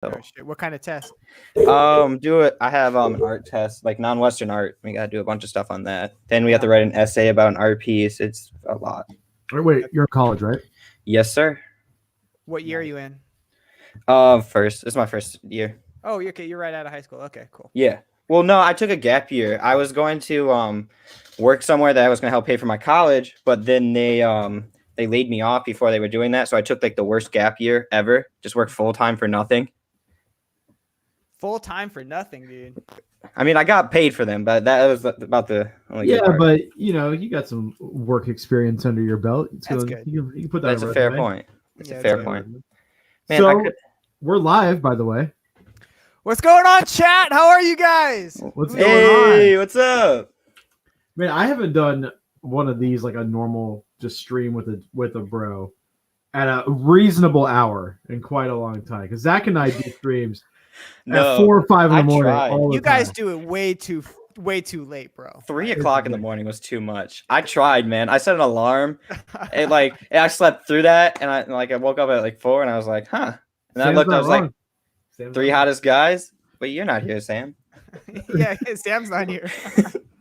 So, Oh shit! What kind of test? do it. I have an art test, like non-Western art. We gotta do a bunch of stuff on that. Then we have to write an essay about an art piece. It's a lot. Wait, you're in college, right? Yes, sir. What year are you in? First. This is my first year. Oh, okay. You're right out of high school. Okay, cool. Yeah. Well, no, I took a gap year. I was going to work somewhere that I was going to help pay for my college, but then they laid me off before they were doing that. So I took like the worst gap year ever. Just worked full time for nothing. Full time for nothing, dude. I mean, I got paid for them, but that was about the only good part. But you got some work experience under your belt. That's good. You can put that. That's a fair point. That's a fair point. Man, so we're live, by the way. What's going on, chat? How are you guys? What's going on? Hey, what's up? Man, I haven't done one of these like a normal just stream with a bro at a reasonable hour in quite a long time. Because Zach and I do streams at 4 or 5 in the morning. All you guys do it way too late, bro. 3 o'clock in the morning was too much. I tried, man. I set an alarm. I slept through that, and I woke up at like 4, and I was like, huh. And I looked, I was like, three hottest guys. But you're not here, Sam. Yeah, Sam's not here.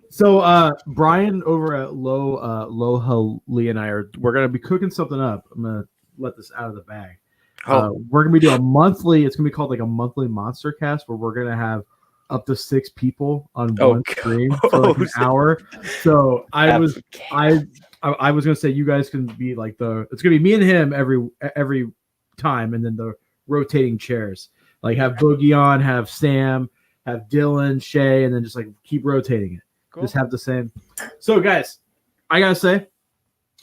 So Brian over at Lee and we're gonna be cooking something up. I'm gonna let this out of the bag. We're gonna be doing a monthly. It's gonna be called like a monthly monster cast where we're gonna have up to 6 people on one stream for like an hour. So I was gonna say you guys can be like it's gonna be me and him every time, and then the rotating chairs. Like have Boogie on, have Sam, have Dylan, Shay, and then just like keep rotating it. Cool. Just have the same. So guys, I gotta say,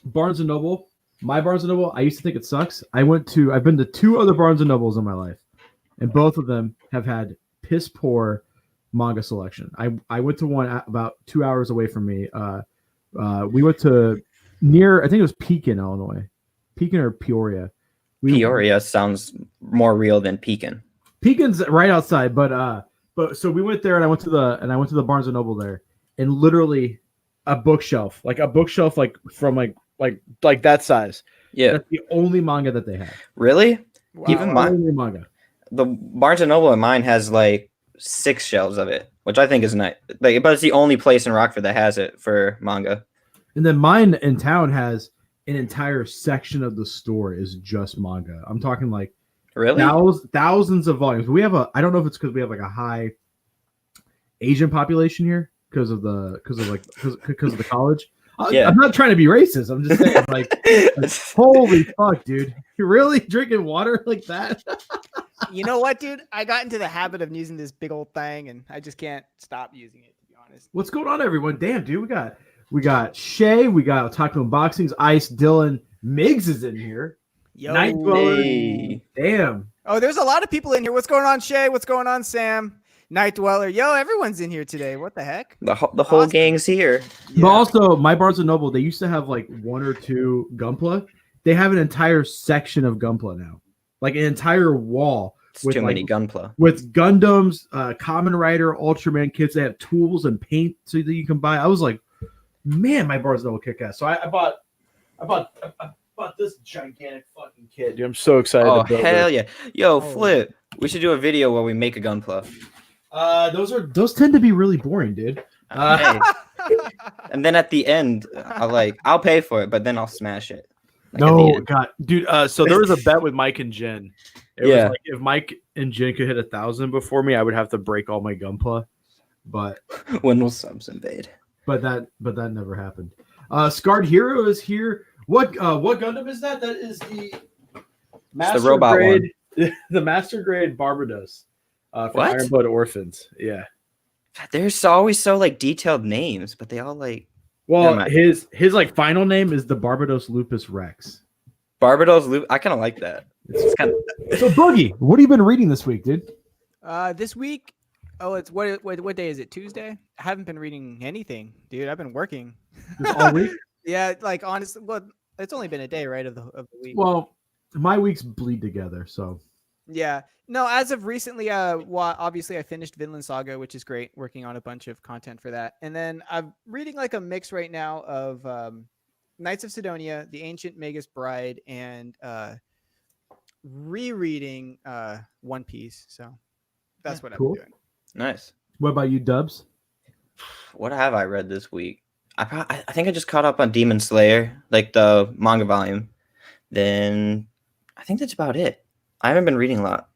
Barnes and Noble, my Barnes and Noble, I used to think it sucks. I've been to 2 other Barnes and Nobles in my life, and both of them have had piss poor manga selection. I went to one about 2 hours away from me. We went to I think it was Pekin, Illinois. Pekin or Peoria. Peoria sounds more real than Pekin. Pekin's right outside, but so we went there, and I went to the Barnes and Noble there, and literally a bookshelf like from like that size. Yeah, that's the only manga that they have. Really? Wow. Even manga. The Barnes and Noble in mine has like 6 shelves of it, which I think is nice. But it's the only place in Rockford that has it for manga. And then mine in town has an entire section of the store is just manga. I'm talking like really thousands of volumes. We have I don't know if it's because we have like a high Asian population here because of the college. Yeah. I'm not trying to be racist. I'm just saying like holy fuck, dude. You're really drinking water like that? You know what, dude? I got into the habit of using this big old thing, and I just can't stop using it, to be honest. What's going on, everyone? Damn, dude. We got Shay, we got Otaku Unboxings, Ice, Dylan, Miggs is in here. Yo, Night Dweller. Hey. Damn. Oh, there's a lot of people in here. What's going on, Shay? What's going on, Sam? Night Dweller. Yo, everyone's in here today. What the heck? The whole gang's here. Yeah. But also, my Barnes & Noble, they used to have like 1 or 2 Gunpla. They have an entire section of Gunpla now. Like an entire wall. It's too many Gunpla. With Gundams, Kamen Rider, Ultraman kits. They have tools and paint so that you can buy. I was like, man, my Barnes & Noble kick ass. So I bought this gigantic fucking kit, dude. I'm so excited. Oh, hell yeah. Yo, Flip. We should do a video where we make a Gunpla. Those tend to be really boring, dude. Hey. And then at the end, I'll pay for it, but then I'll smash it. No, God, dude. So there was a bet with Mike and Jen. It was like if Mike and Jen could hit 1,000 before me, I would have to break all my Gunpla. But when will subs invade? But that never happened. Scarred Hero is here. What Gundam is that? That is the Master robot grade, one. The Master Grade Barbados from Iron Blood Orphans. Yeah. There's always so like detailed names, but they all like. Well, his like final name is the Barbados Lupus Rex. Barbados Lupus. I kind of like that. It's kind of. So Boogie, what have you been reading this week, dude? This week. Oh, it's what day is it? Tuesday? I haven't been reading anything, dude. I've been working. Just all week? Yeah, like honestly, well, it's only been a day, right, of the week. Well, my weeks bleed together, so. Yeah. No, as of recently, obviously I finished Vinland Saga, which is great, working on a bunch of content for that. And then I'm reading like a mix right now of Knights of Sidonia, The Ancient Magus Bride, and rereading One Piece. So that's what cool. I'm doing. Nice. What about you, Dubs? What have I read this week? I think I just caught up on Demon Slayer, like the manga volume. Then I think that's about it. I haven't been reading a lot.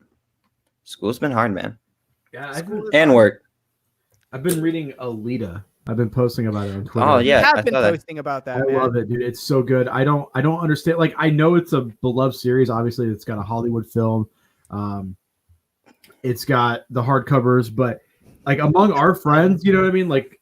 School's been hard, man. Yeah, And work. I've been reading Alita. I've been posting about it on Twitter. Oh yeah, I have been posting about that. I love it, dude. It's so good. I don't understand. Like, I know it's a beloved series. Obviously, it's got a Hollywood film. It's got the hardcovers, but like among our friends, you know what I mean? Like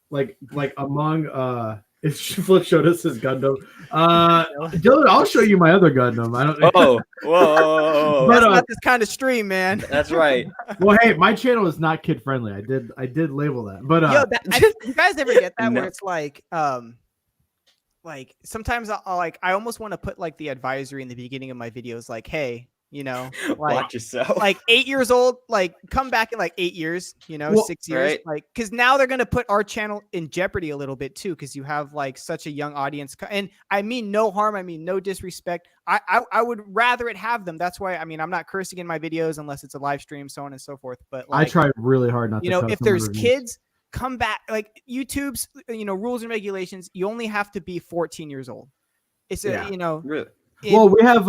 among if Flip showed us his Gundam. Dylan, I'll show you my other Gundam. I don't. Oh, whoa. That's not this kind of stream, man. That's right. Well, hey, my channel is not kid friendly. I did label that, but you guys ever get that No. where it's like sometimes I almost want to put like the advisory in the beginning of my videos, like, hey, you know, like Watch yourself. like 8 years old, like come back in like 8 years, you know, Well, 6 years, right. like because now they're gonna put our channel in jeopardy a little bit too, because you have like such a young audience. And I mean no harm, I mean no disrespect. I would rather it have them. That's why I mean I'm not cursing in my videos unless it's a live stream, so on and so forth. But like, I try really hard not to. you know, cut if some of the there's reviews. kids, come back. Like YouTube's, you know, rules and regulations. You only have to be 14 years old. It's Yeah. you know. Really? Well, we have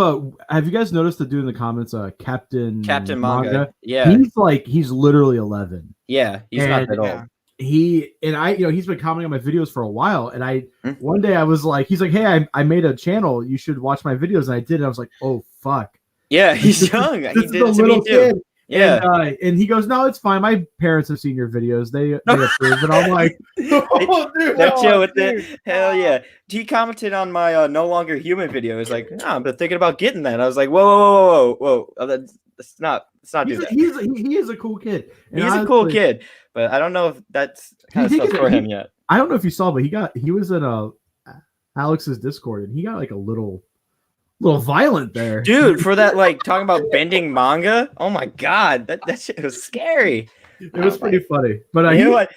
you guys noticed the dude in the comments, Captain Manga. Yeah. He's literally 11. Yeah. He's not And- that old. Yeah. He's been commenting on my videos for a while, and one day I was like, he's like, hey, I made a channel, you should watch my videos, and I did, and I was like, oh fuck, Yeah, he's young. this He is did a it to little me too. kid. Yeah. And he goes, no, it's fine, my parents have seen your videos, they approve. And I'm like, oh, dude, They're chill with dude. it. Hell yeah. He commented on my No Longer Human video. He's like, I've been thinking about getting that. I was like, whoa. Oh, let's not do that. He is a cool kid. And He's a cool kid, but I don't know if that's kind of stuff for him yet. I don't know if you saw, but he was in Alex's Discord, and he got like a little violent there, Dude, for that, like, talking about bending manga. Oh my god, that shit was scary. It was pretty funny. But You know what?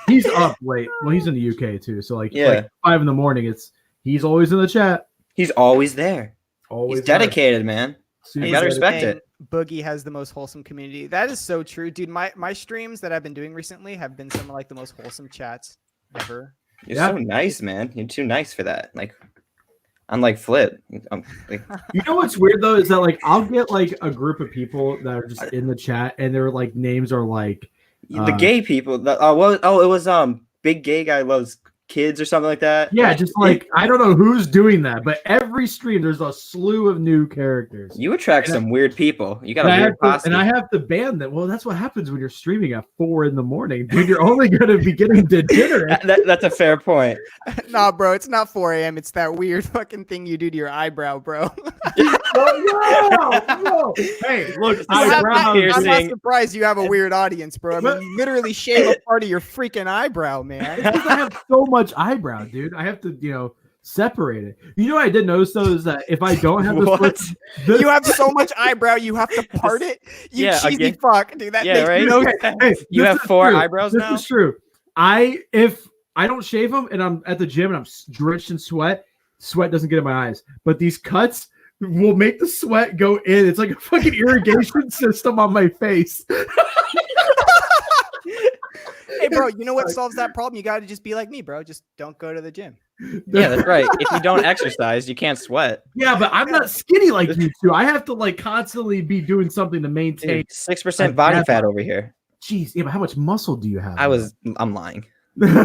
he's up late. Well, he's in the UK too, so like 5 in the morning. He's always in the chat. He's always there. Always He's dedicated, man. Super You gotta respect And it. Boogie has the most wholesome community. That is so true, dude. My streams that I've been doing recently have been some of like the most wholesome chats ever. You're Yeah. so nice, man. You're too nice for that. Like, unlike Flip. Like, You know what's weird though is that like I'll get like a group of people that are just in the chat, and their like names are like the gay people. It was big gay guy loves kids or something like that. yeah, just like I don't know who's doing that, but every stream there's a slew of new characters. You attract some weird people. You got And a I weird have to- posse. and I have to ban them. Well, that's what happens when you're streaming at 4 in the morning, dude. You're only going to be getting degenerate. That's a fair point. Nah, bro, it's not 4 a.m. It's that weird fucking thing you do to your eyebrow, bro. No. Hey, look, I'm not surprised you have a weird audience, bro. I mean, you literally shave a part of your freaking eyebrow, man. because I have so much eyebrow, dude. I have to, separate it. You know what I did notice though is that if I don't have this, You have so much eyebrow, you have to part it. You Yeah, cheesy again. fuck, dude. That Yeah, makes right? no Okay, sense. hey, You this have is 4 true. eyebrows This now? is true. If I don't shave them and I'm at the gym and I'm drenched in sweat doesn't get in my eyes. But these cuts will make the sweat go in. It's like a fucking irrigation system on my face. Hey, bro, you know what solves that problem? You got to just be like me, bro. Just don't go to the gym. Yeah, that's right. If you don't exercise, you can't sweat. Yeah, but I'm not skinny like you two. I have to like constantly be doing something to maintain. 6% body fat over here. Jeez, yeah, but how much muscle do you have? I'm lying. You know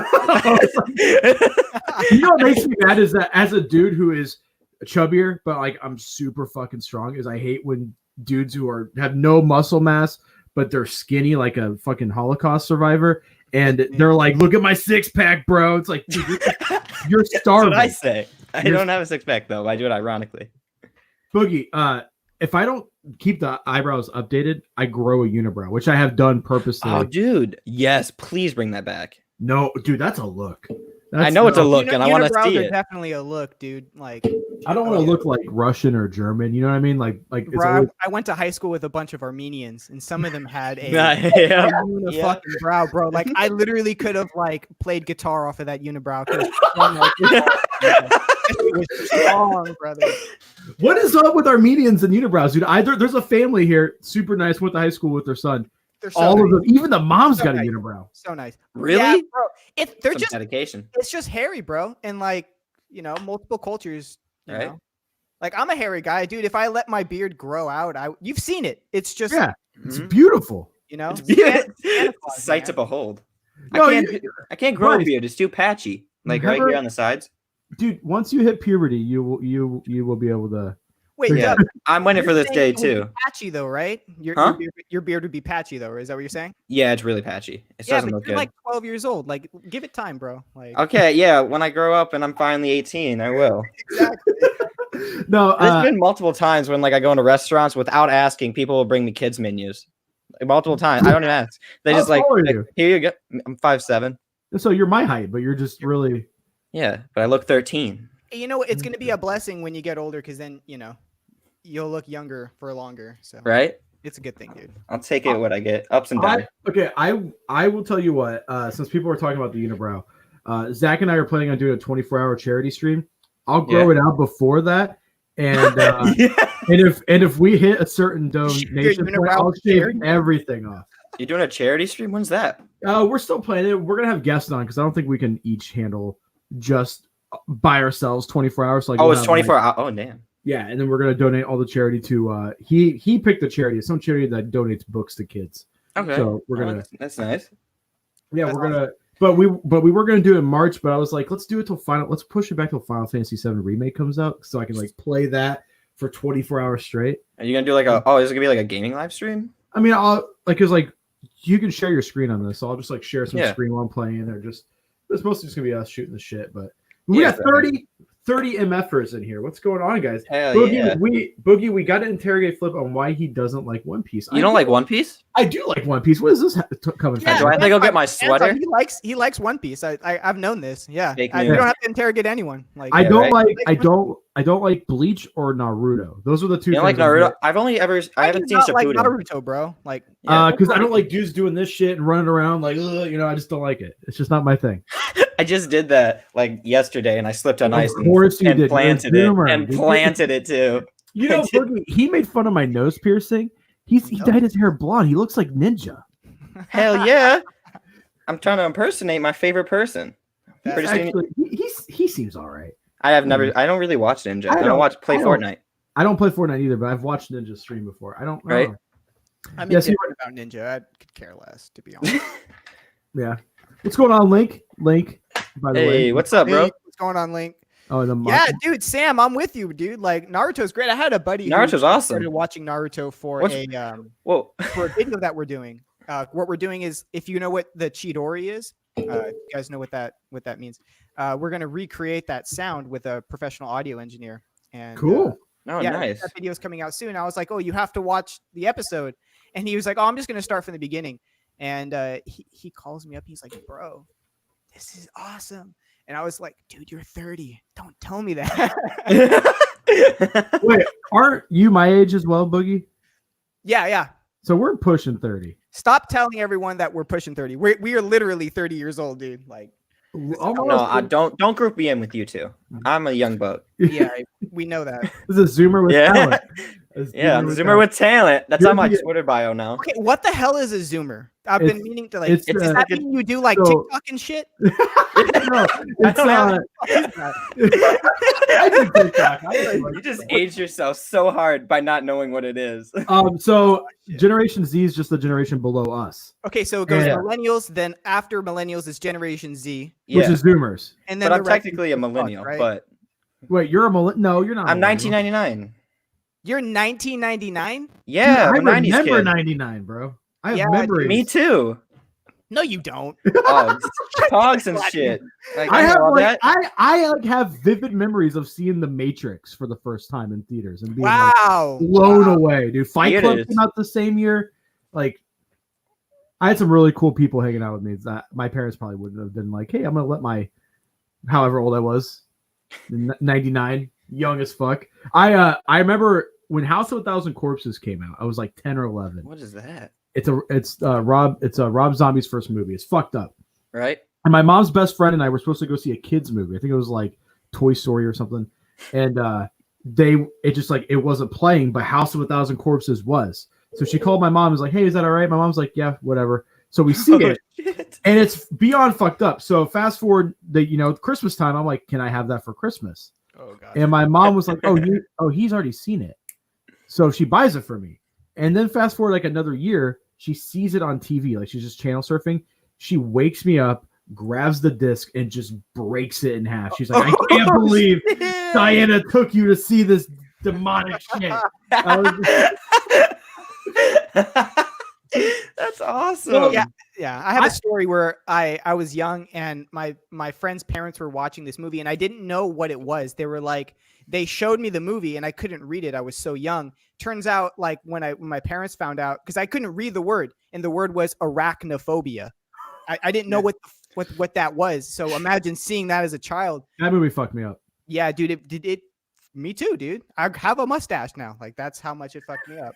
what makes me mad is that as a dude who is chubbier, but like I'm super fucking strong, is I hate when dudes who have no muscle mass, but they're skinny like a fucking Holocaust survivor. And they're like, look at my 6-pack, bro. It's like, dude, you're starving. That's what I say. I don't have a 6-pack though. I do it ironically. Boogie, if I don't keep the eyebrows updated, I grow a unibrow, which I have done purposely. Oh, dude. Yes, please bring that back. No, dude, that's a look. I know it's a look, and I want to see Unibrows are it. definitely a look, dude. Like, I don't want to look like Russian or German. You know what I mean? Like it's bro, always, I went to high school with a bunch of Armenians, and some of them had a Yeah. fucking brow, bro. Like, I literally could have like played guitar off of that unibrow. It was strong, brother. What is up with Armenians and unibrows, dude? There's a family here, super nice, went to high school with their son. They're so All nice. of them, even the mom's So got a nice. unibrow. So nice. Really? Yeah, bro. They're Some just dedication. it's just hairy, bro. And like, multiple cultures, you Right. know. Like I'm a hairy guy, dude. If I let my beard grow out, you've seen it. It's just It's beautiful. It's Santa Claus, sight man. to behold. No, I can't grow a Right. beard. It's too patchy. Like Never- right here on the sides. Dude, once you hit puberty, you will be able to. Wait, Yeah. Dub, I'm waiting for you're this saying day it would be too. patchy though, right? Huh? Your beard would be patchy though. Is that what you're saying? Yeah, it's really patchy. It Yeah, doesn't but look you're good. like 12 years old. Like, give it time, bro. Like, Okay, yeah. When I grow up and I'm finally 18, I will. exactly. No, There's been multiple times when like I go into restaurants without asking, people will bring me kids menus. Like, multiple times. I don't even ask. They How just like, tall are you? here you go. I'm 5'7". so you're my height, but you're just really. Yeah, but I look 13. You know, it's gonna be a blessing when you get older, because then you'll look younger for longer. So Right? it's a good thing, dude. I'll take it what I get. Ups and downs. I will tell you what. Since people were talking about the unibrow, Zach and I are planning on doing a 24-hour charity stream. I'll grow it out before that, and and if we hit a certain donation point, I'll shave everything off. You're doing a charity stream? When's that? We're still planning it. We're gonna have guests on because I don't think we can each handle just by ourselves 24 hours. Like It's 24 hours. Oh, damn. Yeah, and then we're gonna donate all the charity to. He picked the charity. It's some charity that donates books to kids. Okay. So we're gonna. That's nice. Yeah, That's we're gonna. But we were gonna do it in March. But I was like, let's do it till final. Let's push it back till Final Fantasy VII remake comes out, so I can like play that for 24 hours straight. Are you gonna do like is it gonna be like a gaming live stream? I mean, I'll cause like you can share your screen on this, so I'll just like share some Yeah. screen while I'm playing. Or it's mostly just gonna be us shooting the shit. But we Yeah, got 30 MFers in here. What's going on, guys? Hell Boogie, yeah. we got to interrogate Flip on why he doesn't like One Piece. You don't like One Piece? I do like One Piece. What is this coming Yeah, from? do I have to go get my Santa, sweater? He likes One Piece. I've known this. Yeah, Fake you news. don't have to interrogate anyone. Like I Yeah, don't right? I don't like Bleach or Naruto. Those are the two. You don't like things I Naruto? I haven't seen not like Shippuden. Naruto, bro. Like, because I don't like dudes doing this shit and running around like, I just don't like it. It's just not my thing. I just did that like yesterday, and I slipped on ice Of course you and did. planted You're a it, zoomer, and dude. planted it too. You know, Boogie, he made fun of my nose piercing. He dyed his hair blonde. He looks like Ninja. Hell yeah! I'm trying to impersonate my favorite person. That's Actually, he seems all right. I don't really watch Ninja. I don't play Fortnite. I don't play Fortnite either, but I've watched Ninja stream before. I don't know. Right. I'm Yes, indifferent about Ninja. I could care less, to be honest. Yeah. What's going on, Link? Link, by the way. Hey, what's up, bro? Hey, what's going on, Link? Oh, Yeah, dude, Sam, I'm with you, dude. Like Naruto's great. I had a buddy who Naruto's awesome. started watching Naruto for Whoa. for a video that we're doing. What we're doing is, if you know what the Chidori is, if you guys know what that means. We're gonna recreate that sound with a professional audio engineer. And Cool. Nice. that video's coming out soon. I was like, oh, you have to watch the episode, and he was like, oh, I'm just gonna start from the beginning. And he calls me up. He's like, bro, this is awesome. And I was like, dude, you're 30. Don't tell me that. Wait, aren't you my age as well, Boogie? Yeah. So we're pushing 30. Stop telling everyone that we're pushing 30. We are literally 30 years old, dude. Like, Almost. No, I don't group me in with you two. I'm a young buck. yeah, we know that. This is a Zoomer with talent. Yeah, I'm a Zoomer with talent. That's on my You're- Twitter bio now. Okay, what the hell is a Zoomer? I've been meaning to like. it's, Does that mean you do like so- TikTok and shit? No, it's don't have- I do TikTok. You just aged yourself so hard by not knowing what it is. So Generation Z is just the generation below us, Okay, so it goes Yeah. millennials. Then after millennials is Generation Z, which is Zoomers. and then But the I'm rest is technically a TikTok, millennial. right? But Wait, you're a millennial? No, you're not. I'm a millennial. 1999. You're 1999. Yeah, Dude, I'm a I 90s remember kid. 99, bro. I have Yeah, memories. Me too. No, you don't. Oh, pogs and shit. Like, I know have all like that. I like have vivid memories of seeing The Matrix for the first time in theaters and being Wow. like blown away, dude. Fight Club Theaters. came out the same year. Like, I had some really cool people hanging out with me that my parents probably wouldn't have been like, hey, I'm gonna let my however old I was, 99, young as fuck. I remember when House of a Thousand Corpses came out. I was like 10 or 11. What is that? It's Rob Zombie's first movie. It's fucked up. Right? And my mom's best friend and I were supposed to go see a kids movie. I think it was like Toy Story or something, and it wasn't playing, but House of a Thousand Corpses was. So she called my mom, was like, "Hey, is that all right?" My mom's like, "Yeah, whatever." So we see it, and it's beyond fucked up. So fast forward Christmas time, I'm like, "Can I have that for Christmas?" Oh god. And my mom was like, he's already seen it. So she buys it for me. And then fast forward like another year, she sees it on TV. Like she's just channel surfing. She wakes me up, grabs the disc, and just breaks it in half. She's like, I can't believe Diana took you to see this demonic shit. That's awesome. Well, yeah. I have a story where I was young and my friend's parents were watching this movie and I didn't know what it was. They were like, they showed me the movie and I couldn't read it. I was so young. Turns out, like when my parents found out, because I couldn't read the word, and the word was arachnophobia. I didn't know what that was. So imagine seeing that as a child. That movie fucked me up. Yeah, dude. It me too, dude. I have a mustache now. Like that's how much it fucked me up.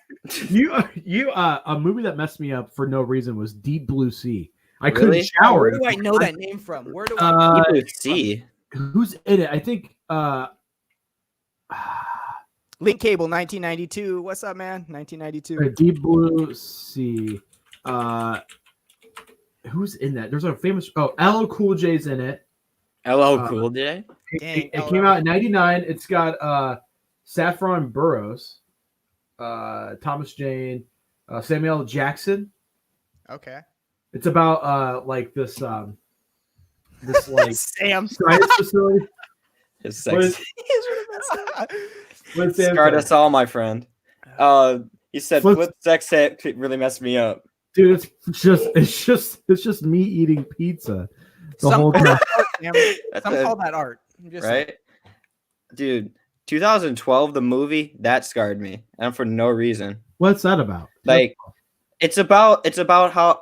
A movie that messed me up for no reason was Deep Blue Sea. I Really? couldn't shower. Where do I know that name from? Where do I Deep Blue Sea? Who's in it? I think Link Cable 1992. What's up, man? 1992. Deep Blue Sea. Who's in that? There's a famous LL Cool J's in it. LL Cool J? It came out in 99. It's got Saffron Burrows, Thomas Jane, Samuel L. Jackson. Okay. It's about like this like Sam science facility. His sex. What Sam Scarred said? us all, my friend. He said, "Flip sex tape really messed me up." Dude, it's just me eating pizza the whole time. Some call that art. Right? Dude, 2012, the movie, that scarred me. And for no reason. What's that about? Like, it's about how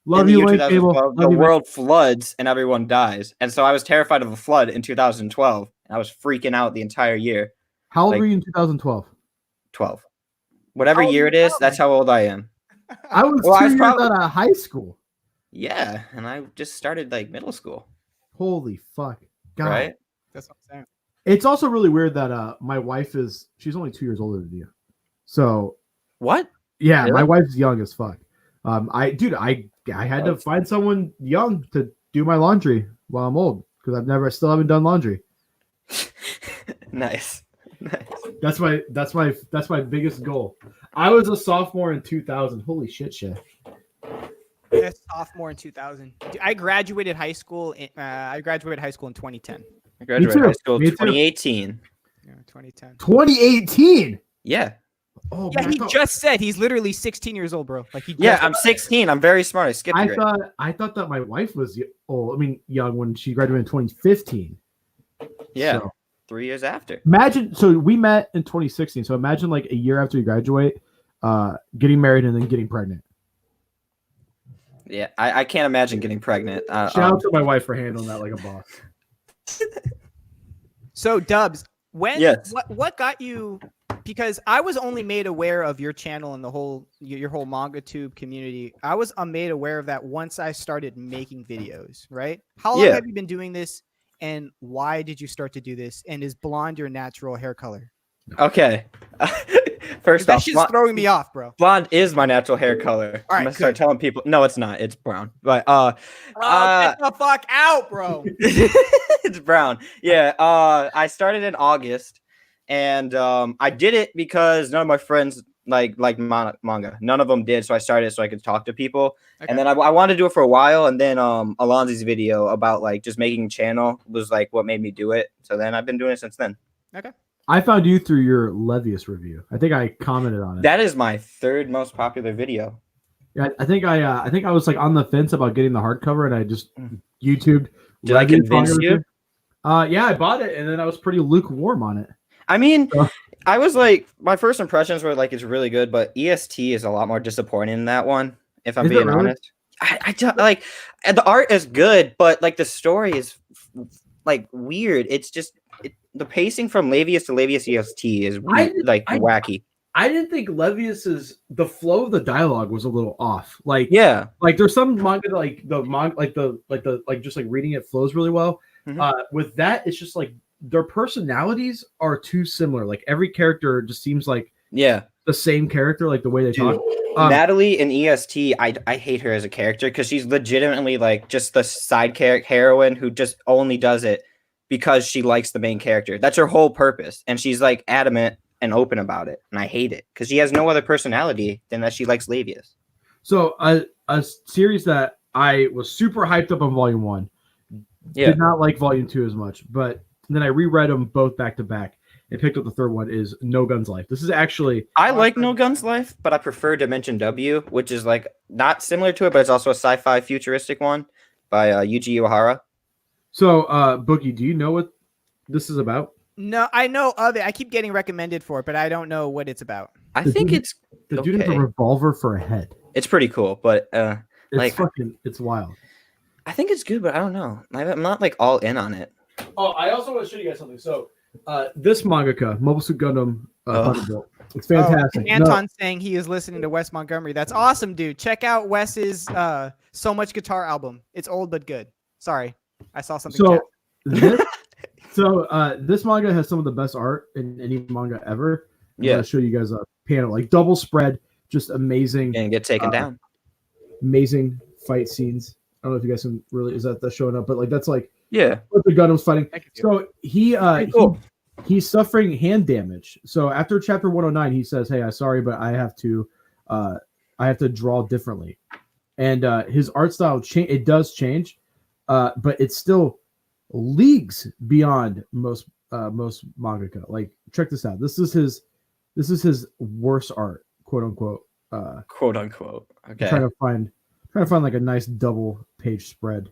Love in the you, year Link 2012, Cable. the world floods and everyone dies. And so I was terrified of a flood in 2012. And I was freaking out the entire year. How old were you in 2012? 12. Whatever year it is, that's how old I am. I was 2 years out of high school. Yeah, and I just started like middle school. Holy fuck. God. Right? That's what I'm saying. It's also really weird that my wife she's only 2 years older than you. So what? Yeah, Really? my wife's young as fuck. I had to find someone young to do my laundry while I'm old because I still haven't done laundry. Nice. That's my biggest goal. I was a sophomore in 2000. Holy shit. Yeah, sophomore in 2000. I graduated high school. I graduated high school in 2010. I graduated high school in 2018. Yeah, 2010. 2018. Yeah. Oh, yeah, he just said he's literally 16 years old, bro. Like I'm 16. I'm very smart. I skipped grade. I thought that my wife was young when she graduated in 2015. Yeah. So, 3 years after. Imagine, so we met in 2016. So imagine like a year after you graduate, getting married and then getting pregnant. Yeah, I can't imagine getting pregnant. Shout out to my wife for handling that like a boss. So Dubs, yes. what got you? Because I was only made aware of your channel and your whole manga tube community. I was made aware of that once I started making videos. Right? How long have you been doing this? And why did you start to do this? And is blonde your natural hair color? Okay. First off, that's just throwing me off, bro. Blonde is my natural hair color. All right, I'm gonna start telling people. No, it's not. It's brown. But get the fuck out, bro. It's brown. Yeah. I started in August, and I did it because none of my friends like manga. None of them did, so I started so I could talk to people. Okay. And then I wanted to do it for a while, and then Alonzi's video about like just making a channel was like what made me do it. So then I've been doing it since then. Okay. I found you through your Levius review. I think I commented on it. That is my third most popular video. Yeah, I think I was like on the fence about getting the hardcover, and I just YouTubed. Did I convince you? Yeah, I bought it, and then I was pretty lukewarm on it. I mean, I was like, my first impressions were like it's really good, but EST is a lot more disappointing in that one. If I'm being honest, I don't like the art is good, but like the story is like weird. It's just. The pacing from Levius to Levius EST is wacky. I didn't think Levius's the flow of the dialogue was a little off. Like yeah, like there's some manga that like just like reading it flows really well, With that, it's just like their personalities are too similar. Like every character just seems like the same character, like the way they talk. Natalie in EST, I hate her as a character because she's legitimately like just the side heroine who just only does it because she likes the main character. That's her whole purpose, and she's like adamant and open about it, and I hate it because she has no other personality than that she likes Labius. So a series that I was super hyped up on Volume 1. Did not like Volume 2 as much, but then I reread them both back to back and picked up the third one is No Guns Life. This is actually I like No Guns Life, but I prefer Dimension W, which is like not similar to it, but it's also a sci-fi futuristic one by Yuji Uehara. So, Bookie, do you know what this is about? No, I know of it. I keep getting recommended for it, but I don't know what it's about. I think it's the dude has a revolver for a head. It's pretty cool, but it's wild. I think it's good, but I don't know. I'm not like all in on it. Oh, I also want to show you guys something. So, this mangaka, Mobile Suit Gundam, Thunderbolt, it's fantastic. Anton's saying he is listening to Wes Montgomery. That's awesome, dude. Check out Wes's So Much Guitar album. It's old but good. Sorry, I saw something. This manga has some of the best art in any manga ever. I'm gonna show you guys a panel, like double spread, just amazing. And get taken down. Amazing fight scenes. I don't know if you guys can really is that showing up, but like that's like what the Gundam's fighting. So he's suffering hand damage. So after chapter 109, he says, "Hey, I'm sorry, but I have to draw differently." And his art style it does change, but it's still leagues beyond most mangaka. Like check this out. This is his worst art, quote unquote. Quote unquote. Okay. I'm trying to find like a nice double page spread.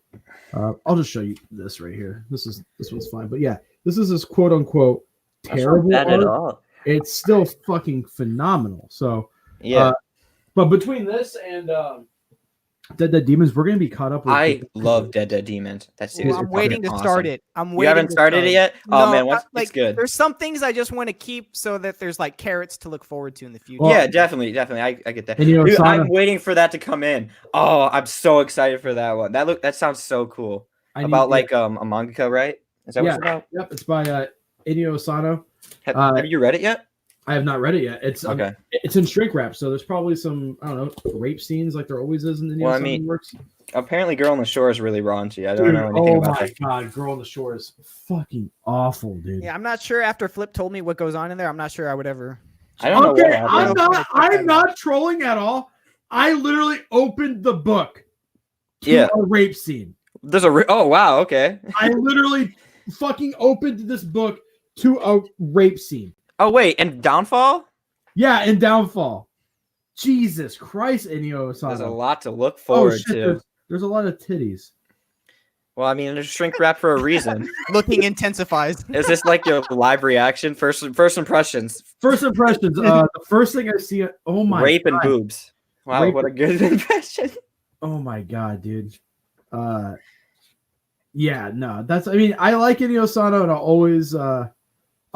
I'll just show you this right here. This one's fine, but yeah, this is his quote unquote terrible art. At all. It's still fucking phenomenal. So but between this and Dead Demons, we're gonna be caught up with. I love Dead Demons. That series. I'm waiting to start it. You haven't started it yet? Oh man, it's good. There's some things I just want to keep so that there's like carrots to look forward to in the future. Yeah, definitely. I get that. Dude, I'm waiting for that to come in. Oh, I'm so excited for that one. That sounds so cool. A mangaka, right? Is that what it's about? Yep, it's by Inio Asano. Have you read it yet? I have not read it yet. It's okay. It's in shrink wrap, so there's probably some rape scenes like there always is in the Asano works. Apparently, Girl on the Shore is really raunchy. I don't know anything about that. Oh my god, Girl on the Shore is fucking awful, dude. Yeah, I'm not sure. After Flip told me what goes on in there, I'm not sure I would ever. I don't know. I'm not trolling at all. I literally opened the book to a rape scene. There's oh wow, okay. I literally fucking opened this book to a rape scene. Oh wait, and Downfall? Yeah, and Downfall. Jesus Christ, Inio Asano. There's a lot to look forward to. There's a lot of titties. Well, I mean, there's shrink wrap for a reason. Looking intensifies. Is this like your live reaction? First impressions. First impressions. The first thing I see. Oh my. Rape God. And boobs. Wow, what a good impression. Oh my God, dude. Yeah, no, that's. I mean, I like Inio Asano, and I'll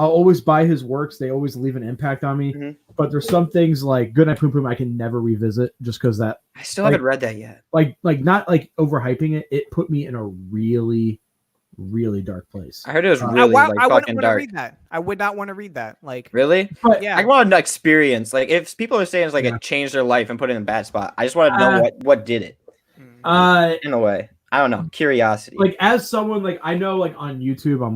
always buy his works. They always leave an impact on me. Mm-hmm. But there's some things like Goodnight Poom Poom I can never revisit just because that. I still haven't read that yet. Like not like overhyping it. It put me in a really, really dark place. I heard it was really fucking dark. Read that. I would not want to read that. Like really? But, yeah. I want to experience. Like if people are saying it's like it changed their life and put it in a bad spot, I just want to know what did it. In a way. I don't know. Curiosity. Like as someone like I know like on YouTube I'm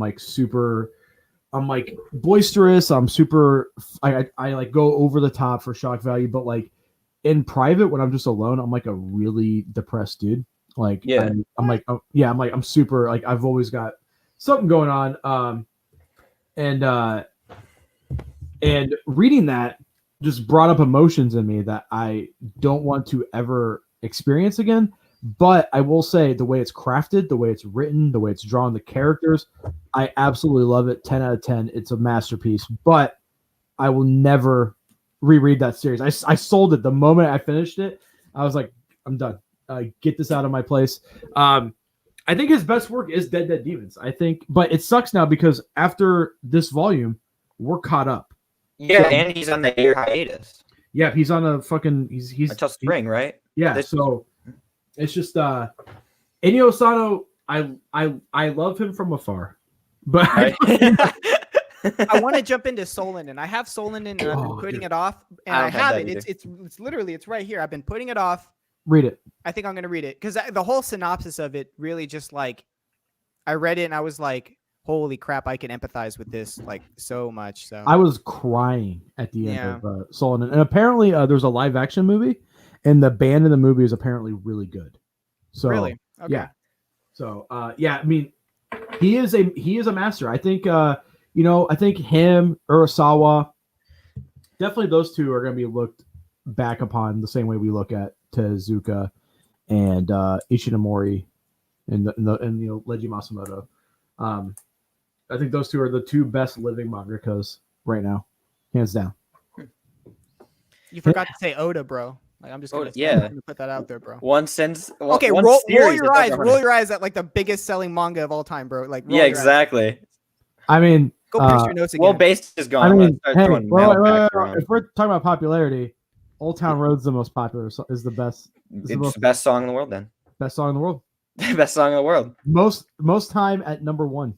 like boisterous. I'm super. I like go over the top for shock value, but like in private when I'm just alone, I'm like a really depressed dude. Like I'm super like I've always got something going on. And reading that just brought up emotions in me that I don't want to ever experience again. But I will say the way it's crafted, the way it's written, the way it's drawn, the characters, I absolutely love it. 10 out of 10. It's a masterpiece. But I will never reread that series. I sold it the moment I finished it. I was like, I'm done. Get this out of my place. I think his best work is Dead Demons. I think, but it sucks now because after this volume, we're caught up. Yeah, and he's on the year hiatus. Yeah, he's on a fucking he's until spring, right? Yeah, so it's just Inio Asano I love him from afar, but Right? I want to jump into Solon, and I have Solon and I've been putting it off, and I don't have have that it. either. It's literally right here. I've been putting it off. read it. I think I'm gonna read it because the whole synopsis of it really just like I read it and I was like, holy crap, I can empathize with this like so much. So I was crying at the end Yeah. of Solon, and apparently there's a live action movie, and the band in the movie is apparently really good. So really, okay. yeah. So yeah, I mean, he is a master. I think I think him, Urasawa, definitely those two are going to be looked back upon the same way we look at Tezuka and Ishinomori and Leiji Matsumoto. I think those two are the two best living mangakas right now, hands down. You forgot to say Oda, bro. Like I'm just gonna, yeah. I'm gonna put that out there, bro. Okay, roll your eyes. Roll your eyes at like the biggest selling manga of all time, bro. Like yeah, exactly. I mean, go press your notes again. Well, base is gone. I mean, hey, if we're talking about popularity, Old Town Road's the most popular. Is the best. It's the best song in the world. Then best song in the world. Best song in the world. Most time at number one.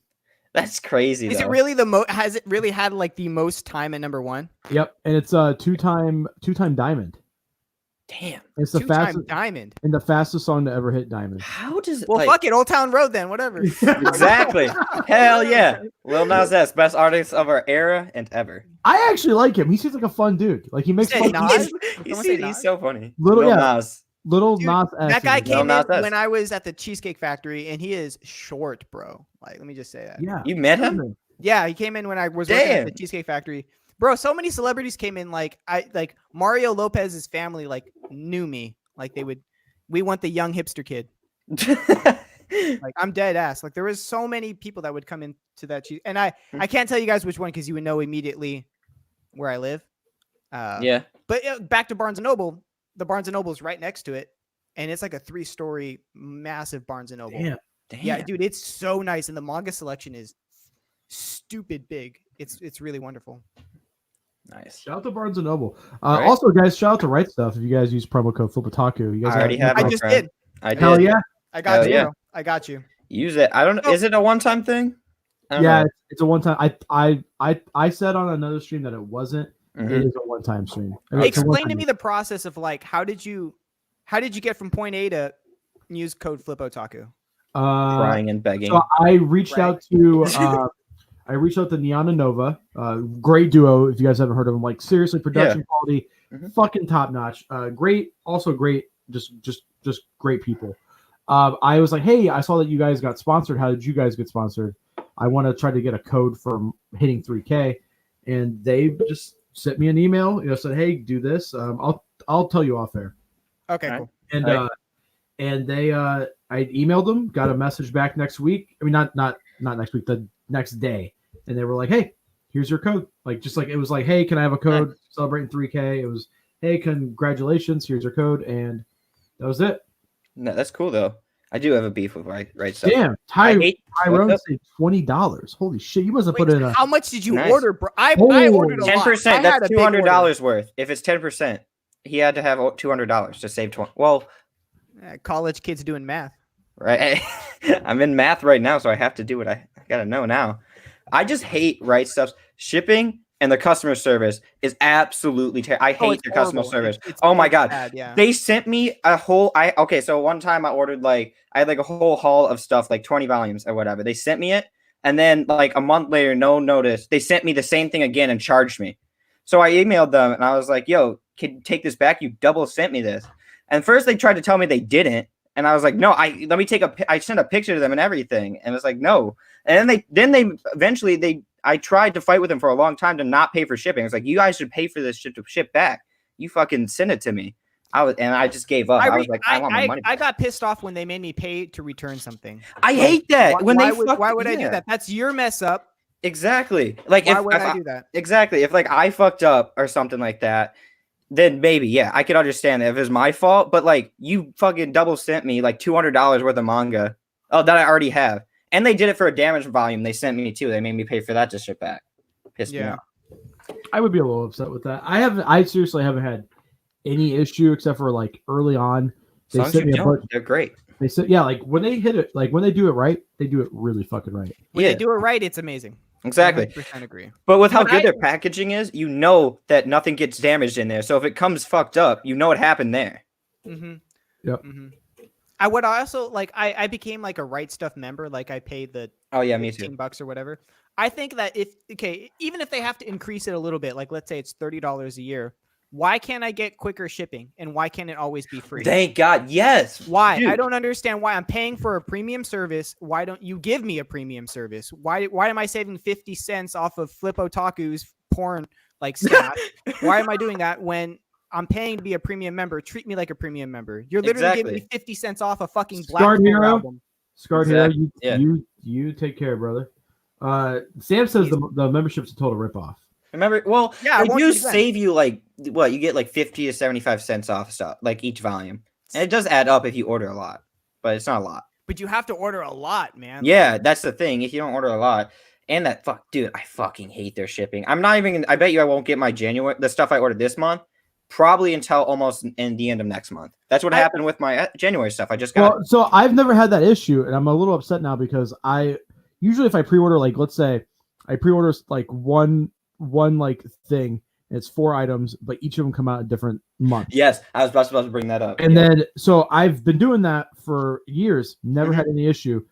That's crazy. Is though. it really the most? Has it really had like the most time at number one? Yep, and it's a two-time diamond. Damn, it's the fastest diamond and the fastest song to ever hit diamond. How does it? Well, fuck it, Old Town Road then, whatever. Exactly. Hell yeah, Lil Nas X, best artist of our era and ever. I actually like him. He seems like a fun dude. Like he makes fun. He's so funny. Little Nas. Little Dude, Nas X. That guy came in when I was at the Cheesecake Factory, and he is short, bro. Like, let me just say that. Yeah, you met him? Yeah, he came in when I was working at the Cheesecake Factory. Bro, so many celebrities came in. Like Mario Lopez's family like knew me. Like we want the young hipster kid. Like I'm dead ass. Like there was so many people that would come into that cheese, and I can't tell you guys which one because you would know immediately where I live. Yeah. But back to Barnes and Noble. The Barnes and Noble is right next to it, and it's like a 3-story massive Barnes and Noble. Damn. Yeah, dude, it's so nice, and the manga selection is stupid big. It's really wonderful. Nice. Shout out to Barnes and Noble. Right. Also, guys, shout out to Right Stuff if you guys use promo code Flipotaku. You guys I already have. I just did. I did. Hell yeah! I got you. Yeah. Bro. I got you. Use it. I don't know. Is it a one-time thing? Yeah, it's a one-time. I said on another stream that it wasn't. Mm-hmm. It is a one-time stream. Explain to me the process of like how did you get from point A to use code Flipotaku? Crying and begging. So I reached out to Neon and Nova, great duo. If you guys haven't heard of them, like seriously, production quality, fucking top notch. Great, also great, just great people. I was like, hey, I saw that you guys got sponsored. How did you guys get sponsored? I want to try to get a code for hitting 3K, and they just sent me an email. Said, hey, do this. I'll tell you off air. Okay, cool. And and they I emailed them, got a message back next week. I mean, not next week, the next day, and they were like, hey, here's your code. Like just like it was like, hey, can I have a code celebrating 3K? It was, hey, congratulations, here's your code, and that was it. No, that's cool though. I do have a beef with right stuff. Damn, Tyrone said $20. Holy shit, you must have put in a. How much did you order, bro? I ordered a 10%. That's $200 worth. If it's 10%, he had to have $200 to save 20. Well, college kids doing math. Right. I'm in math right now, so I have to do what I gotta know now. I just hate Right Stuff's shipping and the customer service is absolutely terrible. I hate their customer service. Oh my god. Bad, yeah. They sent me a whole so one time I ordered I had a whole haul of stuff, like 20 volumes or whatever. They sent me it, and then a month later, no notice, they sent me the same thing again and charged me. So I emailed them and I was like, yo, can you take this back? You double sent me this. And first they tried to tell me they didn't. And I was like, no, I sent a picture to them and everything. And it's like, no. And then they eventually I tried to fight with them for a long time to not pay for shipping. It's like, you guys should pay for this shit to ship back. You fucking send it to me. I just gave up. I was like, I want my money back. I got pissed off when they made me pay to return something. I hate that. Why would I do that? That's your mess up. Exactly. Why would I do that? Exactly. If I fucked up or something like that, then maybe, yeah, I could understand that if it was my fault. But you fucking double sent me $200 worth of manga. Oh, that I already have. And they did it for a damaged volume. They sent me too. They made me pay for that to ship back. Pissed me off. I would be a little upset with that. I seriously haven't had any issue except for early on As long as you don't, they're great. They said, yeah, like when they hit it, like when they do it right, they do it really fucking right. When they do it right, it's amazing. Exactly. 100% agree. But with how good their packaging is, you know that nothing gets damaged in there. So if it comes fucked up, you know what happened there. Mm-hmm. Yep. Mm-hmm. I would also like I became like a Right Stuff member. Like I paid the me too. $15 or whatever. I think that even if they have to increase it a little bit, like let's say it's $30 a year, why can't I get quicker shipping and why can't it always be free? Thank God, yes. Why? Dude. I don't understand why I'm paying for a premium service. Why don't you give me a premium service? Why am I saving 50 cents off of Flip Otaku's porn like stat? Why am I doing that when I'm paying to be a premium member? Treat me like a premium member. You're literally giving me 50 cents off a fucking Black Hero album. Scarred Hero, you take care, brother. Sam says the membership's a total ripoff. Remember, well, they do save you like what you get like 50 to 75 cents off stuff, like each volume, and it does add up if you order a lot, but it's not a lot. But you have to order a lot, man. Yeah, that's the thing. If you don't order a lot, and dude, I fucking hate their shipping. I'm not even. I bet you I won't get my the stuff I ordered this month probably until almost in the end of next month. That's what happened with my January stuff. I just got. Well, so I've never had that issue, and I'm a little upset now because usually if I pre-order, like let's say I pre-order like one like thing, and it's 4 items, but each of them come out in different months. Yes, I was about to bring that up. And then so I've been doing that for years, never had any issue.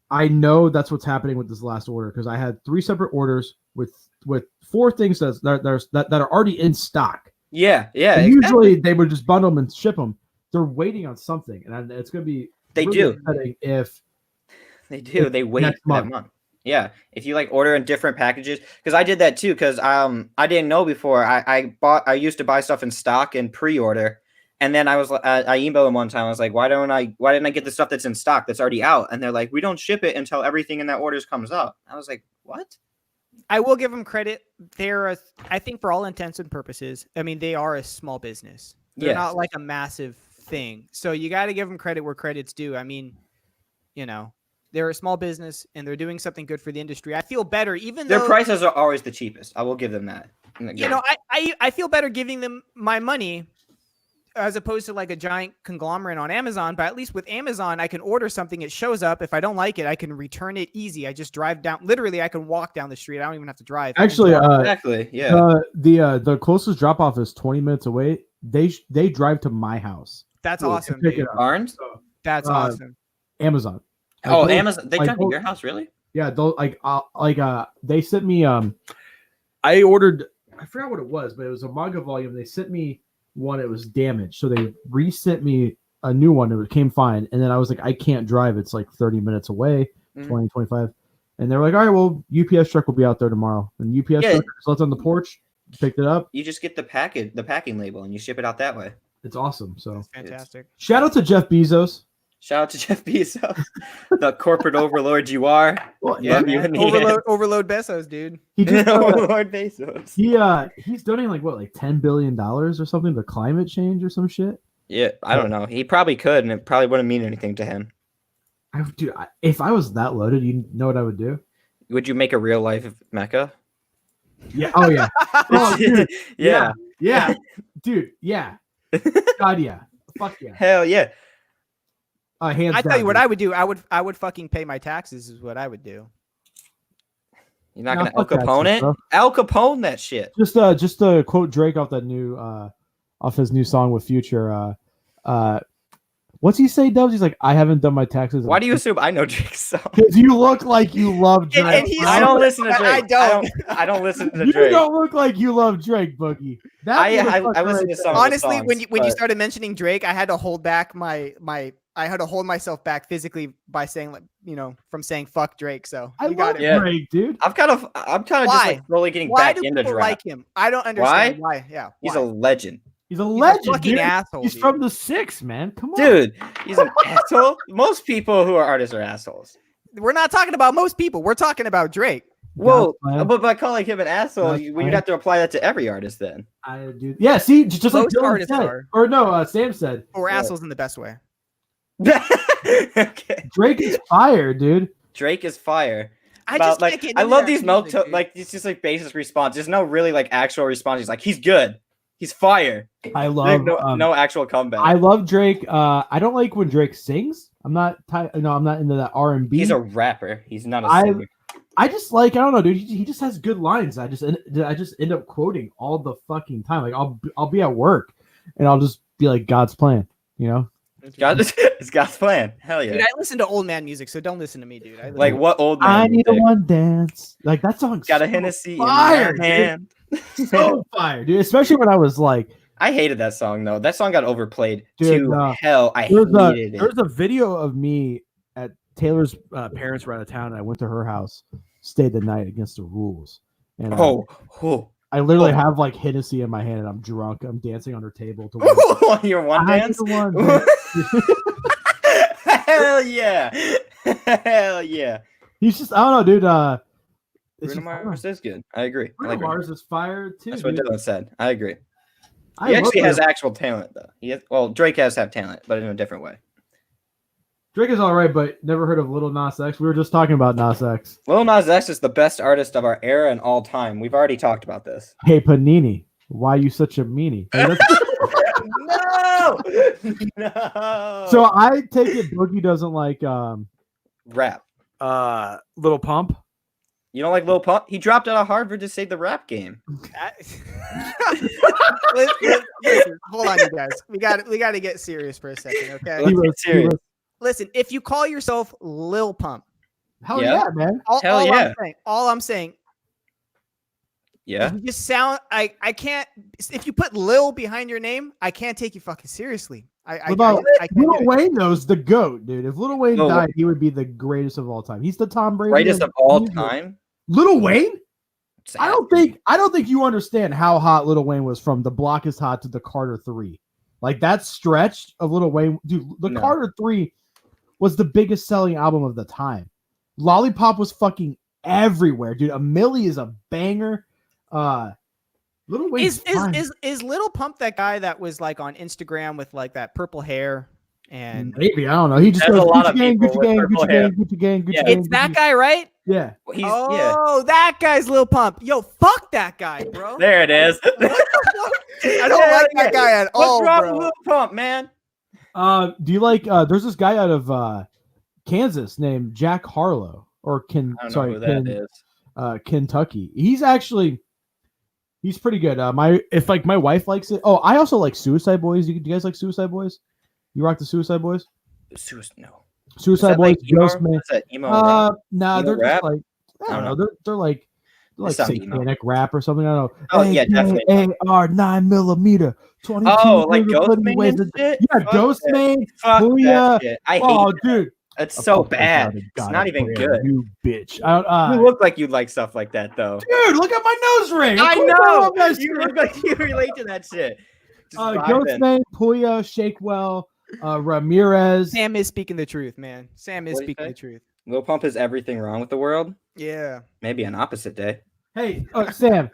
I know that's what's happening with this last order because I had 3 separate orders with 4 things that are already in stock. Yeah. Exactly. Usually they would just bundle them and ship them. They're waiting on something, and it's going to be upsetting if they wait that month. Yeah, if you like order in different packages, because I did that too. Because I didn't know before. I used to buy stuff in stock and pre-order, and then I emailed them one time. I was like, why didn't I get the stuff that's in stock that's already out? And they're like, we don't ship it until everything in that orders comes up. I was like, what? I will give them credit. I think for all intents and purposes, I mean, they are a small business. They're not like a massive thing. So you got to give them credit where credit's due. I mean, they're a small business and they're doing something good for the industry. I feel better, even though their prices are always the cheapest. I will give them that. I feel better giving them my money as opposed to like a giant conglomerate on Amazon. But at least with Amazon, I can order something. It shows up. If I don't like it, I can return it easy. I just drive down. Literally, I can walk down the street. I don't even have to drive. Actually, exactly. Yeah. The closest drop off is 20 minutes away. They drive to my house. That's awesome. Barnes. That's awesome. Amazon. Amazon. They come to your house, really? Yeah. They sent me. I ordered. I forgot what it was, but it was a manga volume. They sent me one. It was damaged, so they resent me a new one. It came fine, and then I was like, I can't drive. It's like 30 minutes away, 20, 25. And they were like, all right, well, UPS truck will be out there tomorrow. And UPS truck just left on the porch, picked it up. You just get the packing label, and you ship it out that way. It's awesome. So that's fantastic. Shout out to Jeff Bezos. Shout out to Jeff Bezos, the corporate overlord you are. Well, overload Bezos, dude. He just, overlord Bezos. He's donating like $10 billion or something to climate change or some shit. Yeah, I don't know. He probably could, and it probably wouldn't mean anything to him. If I was that loaded, you know what I would do? Would you make a real life Mecca? Yeah. Oh yeah. Oh, dude. Yeah. Dude. Yeah. God yeah. Fuck yeah. Hell yeah. I tell you what I would do. I would fucking pay my taxes is what I would do. You're not gonna Al Capone it? Al Capone that shit. Just to quote Drake off that new off his new song with Future. What's he say, Dubs? He's like, I haven't done my taxes. Why do you assume I know Drake's song? Because you look like you love Drake. I don't listen to Drake. I don't listen to Drake. You don't look like you love Drake, Boogie. I listen to some. Honestly, when you started mentioning Drake, I had to hold back I had to hold myself back physically by saying, from saying fuck Drake. So I got it, Drake, dude. I'm kind of just like slowly getting back into Drake. Like him? I don't understand why. Yeah, he's a legend. He's a legend. Fucking dude. asshole. He's from the 6, man. Come on, dude. He's an asshole. Most people who are artists are assholes. We're not talking about most people. We're talking about Drake. Whoa, but by calling him an asshole, you'd have to apply that to every artist then. I do. Yeah, see, just most like Dylan artists said. are. Or no, Sam said. Or assholes in the best way. Okay. Drake is fire, dude. Drake is fire. I love these it's just like basis response. There's no really like actual response. He's like, he's good. He's fire. I love no actual comeback. I love Drake. I don't like when Drake sings. I'm not into that R&B. He's a rapper. He's not a singer. I just like, I don't know, dude. He just has good lines. I just end up quoting all the fucking time. Like I'll be at work and I'll just be like, God's plan, you know? It's God's plan. Hell yeah. Dude, I listen to old man music, so don't listen to me, dude. Like what old man? I need a one dance. Like that song's got a Hennessy fire, in my hand. So fire, dude. Especially when I was like, I hated that song though. That song got overplayed to hell. I hated it. There's a video of me at Taylor's parents were out of town, and I went to her house, stayed the night against the rules. And I literally have like Hennessy in my hand, and I'm drunk. I'm dancing on her table to your one dance. Hell yeah! Hell yeah! He's just, I don't know, dude. Bruno Mars is good. I agree. Bruno Mars is fire too. That's what Dylan said. I agree. He actually has actual talent though. Drake has talent, but in a different way. Drake is all right, but never heard of Lil Nas X. We were just talking about Nas X. Lil Nas X is the best artist of our era and all time. We've already talked about this. Hey, Panini, why you such a meanie? No! No! So I take it Boogie doesn't like rap. Lil Pump? You don't like Lil Pump? He dropped out of Harvard to save the rap game. Listen, hold on, you guys. We got to get serious for a second, okay? Serious. Listen, if you call yourself Lil Pump, hell yeah, man. All I'm saying. Yeah. Mm-hmm. You just sound I can't. If you put Lil behind your name, I can't take you fucking seriously. Lil Wayne knows the GOAT, dude. If Lil Wayne died, he would be the greatest of all time. He's the Tom Brady. Greatest of all time? Lil Wayne? I don't think you understand how hot Lil Wayne was from The Block is Hot to the Carter 3. Like that stretch of Lil Wayne, dude, Carter 3 was the biggest selling album of the time. Lollipop was fucking everywhere, dude. A Milli is a banger. Lil Wayne is Lil Pump that guy that was like on Instagram with like that purple hair? And maybe, I don't know. He just goes Gucci gang. It's that guy, right? Yeah. That guy's Lil Pump. Yo, fuck that guy, bro. There it is. I don't like that guy at all. What's wrong with Lil Pump, man? Do you like? There's this guy out of Kansas named Jack Harlow, or Kentucky. He's pretty good. My wife likes it. Oh, I also like Suicide Boys. Do you guys like Suicide Boys? You rock the Suicide Boys? No. Suicide Boys, Ghost Man. They're just like, I don't know. They're like satanic rap or something. I don't know. Oh, yeah, definitely. AR 9mm 22. Oh, like Ghost Man and shit? Yeah, Ghost Man. I hate dude. That's so bad. It's not even good. You bitch. You look like you like stuff like that, though. Dude, look at my nose ring. I know. You look like you relate to that shit. Ghost Man, Puya, Shakewell, Ramirez. Sam is speaking the truth, man. Sam is speaking the truth. Lil Pump is everything wrong with the world. Yeah. Maybe an opposite day. Hey, Sam.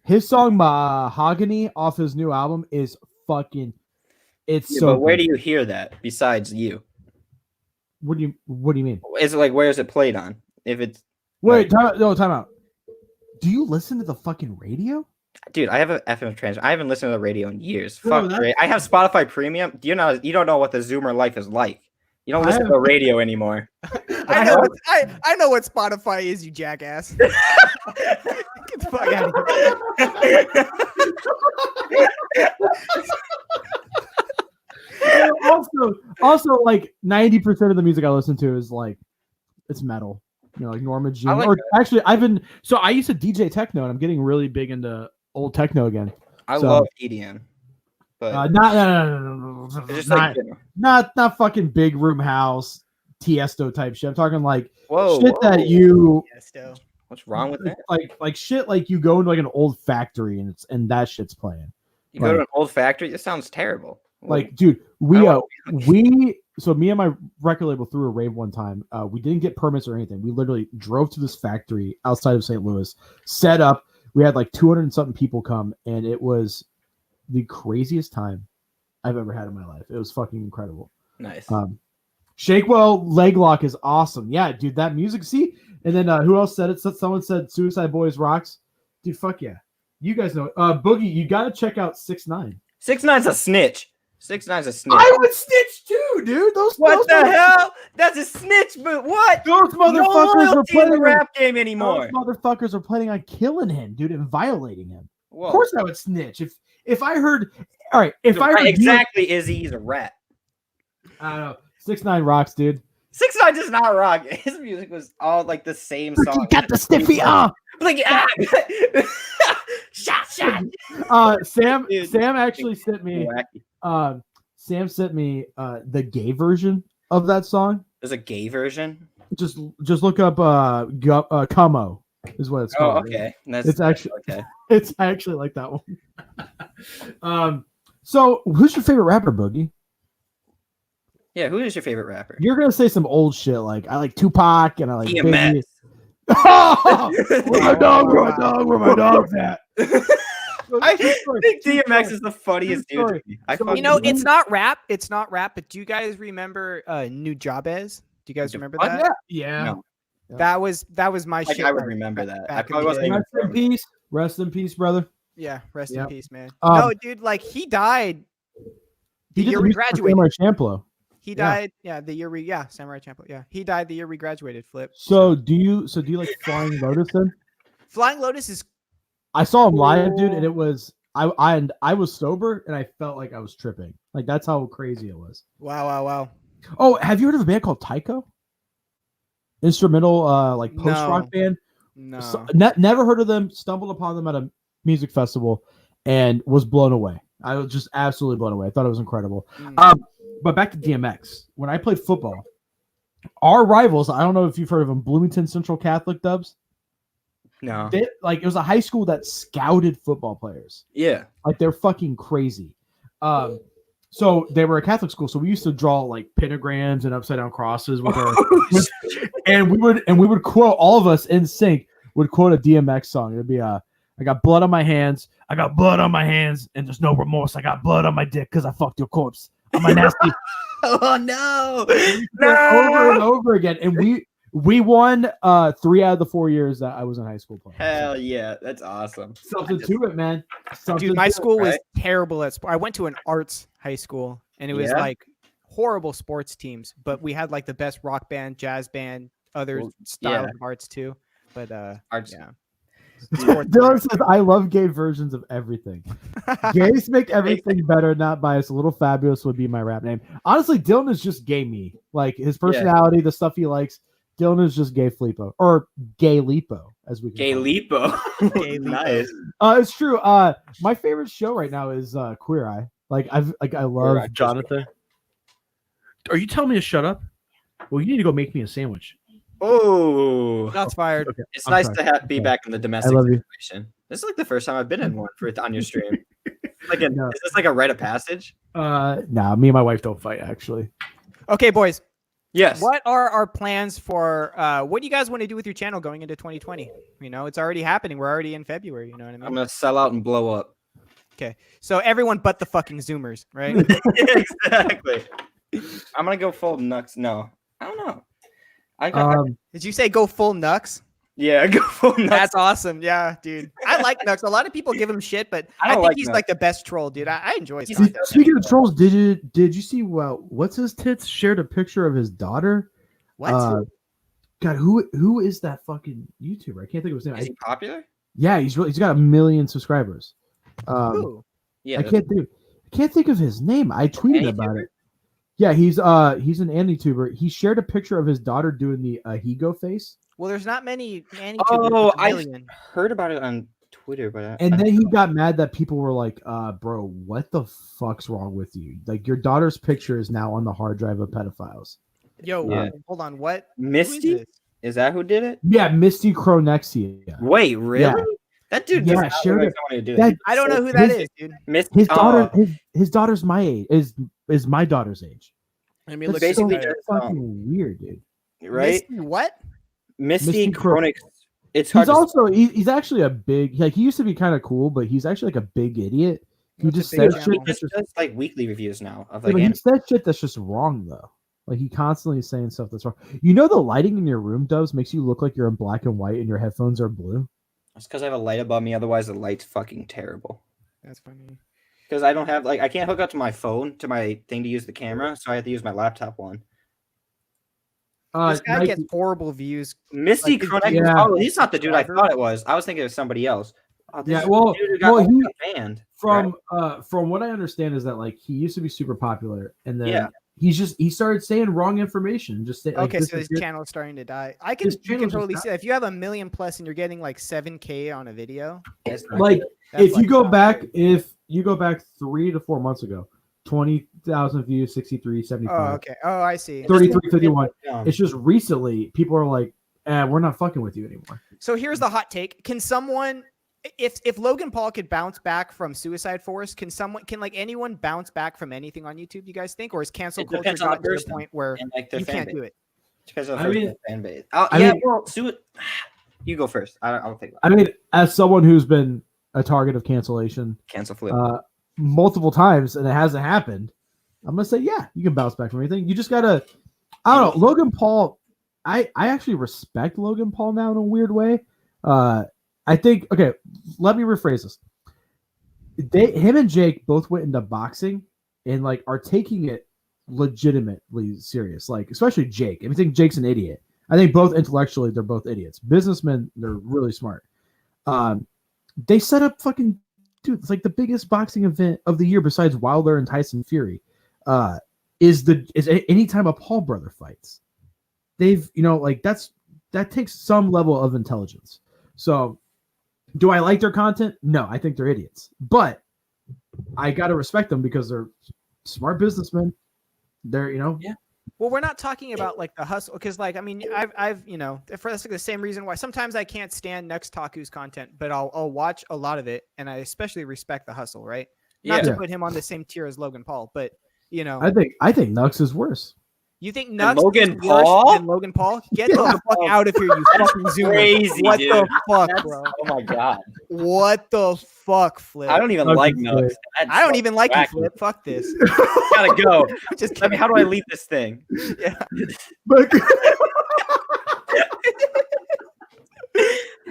His song Mahogany off his new album is fucking. It's so. But where do you hear that besides you? What do you mean? Is it like where is it played on? If it's time out. Do you listen to the fucking radio? Dude, I have an FM transmitter. I haven't listened to the radio in years. Fuck, I have Spotify Premium. You don't know what the Zoomer life is like. You don't listen to the radio anymore. I know what Spotify is, you jackass. Get the fuck out of here. Also, like 90% of the music I listen to is like it's metal. You know, like Norma Jean. I used to DJ techno, and I'm getting really big into old techno again. I love EDM, but not fucking big room house Tiesto type shit. I'm talking like that you. Tiesto. What's wrong with that? Like shit, like you go into like an old factory and that shit's playing. You go to an old factory. That sounds terrible. Like, dude, so me and my record label threw a rave one time. We didn't get permits or anything. We literally drove to this factory outside of St. Louis, set up. We had like 200 and something people come, and it was the craziest time I've ever had in my life. It was fucking incredible. Nice. Shakewell Leg Lock is awesome. Yeah, dude, that music. See, and then who else said it? Someone said Suicide Boys rocks. Dude, fuck yeah. You guys know. Boogie, you got to check out 6ix9ine. 6ix9ine's a snitch. 6ix9ine's a snitch. I would snitch too, dude. What the hell? That's a snitch, but what? Those motherfuckers are playing the rap game anymore. Those motherfuckers are planning on killing him, dude, and violating him. Whoa. Of course, I would snitch if I heard. All right, if I heard exactly, Izzy, he's a rat. I don't know. 6ix9ine rocks, dude. 6ix9ine does not rock. His music was all like the same song. You got the stiffy like shot. Sam Dude, actually sent me. Sam sent me the gay version of that song. There's a gay version. Just look up Como is what it's called. Oh, okay. It's actually okay. It's actually like that one. So who's your favorite rapper, Boogie? Yeah, who is your favorite rapper? You're gonna say some old shit like I like Tupac and I like DMX. Biggie. Oh, where my dog's at? I think DMX is the funniest dude. It's not rap. It's not rap. But do you guys remember Nujabes? Do you guys remember that? Yeah. No. That was my shit. I would remember that. I back probably in the wasn't day. even Rest in peace, brother. Yeah, rest in peace, man. Um, No, dude, like he died the He did year the we music for graduated. Samurai Champloo. He died, the year Samurai Champloo. Yeah, he died the year we graduated. Flip. So do you like Flying Lotus then? Flying Lotus is. I saw him live, dude, and it was I was sober and I felt like I was tripping. Like that's how crazy it was. Wow. Oh, have you heard of a band called Tycho? Instrumental, like post rock band. No. So, never heard of them. Stumbled upon them at a music festival, and was blown away. I was just absolutely blown away. I thought it was incredible. But back to DMX. When I played football, our rivals. I don't know if you've heard of them. Bloomington Central Catholic Dubs. No. It was a high school that scouted football players. Yeah. Like they're fucking crazy. So they were a Catholic school, so we used to draw like pentagrams and upside down crosses with our, and we would quote, all of us in sync would quote a DMX song. It'd be I got blood on my hands, and there's no remorse. I got blood on my dick because I fucked your corpse. I'm a nasty. Oh no! Over and over again, and we won 3 out of the 4 years that I was in high school playing. Hell yeah, that's awesome. Something to it, man. Dude, my school was terrible at sport. I went to an arts high school, and it was like horrible sports teams. But we had like the best rock band, jazz band, other styles of arts too. But arts. Yeah. Dylan says, I love gay versions of everything. Gays make everything better, not biased. A little fabulous would be my rap name. Honestly, Dylan is just gay me. Like his personality, the stuff he likes. Dylan is just gay Flipo. Or gay Lipo, as we can Gay Lipo. Nice. It's true. My favorite show right now is Queer Eye. I love Jonathan. Are you telling me to shut up? Well, you need to go make me a sandwich. Oh, Shots fired. Okay. It's nice to be back in the domestic love you. situation. This is like the first time I've been in one on your stream. Is this like a rite of passage? Nah, me and my wife don't fight actually. Okay, boys. Yes. What are our plans for what do you guys want to do with your channel going into 2020? You know, it's already happening. We're already in February. You know what I mean? I'm gonna sell out and blow up. Okay, so everyone but the fucking Zoomers, right? Exactly. I'm gonna go full Nux. No, I don't know. Did you say go full Nux? Yeah, go full Nux. That's awesome. Yeah, dude. I like Nux. A lot of people give him shit, but I think he's like the best troll, dude. I enjoy his content. Speaking of trolls, did you see what's his tits shared a picture of his daughter? What? God, who is that fucking YouTuber? I can't think of his name. Is he popular? Yeah, he's got 1 million subscribers. Yeah, I can't think of his name. I tweeted about it. Yeah, he's an AniTuber. He shared a picture of his daughter doing the Higo face. Well, there's not many AniTubers. Oh, I heard about it on Twitter, but then he got mad that people were like, bro, what the fuck's wrong with you? Like, your daughter's picture is now on the hard drive of pedophiles. Yo, hold on. What? Misty? Is that who did it? Yeah, Misty Cronexia. Wait, really? Yeah. That dude Yeah, shared it. I don't know who that is, dude. His daughter, his daughter's my age. Is my daughter's age. I mean, That's basically so fucking weird, dude. Right? Misty what? Misty Cronix. It's hard. He's actually a big. Like he used to be kind of cool, but he's actually like a big idiot. He just says shit. He just does like weekly reviews now of he says shit that's just wrong though. Like he constantly is saying stuff that's wrong. You know the lighting in your room, Doves, makes you look like you're in black and white and your headphones are blue. It's because I have a light above me. Otherwise, the light's fucking terrible. That's funny. Because I don't have I can't hook up to my phone to my thing to use the camera, so I have to use my laptop one. This guy gets horrible views. Misty Chronic. Oh, he's not the dude I thought it was. I was thinking it was somebody else. Oh, yeah, from what I understand is that like he used to be super popular, and then he started saying wrong information. Just okay, so his channel is starting to die. You can totally see that. If you have 1 million plus and you're getting like 7K on a video, like if you go back 3 to 4 months ago, 20,000 views, 63, 75. Oh, okay. Oh, I see. 33, 51. It's just recently people are like, we're not fucking with you anymore. So here's the hot take. Can someone, if Logan Paul could bounce back from Suicide Force, can like anyone bounce back from anything on YouTube, you guys think? Or is cancel culture gotten to the point where you can't do it? Depends on the fan base. You go first. I'll think about it. I mean, as someone who's been a target of cancellation, cancel flip. Multiple times and it hasn't happened, I'm gonna say you can bounce back from anything. You just gotta, I don't know, Logan Paul. I actually respect Logan Paul now in a weird way. I think let me rephrase this. Him and Jake both went into boxing and like are taking it legitimately serious. Like especially Jake. I think Jake's an idiot. I think both intellectually they're both idiots. Businessmen, they're really smart. They set up fucking. Dude, it's like the biggest boxing event of the year besides Wilder and Tyson Fury. Is any time a Paul brother fights. They've, that takes some level of intelligence. So, do I like their content? No, I think they're idiots. But I got to respect them because they're smart businessmen. They're, Yeah. Well, we're not talking about like the hustle because, like, I mean, I've for that's like the same reason why sometimes I can't stand Taku's content, but I'll watch a lot of it, and I especially respect the hustle, right? Not to put him on the same tier as Logan Paul, but I think Nux is worse. You think Nux is worse than Logan Paul? Get the fuck out of here, you fucking zoomer! Crazy, what dude. the fuck, bro? Oh my god! What the fuck, Flip? I don't even like Nux. I don't even like you, Flip. Fuck this. Gotta go. Just let me. How do I leave this thing? Yeah.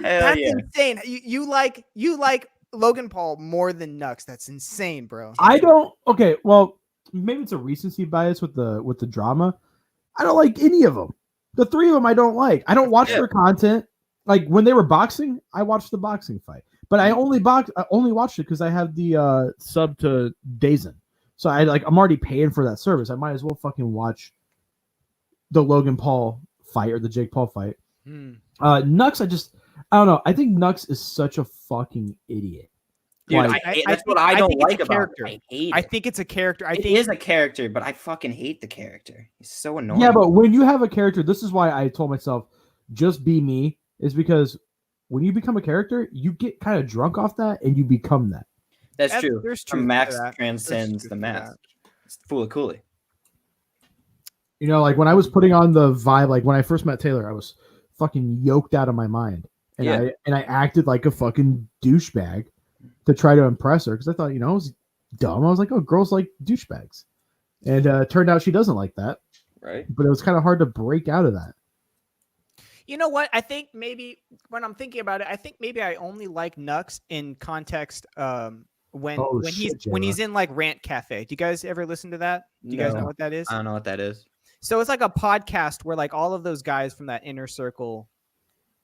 That's insane. You like Logan Paul more than Nux. That's insane, bro. I don't. Okay, well, maybe it's a recency bias with the drama. I don't like any of them. The three of them I don't like. I don't watch their content. Like when they were boxing, I watched the boxing fight. But I only watched it because I have the sub to DAZN. So I'm already paying for that service. I might as well fucking watch the Logan Paul fight or the Jake Paul fight. Nux, I don't know. I think Nux is such a fucking idiot. Dude, that's what I don't like about it. I think it's a character. It is a character, but I fucking hate the character. He's so annoying. Yeah, but when you have a character, this is why I told myself, just be me, is because when you become a character, you get kind of drunk off that and you become that. That's true. The max transcends the mask. It's Fooly Cooly. Like when I was putting on the vibe, like when I first met Taylor, I was fucking yoked out of my mind. And I acted like a fucking douchebag to try to impress her because I thought, it was dumb. I was like, oh, girls like douchebags. And turned out she doesn't like that. Right. But it was kind of hard to break out of that. You know what? I think maybe when I'm thinking about it, I think maybe I only like Nux in context when he's in like Rant Cafe. Do you guys ever listen to that? Do you guys know what that is? I don't know what that is. So it's like a podcast where like all of those guys from that inner circle,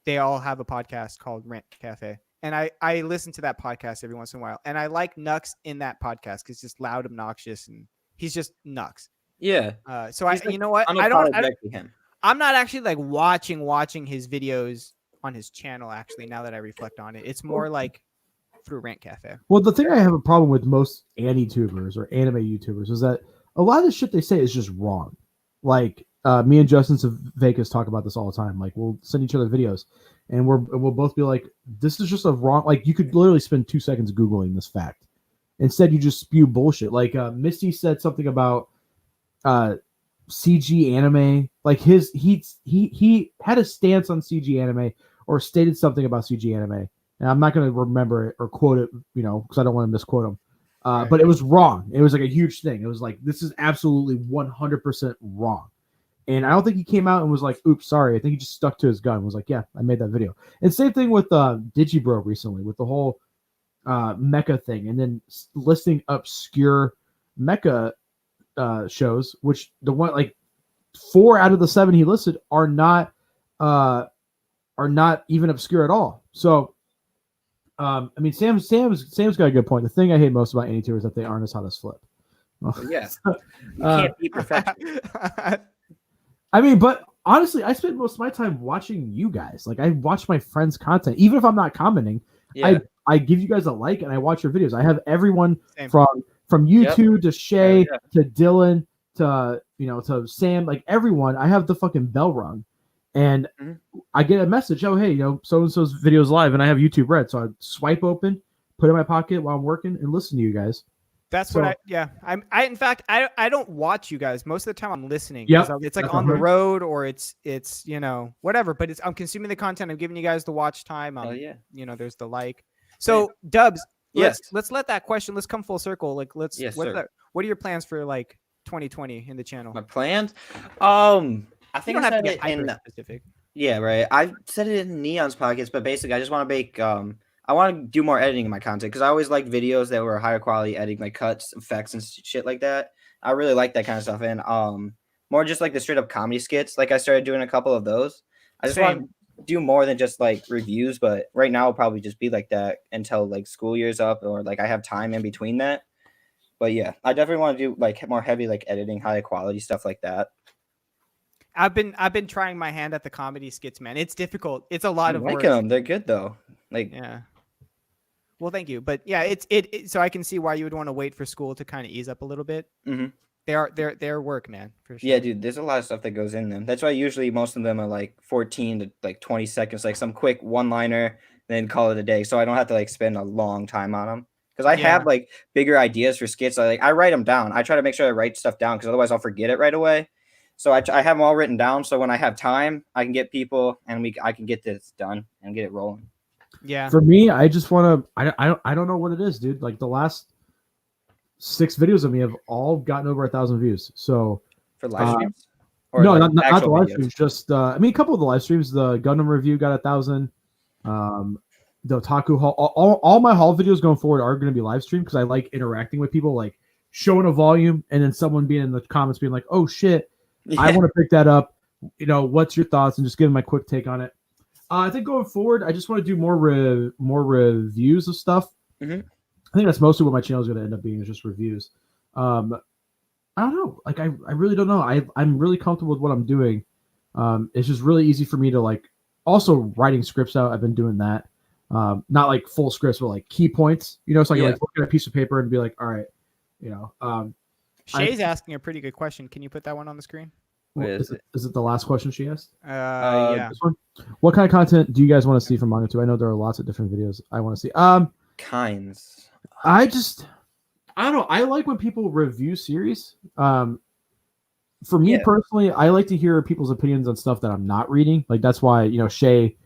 they all have a podcast called Rant Cafe. And I listen to that podcast every once in a while. And I like Nux in that podcast because it's just loud, obnoxious, and he's just Nux. Yeah. So you know what? I'm not actually like watching his videos on his channel, actually, now that I reflect on it. It's more like through Rant Cafe. Well, the thing I have a problem with most anti-tubers or anime YouTubers is that a lot of the shit they say is just wrong. Like me and Justin Vegas talk about this all the time. Like we'll send each other videos and we'll both be like, this is just a wrong, like you could literally spend 2 seconds Googling this fact. Instead, you just spew bullshit. Like Misty said something about CG anime. Like he had a stance on CG anime or stated something about CG anime. And I'm not going to remember it or quote it, because I don't want to misquote him. But it was wrong. It was like a huge thing. It was like, this is absolutely 100% wrong. And I don't think he came out and was like, oops, sorry. I think he just stuck to his gun, was like, yeah, I made that video. And same thing with Digibro recently with the whole mecha thing, and then listing obscure mecha shows, which the one like 4 out of the 7 he listed are not even obscure at all. So I mean, Sam's got a good point. The thing I hate most about AnyTour is that they aren't as hot as Flip. Yeah, you can't be perfection. I mean, but honestly, I spend most of my time watching you guys. Like, I watch my friends' content, even if I'm not commenting. Yeah. I give you guys a like and I watch your videos. I have everyone from you two to Shay to Dylan to Sam, like everyone. I have the fucking bell rung, and I get a message. Oh, hey, so and so's videos live, and I have YouTube Red, so I swipe open, put it in my pocket while I'm working, and listen to you guys. That's what in fact, I don't watch you guys. Most of the time I'm listening. Yeah. It's like on the road or it's whatever, but I'm consuming the content. I'm giving you guys the watch time. There's the like. So Dubs, let's let that question, let's come full circle. Like what are your plans for like 2020 in the channel? My plans? I think I said it in specific. Yeah, right. I said it in Neon's pockets, but basically I just want to make I want to do more editing in my content because I always liked videos that were higher quality editing, like cuts, effects, and shit like that. I really like that kind of stuff. And more just like the straight up comedy skits. Like I started doing a couple of those. I just want to do more than just like reviews, but right now it'll probably just be like that until like school year's up or like I have time in between that. But yeah, I definitely want to do like more heavy like editing, high quality stuff like that. I've been trying my hand at the comedy skits, man. It's difficult. It's a lot of work. Them. They're good though. Like Well, thank you. But yeah, it's so I can see why you would want to wait for school to kind of ease up a little bit. Mm-hmm. They're work, man. For sure. Yeah, dude, there's a lot of stuff that goes in them. That's why usually most of them are like 14 to like 20 seconds, like some quick one-liner, then call it a day. So I don't have to like spend a long time on them. Because I have like bigger ideas for skits. I write them down. I try to make sure I write stuff down because otherwise I'll forget it right away. So I have them all written down. So when I have time, I can get people and I can get this done and get it rolling. Yeah. For me, I just want to. I don't know what it is, dude. Like the last 6 videos of me have all gotten over 1,000 views. So for live streams? Or no, not the live streams. Just I mean, a couple of the live streams. The Gundam review got 1,000. The Otaku haul. All my haul videos going forward are going to be live streamed because I like interacting with people, like showing a volume and then someone being in the comments being like, "Oh shit, I want to pick that up." What's your thoughts? And just giving my quick take on it. I think going forward, I just want to do more reviews of stuff. Mm-hmm. I think that's mostly what my channel is going to end up being, is just reviews. I don't know. Like, I really don't know. I'm really comfortable with what I'm doing. It's just really easy for me to, like, also writing scripts out. I've been doing that. Not like full scripts, but like key points, so I can like look at a piece of paper and be like, all right, Shay's asking a pretty good question. Can you put that one on the screen? Is it the last question she asked? Yeah. This one? What kind of content do you guys want to see from Manga 2? I know there are lots of different videos I want to see. Kinds. I don't know. I like when people review series. For me personally, I like to hear people's opinions on stuff that I'm not reading. Like that's why, Shay,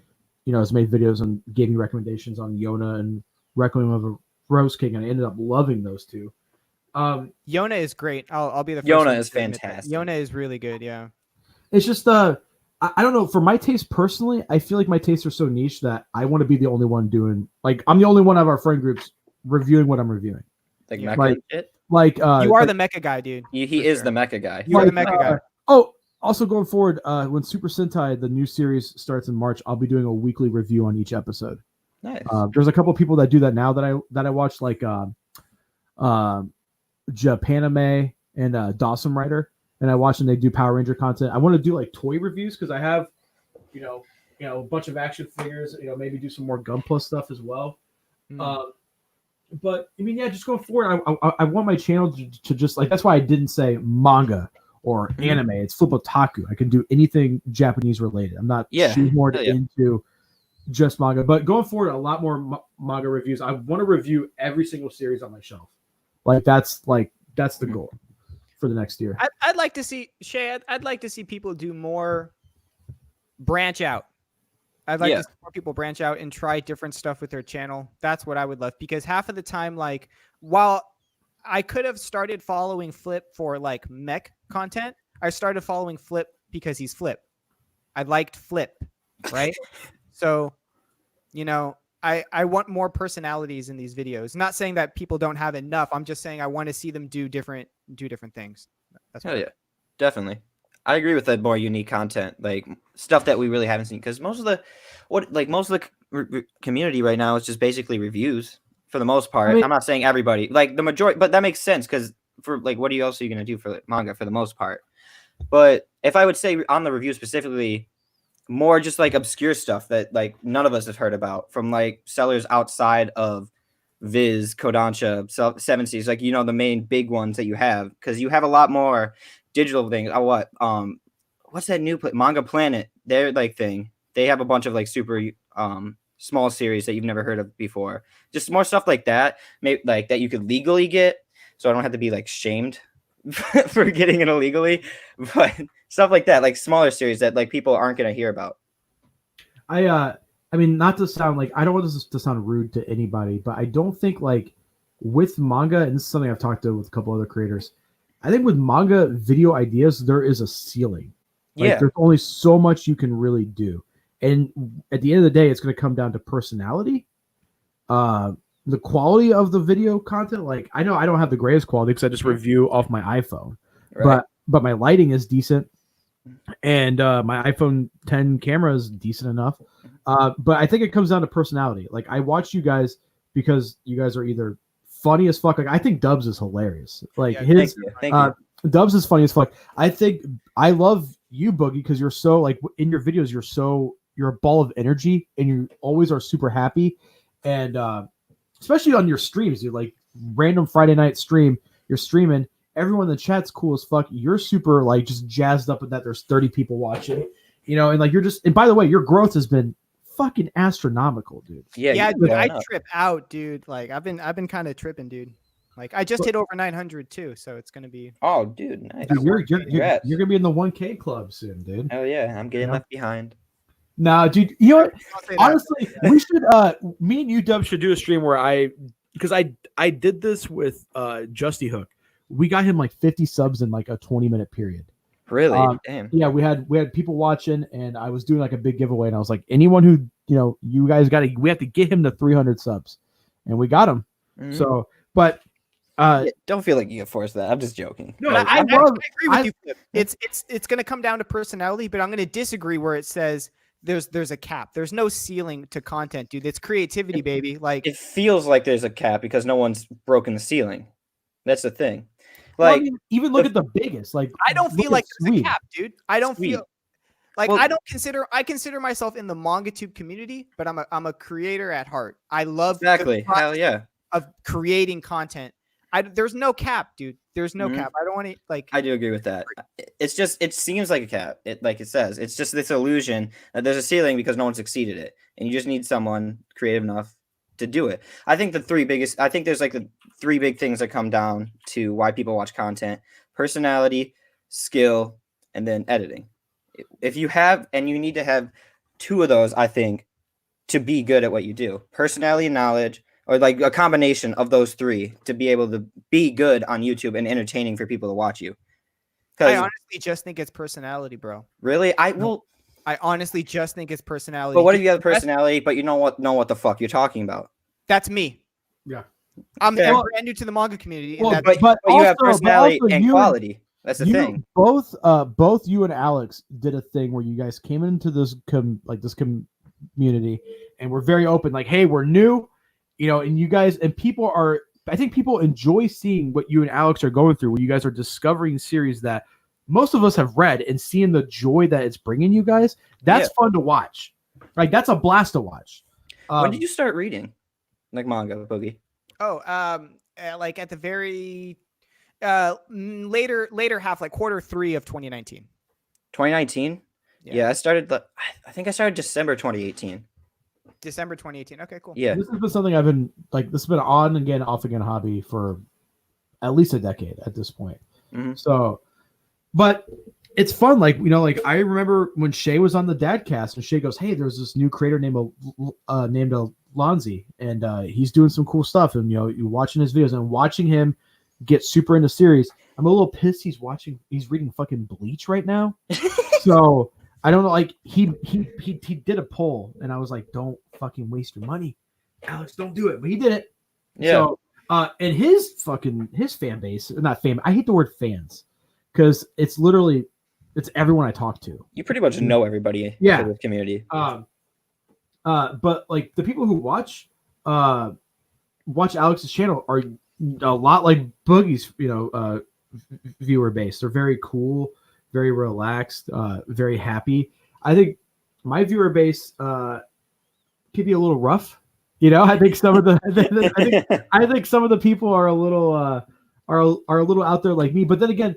has made videos and gave me recommendations on Yona and Requiem of a Rose King, and I ended up loving those two. Yona is great. I'll be the first. Yona is fantastic. Yona is really good. Yeah. It's just I don't know. For my taste personally, I feel like my tastes are so niche that I want to be the only one doing. Like I'm the only one of our friend groups reviewing what I'm reviewing. Like mecha shit. Like you are the mecha guy, dude. He is the mecha guy. You are the mecha guy. Also going forward, when Super Sentai, the new series, starts in March, I'll be doing a weekly review on each episode. Nice. There's a couple of people that do that now that I watch, like Japanime and Dawson Rider, and I watch them. They do Power Ranger content. I want to do like toy reviews because I have, a bunch of action figures. Maybe do some more Gunpla stuff as well. But I mean, just going forward, I want my channel to just like, that's why I didn't say manga or anime. It's Flip Otaku. I can do anything Japanese related. I'm not shoehorned into just manga. But going forward, a lot more manga reviews. I want to review every single series on my shelf. That's the goal for the next year. I'd like to see Shay. I'd like to see people do more branch out. I'd like to see more people branch out and try different stuff with their channel. That's what I would love, because half of the time, like, while I could have started following Flip for like mech content, I started following Flip because he's Flip. I liked Flip, right? So, I want more personalities in these videos. Not saying that people don't have enough. I'm just saying I want to see them do different things. That's Hell yeah, definitely. I agree with that more unique content, like stuff that we really haven't seen. Because most of the community right now is just basically reviews for the most part. I mean, I'm not saying everybody, like the majority, but that makes sense because for like, what else are you gonna do for manga for the most part? But if I would say on the review specifically, more just like obscure stuff that like none of us have heard about from like sellers outside of Viz, Kodansha, 7Cs, like the main big ones that you have, because you have a lot more digital things. What's that new Manga Planet? Their like thing. They have a bunch of like super small series that you've never heard of before. Just more stuff like that, maybe like that you could legally get, so I don't have to be like shamed for getting it illegally, but stuff like that, like smaller series that like people aren't gonna hear about. I mean, not to sound like, I don't want this to sound rude to anybody, but I don't think like with manga, and this is something I've talked to with a couple other creators, I think with manga video ideas, there is a ceiling. Like, there's only so much you can really do. And at the end of the day, it's going to come down to personality, the quality of the video content. Like, I know I don't have the greatest quality because I just review off my iPhone, right. but my lighting is decent, and my iPhone 10 camera is decent enough. But I think it comes down to personality. Like, I watch you guys because you guys are either funny as fuck. Like, I think Dubs is hilarious. Like, thank you. Dubs is funny as fuck. I think I love you, Boogie, because you're so, like, in your videos, you're a ball of energy, and you always are super happy. And especially on your streams, you're like random Friday night stream, you're streaming. Everyone in the chat's cool as fuck. You're super like just jazzed up with that there's 30 people watching, and like you're just, and by the way, your growth has been fucking astronomical, dude. Yeah, dude, I trip out, dude. Like I've been kind of tripping, dude. Like I just hit over 900 too, so it's gonna be. Oh, dude, nice. Dude, you're gonna be in the 1K club soon, dude. Oh yeah, I'm getting left behind. Nah, dude. You know what? Honestly, we should. Me and you, Dub, should do a stream where because I did this with Justy Hook. We got him like 50 subs in like a 20-minute period. Really? Damn. Yeah, we had people watching, and I was doing like a big giveaway, and I was like, anyone who you guys we have to get him to 300 subs, and we got him. Mm-hmm. So, but. Don't feel like you can force that. I'm just joking. No, I agree with you, Flip. It's going to come down to personality, but I'm going to disagree where it says there's a cap. There's no ceiling to content, dude. It's creativity, baby. Like it feels like there's a cap because no one's broken the ceiling. That's the thing. Like, I mean, even look at the biggest. Like, I don't feel like there's a cap, dude. I don't feel like I consider myself in the MangaTube community, but I'm a creator at heart. I love exactly. Hell yeah. Of creating content. There's no cap, dude. There's no cap. I don't want to like. I do agree with that. It's just it seems like a cap. Like it says, it's just this illusion that there's a ceiling because no one's exceeded it, and you just need someone creative enough to do it. I think there's like the three big things that come down to why people watch content: personality, skill, and then editing. If you have, and you need to have two of those, I think, to be good at what you do: personality and knowledge. Or like a combination of those three to be able to be good on YouTube and entertaining for people to watch you. I honestly just think it's personality, bro. Really? I honestly just think it's personality. But what if you have personality, but you know what the fuck you're talking about? That's me. Yeah. I'm brand new to the manga community. Well, but you have personality and quality. That's the thing. Both you and Alex did a thing where you guys came into this community and we're very open. Like, hey, we're new. And you guys and people I think people enjoy seeing what you and Alex are going through, where you guys are discovering series that most of us have read and seeing the joy that it's bringing you guys. That's fun to watch. Like, that's a blast to watch. When did you start reading like manga, Boogie? Oh, like at the very later half, like Q3 of 2019. 2019? Yeah, I think I started December 2018. December 2018. Okay, cool. Yeah. This has been something this has been on again, off again hobby for at least a decade at this point. Mm-hmm. So, but it's fun. Like, I remember when Shay was on the Dadcast and Shay goes, hey, there's this new creator named Lonzi, and he's doing some cool stuff. And, you're watching his videos and watching him get super into series. I'm a little pissed he's reading fucking Bleach right now. So I don't know, like he did a poll and I was like, don't fucking waste your money, Alex, don't do it. But he did it. Yeah. So and his fan base, not fan, I hate the word fans because it's everyone I talk to. You pretty much know everybody in the community. But like the people who watch Alex's channel are a lot like Boogie's, viewer base. They're very cool, very relaxed, very happy. I think my viewer base could be a little rough. I think some of the I think some of the people are a little out there like me. But then again,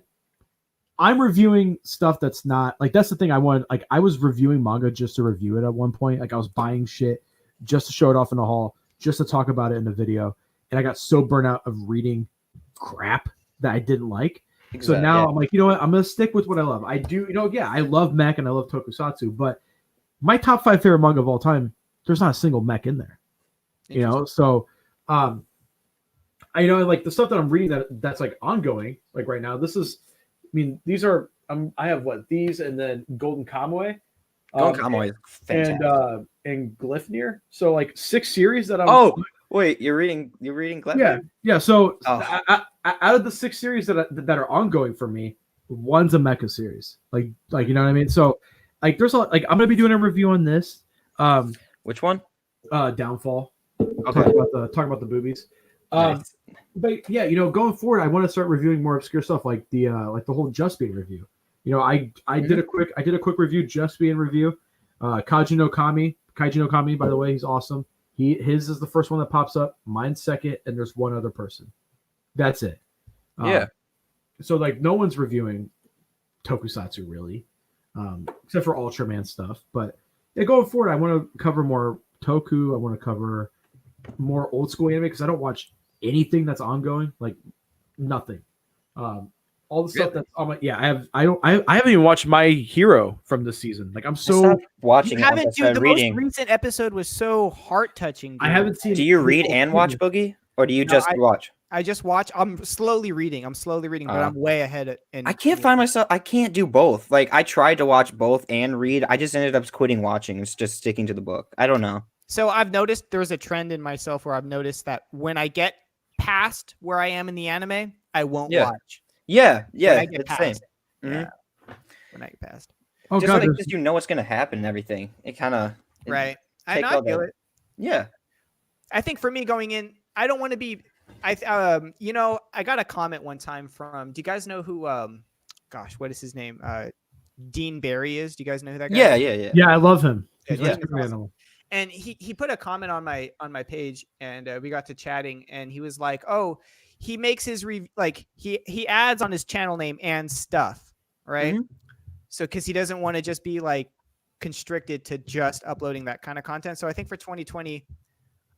I'm reviewing stuff that's not like, that's the thing I wanted. Like I was reviewing manga just to review it at one point. Like I was buying shit just to show it off in the hall, just to talk about it in the video. And I got so burnt out of reading crap that I didn't like. Exactly. So now I'm like, you know what? I'm going to stick with what I love. I do, I love mech and I love tokusatsu, but my top 5 favorite manga of all time, there's not a single mech in there. So I like the stuff that I'm reading that's like ongoing, like right now, these are I have these and then Golden Kamuy. Golden Kamuy is fantastic. And Glyphnir. So like 6 series that I'm wait, you're reading Glyphnir? Yeah. So out of the 6 series that are ongoing for me, one's a mecha series. Like you know what I mean? So like there's I'm gonna be doing a review on this. Which one? Downfall. Okay. Talk about the boobies. Nice. But yeah, going forward, I want to start reviewing more obscure stuff like the whole Just Being review. I did a quick review, Just Being review. Kaiju no Kami, by the way, he's awesome. His is the first one that pops up. Mine's second, and there's one other person. That's it. Yeah. So like no one's reviewing Tokusatsu really, except for Ultraman stuff. But yeah, going forward, I want to cover more Toku. I want to cover more old school anime because I don't watch anything that's ongoing, like nothing. All the stuff that's on my I haven't even watched My Hero from this season. Like I'm so watching. You haven't, dude. The most recent episode was so heart touching. I haven't seen. Do you read and watch Boogie, or do you just watch? I just watch. I'm slowly reading, but I'm way ahead. I can't find myself. I can't do both. Like I tried to watch both and read. I just ended up quitting watching. It's just sticking to the book. I don't know. So I've noticed there's a trend in myself where I've noticed that when I get past where I am in the anime, I won't watch. Yeah. It's the same. Mm-hmm. Yeah. When I get past. Oh, just because you know what's going to happen and everything. It kind of... Right. I feel it. Yeah. I think for me going in, I don't want to be... I got a comment one time from... Do you guys know who... what is his name? Dean Barry is? Do you guys know who that guy is? Yeah, I love him. Yeah, awesome. And he put a comment on my page, and we got to chatting, and he was like, "Oh, he makes his he adds on his channel name and stuff, right? Mm-hmm. So because he doesn't want to just be like constricted to just uploading that kind of content. So I think for 2020,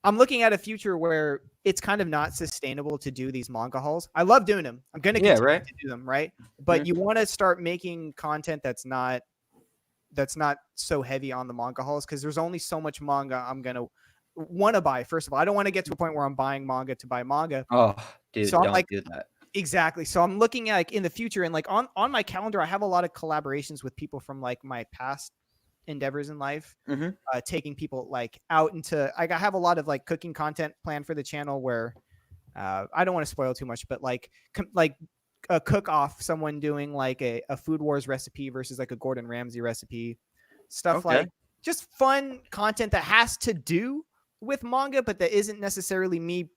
I'm looking at a future where it's kind of not sustainable to do these manga hauls. I love doing them. I'm gonna continue to do them, right? But you want to start making content that's not so heavy on the manga hauls because there's only so much manga I'm gonna want to buy. First of all, I don't want to get to a point where I'm buying manga to buy manga. Oh, dude, so don't do that. Exactly. So I'm looking at like in the future, and like on my calendar, I have a lot of collaborations with people from like my past endeavors in life. Mm-hmm. Taking people like out into I have a lot of like cooking content planned for the channel where I don't want to spoil too much, but like a cook off, someone doing like a Food Wars recipe versus like a Gordon Ramsay recipe, stuff like just fun content that has to do with manga, but that isn't necessarily me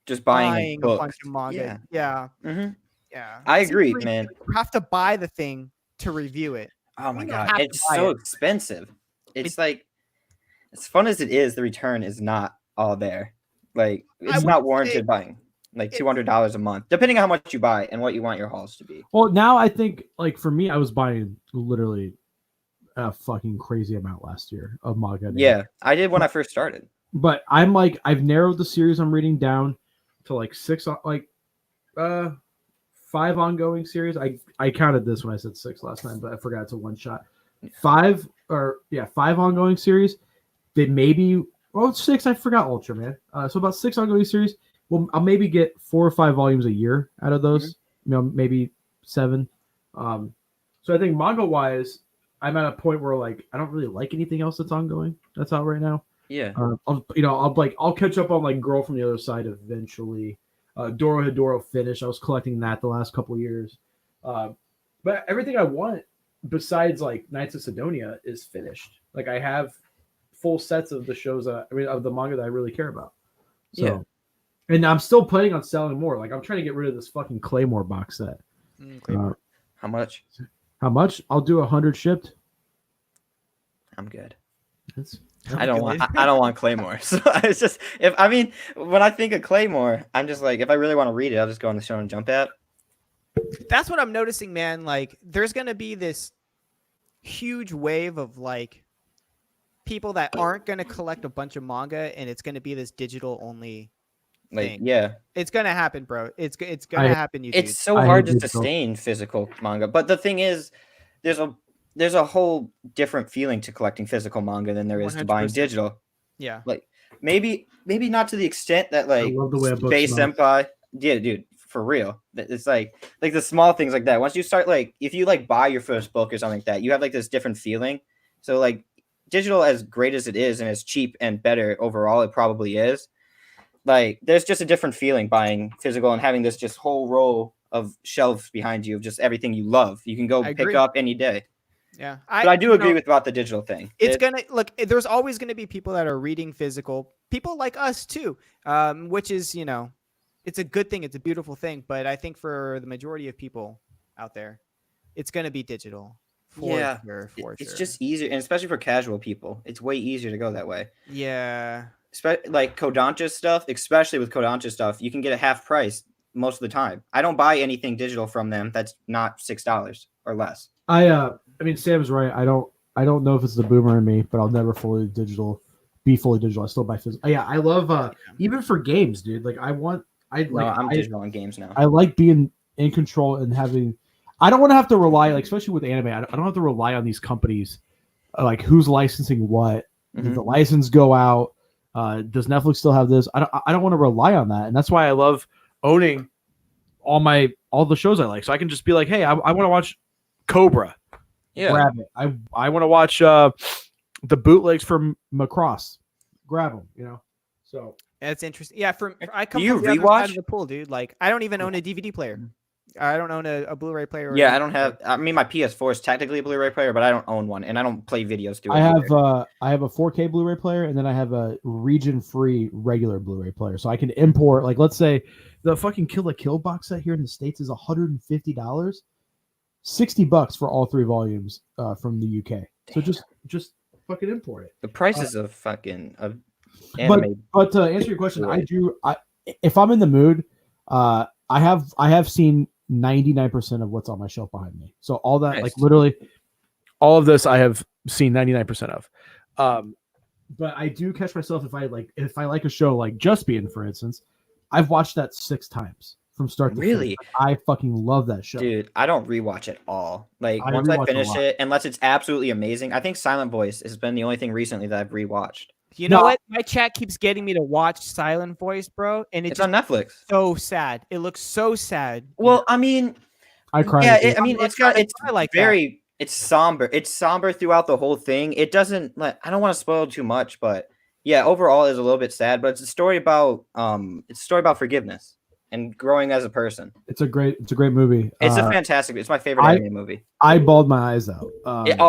just buying a bunch of manga. Yeah. Mm-hmm. Yeah. I agree, man. You have to buy the thing to review it. Oh my God. It's so expensive. It's like, as fun as it is, the return is not all there. Like it's not warranted buying. Like $200 a month, depending on how much you buy and what you want your hauls to be. Well, now I think like for me, I was buying literally a fucking crazy amount last year of manga. Yeah, I did when I first started. But I'm like, I've narrowed the series I'm reading down to like 5 ongoing series. I counted this when I said 6 last time, but I forgot it's a one shot. 5 ongoing series. They maybe 6. I forgot Ultraman. So about 6 ongoing series. well, I'll maybe get 4 or 5 volumes a year out of those. Maybe 7. So I think manga wise, I'm at a point where like I don't really like anything else that's ongoing. That's out right now. Yeah. I'll catch up on like Girl from the Other Side eventually. Doro Hedoro finished. I was collecting that the last couple years. But everything I want besides like Knights of Sidonia is finished. Like I have full sets of the shows of the manga that I really care about. So, yeah. And I'm still planning on selling more. Like I'm trying to get rid of this fucking Claymore box set. How much? How much? I'll do 100 shipped. I'm good. I don't want Claymore. So it's just when I think of Claymore, I'm just like if I really want to read it, I'll just go on the Shonen Jump app. That's what I'm noticing, man. Like there's gonna be this huge wave of like people that aren't gonna collect a bunch of manga, and it's gonna be this digital only thing. Yeah, it's gonna happen, bro. It's gonna happen. It's so hard to sustain physical manga, but the thing is, there's a whole different feeling to collecting physical manga than there is 100%. To buying digital. Yeah, like maybe not to the extent that like Space Senpai. Yeah, dude, for real. It's like the small things like that. Once you start like if you like buy your first book or something like that, you have like this different feeling. So like digital, as great as it is and as cheap and better overall, it probably is. Like there's just a different feeling buying physical and having this just whole row of shelves behind you of just everything you love. You can go pick up any day. Yeah, but I do agree about the digital thing. It's gonna look. There's always gonna be people that are reading physical. People like us too, which is it's a good thing. It's a beautiful thing. But I think for the majority of people out there, it's gonna be digital. It's just easier, and especially for casual people, it's way easier to go that way. Yeah, like Kodansha stuff, especially with Kodansha stuff, you can get a half price most of the time. I don't buy anything digital from them that's not $6 or less. I mean, Sam's right. I don't know if it's the boomer in me, but I'll never be fully digital. I still buy physical. Yeah, I love even for games, dude. Like I'm digital on games now. I like being in control and having. I don't want to have to rely, like especially with anime. I don't have to rely on these companies, like who's licensing what. Did the license go out? Does Netflix still have this? I don't want to rely on that, and that's why I love owning all the shows I like. So I can just be like, hey, I want to watch Cobra. Yeah. Grab it. I want to watch the bootlegs from Macross. Grab them, So that's interesting. Yeah, I come from the other side of the pool, dude. Like I don't even own a DVD player. I don't own a Blu-ray player. Yeah, I don't have. I mean, my PS4 is technically a Blu-ray player, but I don't own one, and I don't play videos through it. I have a 4K Blu-ray player, and then I have a region-free regular Blu-ray player, so I can import. Like, let's say the fucking Kill la Kill box set here in the States is $150, $60 for all 3 volumes from the UK. Damn. So just fucking import it. The prices of fucking anime. But to answer your question, if I'm in the mood, I have seen 99% of what's on my shelf behind me. So all that, like literally all of this I have seen 99% of. But I do catch myself if I like a show like Just Being, for instance, I've watched that 6 times from start to finish. Like, I fucking love that show. Dude, I don't rewatch it all. Like once I finish it, unless it's absolutely amazing. I think Silent Voice has been the only thing recently that I've rewatched. You know what? My chat keeps getting me to watch Silent Voice, bro, and it's on Netflix. So sad. It looks so sad. Well, I mean, I cried. Yeah, it's somber. It's somber throughout the whole thing. It doesn't I don't want to spoil too much, but yeah, overall it's a little bit sad. But it's a story about forgiveness and growing as a person. It's a great movie. It's it's my favorite anime movie. I bawled my eyes out.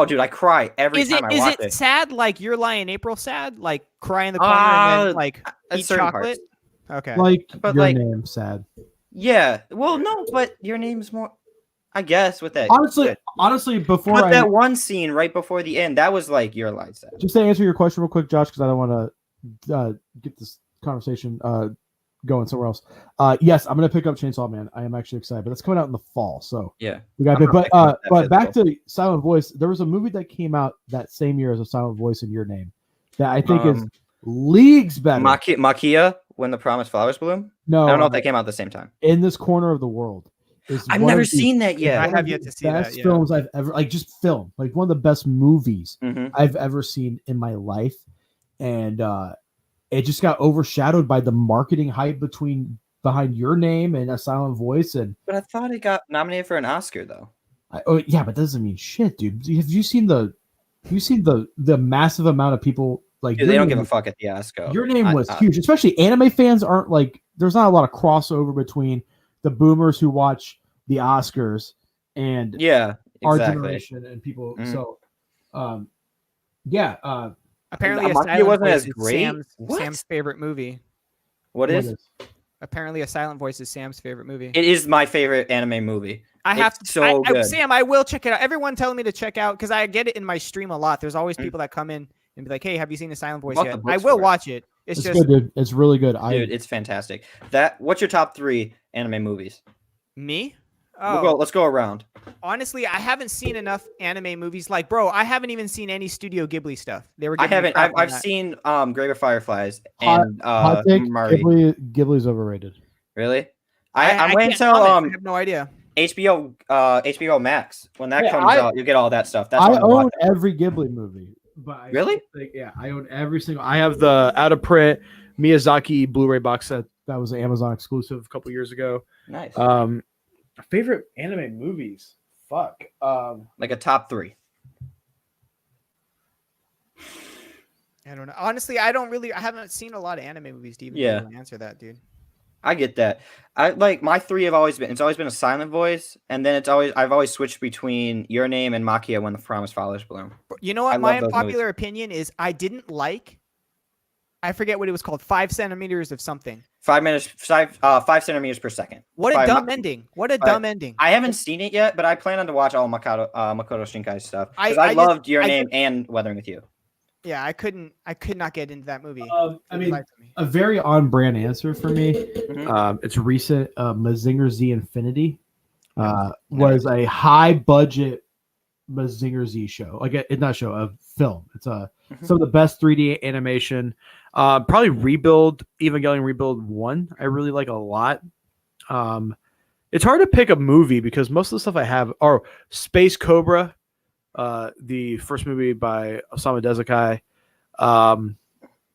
Dude, I cry every time I watch it. Is it sad like Your Lie in April sad? Like cry in the corner and then like eat chocolate? Parts. Okay. But Your Name sad. Yeah. Well, no, but Your Name's more, I guess, with that. Honestly, that one scene right before the end, that was like Your Lie sad. Just to answer your question real quick, Josh, because I don't want to get this conversation going somewhere else. Yes, I'm gonna pick up Chainsaw Man. I am actually excited, but it's coming out in the fall, so yeah, we got. But back to Silent Voice. There was a movie that came out that same year as a Silent Voice in Your Name that I think is leagues better. Makia, When the Promised Flowers Bloom. No, I don't know if they came out at the same time. In This Corner of the World. I've never seen that yet. I have yet to see that. Best films I've ever one of the best movies Mm-hmm. I've ever seen in my life, and it just got overshadowed by the marketing hype behind Your Name and A Silent Voice. But I thought it got nominated for an Oscar though. Yeah, but that doesn't mean shit, dude. Have you seen the massive amount of people like? Dude, they don't give a fuck at the Oscar. Your Name was huge, especially anime fans aren't like. There's not a lot of crossover between the boomers who watch the Oscars and our generation and people. Mm-hmm. So, apparently, it wasn't as great. Sam's favorite movie. What is? Apparently, A Silent Voice is Sam's favorite movie. It is my favorite anime movie. Sam, I will check it out. Everyone telling me to check out because I get it in my stream a lot. There's always people that come in and be like, "Hey, have you seen A Silent Voice yet?" I will watch it. It's just good, dude. It's really good. Dude, it's fantastic. What's your top 3 anime movies? Me? Let's go around. Honestly, I haven't seen enough anime movies. Like, bro, I haven't even seen any Studio Ghibli stuff. I've seen Grave of Fireflies and Mari. Ghibli's overrated. Really? I'm waiting until I have no idea. HBO Max. When that comes out, you get all that stuff. That's I own every Ghibli movie. But really? I own every single. I have the out of print Miyazaki Blu-ray box set that was an Amazon exclusive a couple years ago. Nice. Favorite anime movies? Fuck. Like a top 3. I don't know. Honestly, I haven't seen a lot of anime movies to even be able to answer that, dude. I get that. I like my 3 have always been. It's always been A Silent Voice, and then I've always switched between Your Name and Maquia When the Promised Flowers Bloom. You know what? My unpopular opinion is I didn't like. I forget what it was called. 5 centimeters of something. 5 centimeters per second. What a dumb ending! What a dumb ending! I haven't seen it yet, but I plan on to watch all Makoto Shinkai's stuff because I loved Your Name and Weathering with You. Yeah, I could not get into that movie. A very on-brand answer for me. Mm-hmm. It's recent. Mazinger Z Infinity was a high-budget Mazinger Z show. A film. It's some of the best 3D animation. Probably Evangelion Rebuild 1. I really like a lot. It's hard to pick a movie because most of the stuff I have are Space Cobra. The first movie by Osamu Dezaki,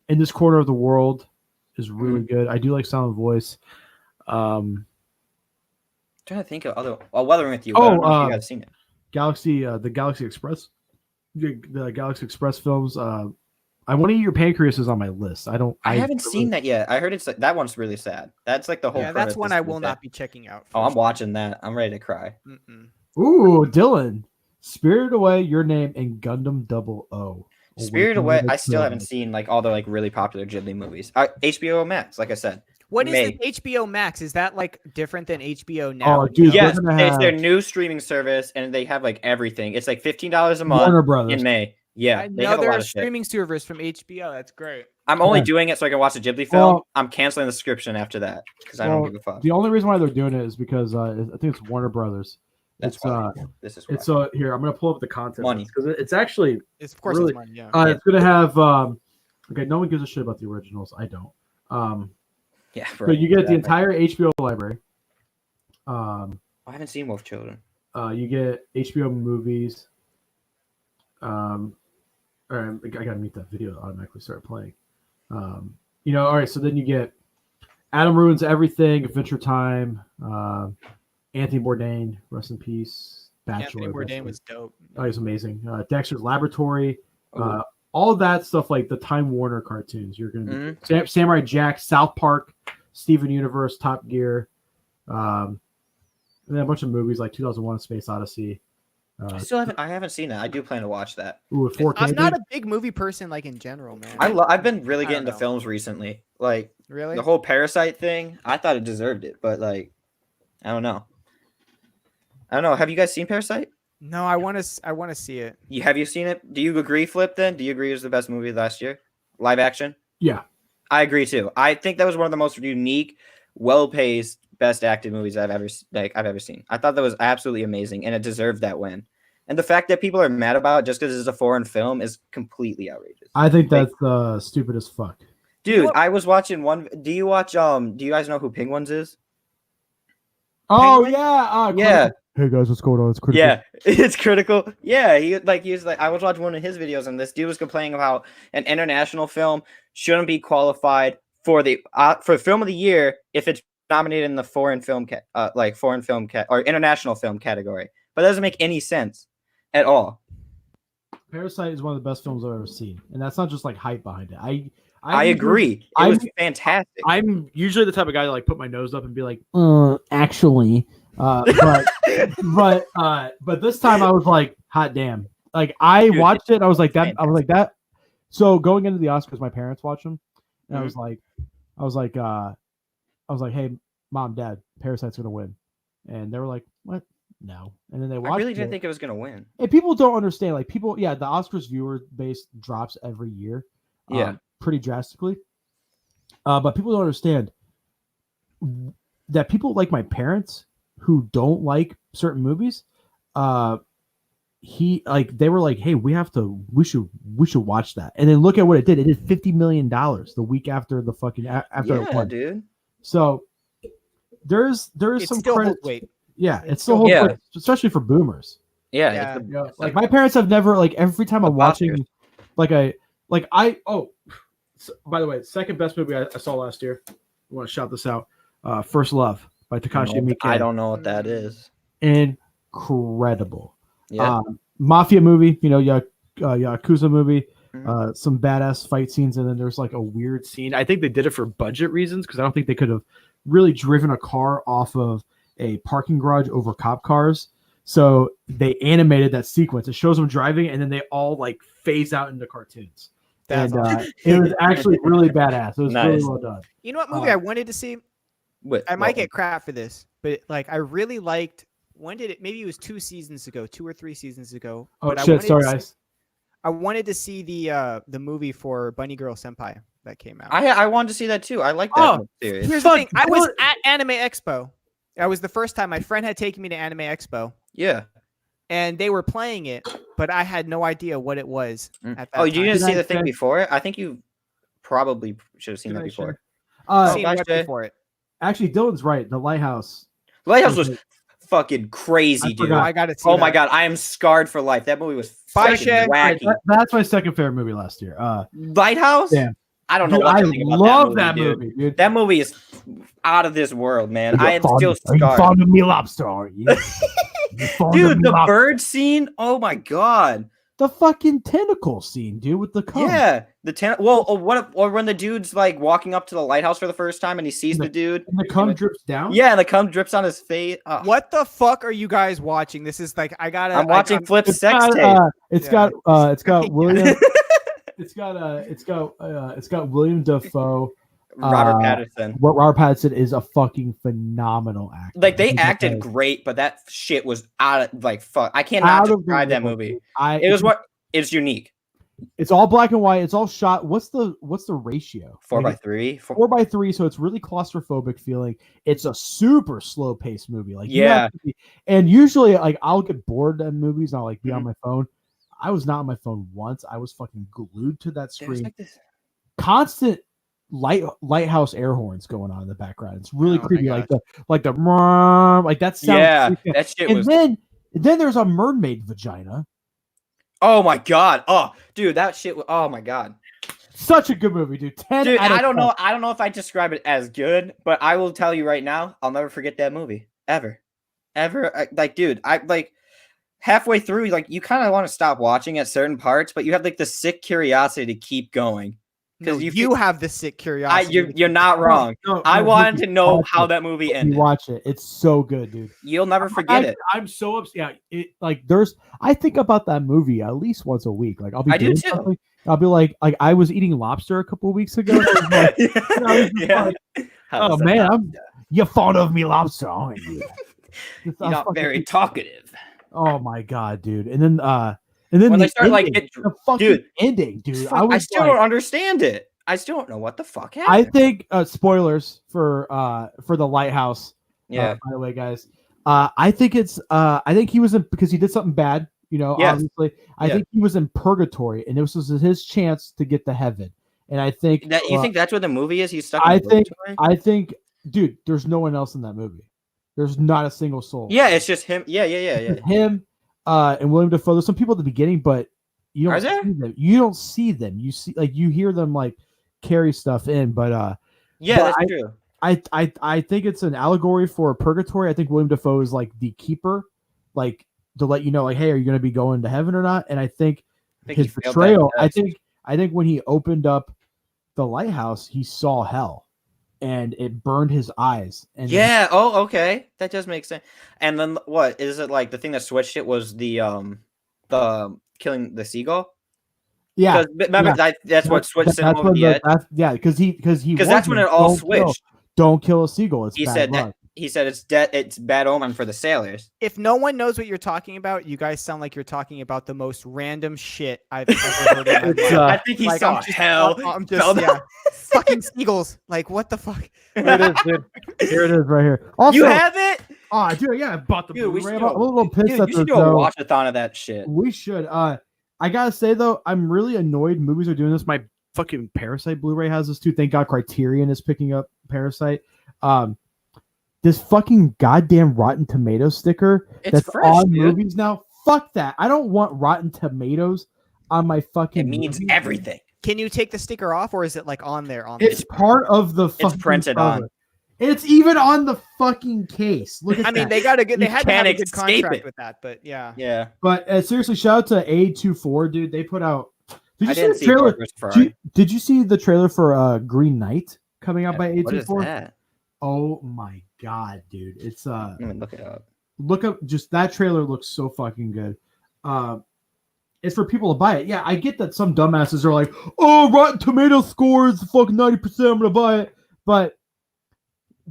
In This Corner of the World is really good. I do like Silent Voice. I'm trying to think of other. Weathering with You. I don't know if you guys seen it. The Galaxy Express, the Galaxy Express films. I want to eat your pancreas is on my list. I haven't seen that yet. I heard that one's really sad. That's like the whole. Yeah, that's one I will not be checking out. I'm watching that. I'm ready to cry. Ooh, Dylan. Spirited Away, Your Name, and Gundam 00. Spirited Away, I still haven't seen like all the like really popular Ghibli movies. HBO Max, like I said. What is the HBO Max? Is that like different than HBO now? Oh, dude, yes, it's their new streaming service, and they have like everything. It's like $15 a month. Warner Brothers in May. Yeah, I know they're a streaming service from HBO. That's great. I'm only doing it so I can watch a Ghibli film. I'm canceling the subscription after that because I don't give a fuck. The only reason why they're doing it is because I think it's Warner Brothers. That's this is here. I'm gonna pull up the content money because it's actually of course really, it's money. Yeah, it's gonna have okay. No one gives a shit about the originals. I don't. Yeah. So you get the entire HBO library. I haven't seen Wolf Children. You get HBO movies. All right, I gotta mute that video to automatically start playing. All right. So then you get Adam Ruins Everything, Adventure Time. Anthony Bourdain, rest in peace. Bachelor. Anthony Bourdain was dope. Oh, he's amazing. Dexter's Laboratory, all that stuff like the Time Warner cartoons. You're going to be Samurai Jack, South Park, Steven Universe, Top Gear, and then a bunch of movies like 2001: Space Odyssey. I haven't seen that. I do plan to watch that. Ooh, 4K. I'm not a big movie person, like in general, man. I've been really getting into films recently. Like really the whole Parasite thing. I thought it deserved it, but like I don't know. Have you guys seen Parasite? No, I want to see it. Have you seen it? Do you agree, Flip? Then do you agree it was the best movie last year, live action? Yeah, I agree too. I think that was one of the most unique, well-paced, best acted movies I've ever seen. I thought that was absolutely amazing, and it deserved that win. And the fact that people are mad about it just because it's a foreign film is completely outrageous. I think that's stupid as fuck. Dude, I was watching one. Do you watch? Do you guys know who Penguins is? Oh Penguin? yeah, yeah. Hey guys, what's going on? It's critical. Yeah, it's critical. Yeah, he was like, I was watching one of his videos, and this dude was complaining about an international film shouldn't be qualified for the film of the year if it's nominated in the foreign film or international film category. But that doesn't make any sense at all. Parasite is one of the best films I've ever seen, and that's not just like hype behind it. I agree. It was fantastic. I'm usually the type of guy to like put my nose up and be like, actually, but this time I was like, hot damn! Like I watched it, I was like that. Fantastic. I was like that. So going into the Oscars, my parents watched them, and I was like, hey, Mom, Dad, Parasite's gonna win, and they were like, what? No, and then they watched. I really didn't think it was gonna win. And people don't understand. Like people, the Oscars viewer base drops every year, pretty drastically. But people don't understand that people like my parents who don't like certain movies. They were like, hey, we should watch that, and then look at what it did. It did $50 million the week after the fucking after it won, dude. So there's some credit. Weight. Yeah, it's the whole, especially for boomers. Yeah. Like my parents have never, like every time I'm watching, by the way, second best movie I saw last year. I want to shout this out. First Love by Takashi Miike. I don't know what that is. Incredible. Yeah. Mafia movie, Yakuza movie, some badass fight scenes, and then there's like a weird scene. I think they did it for budget reasons because I don't think they could have really driven a car off of a parking garage over cop cars. So they animated that sequence. It shows them driving, and then they all like phase out into cartoons. It was actually really badass. It was really well done. You know what movie I wanted to see? I might get crap for this, but like I really liked. When did it? Maybe it was 2 seasons ago, 2 or 3 seasons ago. Oh shit! Sorry, guys. I wanted to see the movie for Bunny Girl Senpai that came out. I wanted to see that too. I like that series. Here's the thing. I was at Anime Expo. That was the first time my friend had taken me to Anime Expo. Yeah. And they were playing it, but I had no idea what it was at that time. You didn't see the thing before it? I think you probably should have seen that before. Seen what before it? Actually, Dylan's right. The Lighthouse. The Lighthouse was fucking crazy, dude. I got to see my God. I am scarred for life. That movie was fucking wacky. That's my second favorite movie last year. Lighthouse? Yeah. I don't know what to think about love that movie, dude. That movie is out of this world, man. I am still scarred. Are you fond of me, lobster? Are you? Dude, the bird scene. Oh my God. The fucking tentacle scene, dude, with the cum. Yeah, the or when the dude's like walking up to the lighthouse for the first time and he sees the dude, and the cum drips down. Yeah, and the cum drips on his face. Oh. What the fuck are you guys watching? This is like I'm watching Flip's sex tape. It's got William. It's got William Dafoe. Robert Pattinson. Robert Pattinson is a fucking phenomenal actor. Like they acted great, but that shit was out of like fuck. I cannot describe that movie. It's unique. It's all black and white. It's all shot. What's the ratio? 4:3. 4:3. So it's really claustrophobic feeling. It's a super slow paced movie. Like and usually like I'll get bored in movies and I'll like be on my phone. I was not on my phone once. I was fucking glued to that screen. Like constant lighthouse air horns going on in the background. It's really creepy. Like the that sound. Yeah, that shit was. And then there's a mermaid vagina. Oh my God. Oh, dude, that shit. Oh my God. Such a good movie, dude. 10. Dude, I don't know if I describe it as good, but I will tell you right now, I'll never forget that movie ever. Dude, I like. Halfway through, like you kind of want to stop watching at certain parts, but you have like the sick curiosity to keep going. Because you have the sick curiosity. You're not wrong. I wanted to know how that movie ended. You watch it; it's so good, dude. You'll never forget it. I'm so upset. Yeah, I think about that movie at least once a week. Like I'll be doing something. I'll be like I was eating lobster a couple of weeks ago. Oh man, you're fond of me, lobster, aren't you? You're not very talkative. Oh my God, dude! And then when they start ending, the fucking ending, dude. I still don't understand it. I still don't know what the fuck happened. I think spoilers for the Lighthouse. Yeah. By the way, guys, I think he was in because he did something bad. Obviously, I think he was in purgatory, and this was his chance to get to heaven. And I think that you think that's what the movie is. He's stuck. I think, dude. There's no one else in that movie. There's not a single soul. Yeah, it's just him. Yeah. Him, and William Dafoe. There's some people at the beginning, but you don't see them. You don't see them. You see, like, you hear them like carry stuff in, but that's true. I think it's an allegory for purgatory. I think William Dafoe is like the keeper, like to let you know, like, hey, are you going to be going to heaven or not? And I think his betrayal. I think when he opened up the lighthouse, he saw hell, and it burned his eyes. And okay, that does make sense. And then what is it like? The thing that switched it was the killing the seagull. Yeah, remember that's what switched him over the edge. Because that's when it all switched. Don't kill a seagull. It's bad luck. He said it's bad omen for the sailors. If no one knows what you're talking about, you guys sound like you're talking about the most random shit I've ever heard in my life. I think he saw hell. I'm just fucking seagulls. Like, what the fuck? Here it is, dude. Here it is right here. Also, you have it? Oh, dude, yeah, I bought the Blu-ray. I'm a little pissed at this. You should do a watch-a-thon of that shit. We should. I gotta say though, I'm really annoyed movies are doing this. My fucking Parasite Blu-ray has this too. Thank God Criterion is picking up Parasite. This fucking goddamn Rotten Tomatoes sticker that's fresh, on movies now. Fuck that. I don't want Rotten Tomatoes on my fucking. It means everything. Can you take the sticker off, or is it like on there? It's part of the. It's printed on. It's even on the fucking case. Look at that. I mean, they got a good. They had to have a good contract with that, but yeah. Yeah. But seriously, shout out to A24, dude. They put out. Did you see the trailer? Did you see the trailer for Green Knight coming out by A24? What is that? Oh my god, dude! It's Let me look it up. Look up. Just that trailer looks so fucking good. It's for people to buy it. Yeah, I get that some dumbasses are like, "Oh, Rotten Tomatoes score is fucking 90%. I'm gonna buy it." But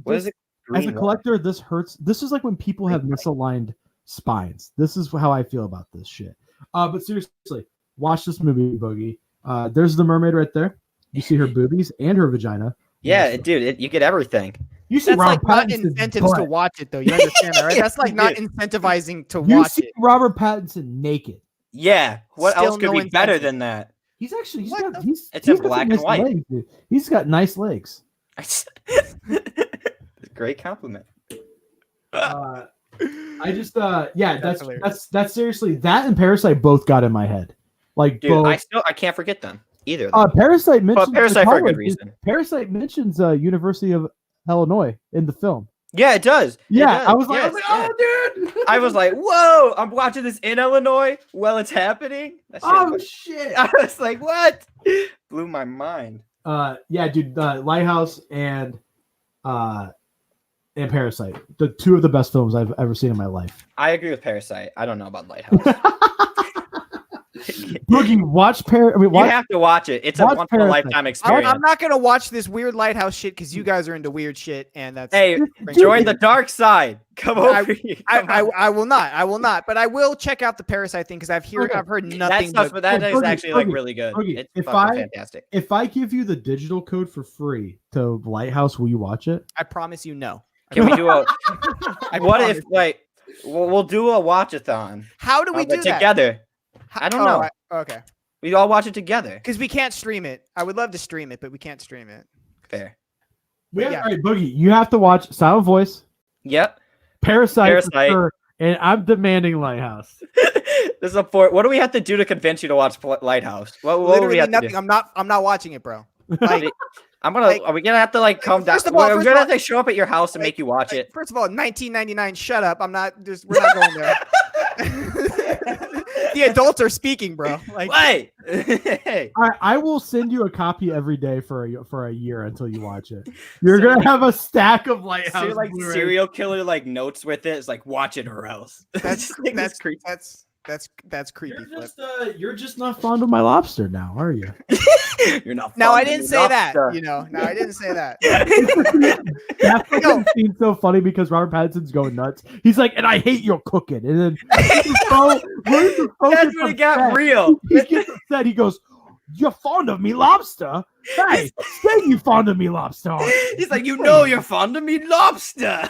what is it? As a collector, this hurts. This is like when people have misaligned spines. This is how I feel about this shit. But seriously, watch this movie, Boogie. There's the mermaid right there. You see her boobies and her vagina. Yeah, dude, you get everything. You see that's Robert like Pattinson's not incentives butt. to watch it, though. You understand that, right? That's like not incentivizing to you watch see it. Robert Pattinson naked. Yeah, what Still else could be better than that? He's actually it's in black and white. Legs, dude. He's got nice legs. Great compliment. I just that's seriously that and Parasite both got in my head. Like, dude, both. I can't forget them either. Parasite mentions Parasite for a good reason. Parasite mentions University of Illinois in the film. Yeah, it does. Yeah, it does. I was like, oh, dude. I was like, whoa, I'm watching this in Illinois while it's happening. Shit. I was like, what? Blew my mind. Yeah, dude, Lighthouse and Parasite, the two of the best films I've ever seen in my life. I agree with Parasite. I don't know about Lighthouse. Boogie, watch you have to watch it. It's a once in a lifetime experience. I'm not gonna watch this weird Lighthouse shit because you guys are into weird shit, and that's join the dark side. Come over here. I will not. I will not. But I will check out the Parasite thing because I've heard nothing. That is actually like really good. It's fantastic. If I give you the digital code for free to Lighthouse, will you watch it? I promise you no. Can we do a? What if we'll do a watch-a-thon? How do we do that together? I don't know. Okay. We all watch it together. Because we can't stream it. I would love to stream it, but we can't stream it. Fair. All right, Boogie, you have to watch Silent Voice. Yep. Parasite. For sure, and I'm demanding Lighthouse. This is what do we have to do to convince you to watch Lighthouse? What do we have nothing. To do? I'm not watching it, bro. Like, are we gonna have to come down? We're gonna have to show up at your house and make you watch it. First of all, 1999. Shut up. We're not going there. The adults are speaking, bro. Like, wait. I will send you a copy every day for a year until you watch it. You're gonna have a stack of Lighthouse. So like Blu-ray. Serial killer notes with it. It's like watch it or else. That's creepy. That's creepy. You're just not fond of my lobster now, are you? You're not. No, I didn't say that. No, I didn't say that. That seems so funny because Robert Pattinson's going nuts. He's like, and I hate your cooking. And then that's when it got real. He gets upset. He goes, "You're fond of me, lobster? Hey, say you fond of me, lobster." He's like, you're fond of me, lobster.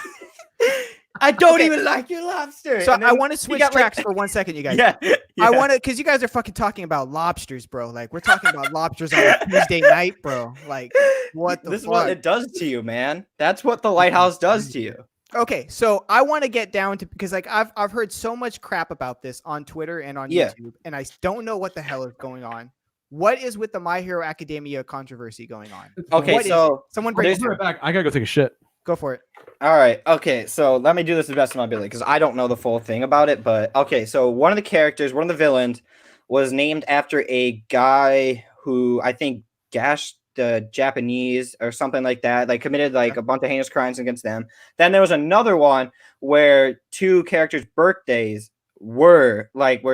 I don't even like your lobster. So I want to switch tracks for 1 second, you guys. Yeah. I want to, because you guys are fucking talking about lobsters, bro. Like, we're talking about lobsters on a Tuesday night, bro. Like, what the fuck? This is what it does to you, man. That's what the Lighthouse does to you. Okay, so I want to get down to, because like I've heard so much crap about this on Twitter and on YouTube, and I don't know what the hell is going on. What is with the My Hero Academia controversy going on? Okay, so someone bring it back. I gotta go take a shit. Go for it. All right. Okay, so let me do this the best of my ability because I don't know the full thing about it. But okay, so one of the characters, one of the villains, was named after a guy who I think gashed the Japanese or something like that. Like committed like a bunch of heinous crimes against them. Then there was another one where two characters' birthdays were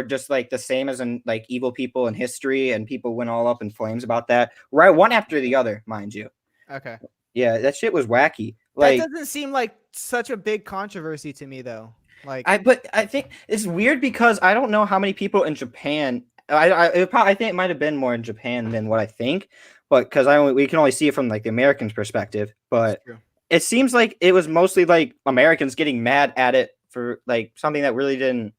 just like the same as in like evil people in history, and people went all up in flames about that. Right, one after the other, mind you. Okay. Yeah, that shit was wacky. Like, that doesn't seem like such a big controversy to me, though. Like, but I think it's weird because I don't know how many people in Japan. I think it might have been more in Japan than what I think, but because we can only see it from like the Americans' perspective. But it seems like it was mostly like Americans getting mad at it for like something that really didn't.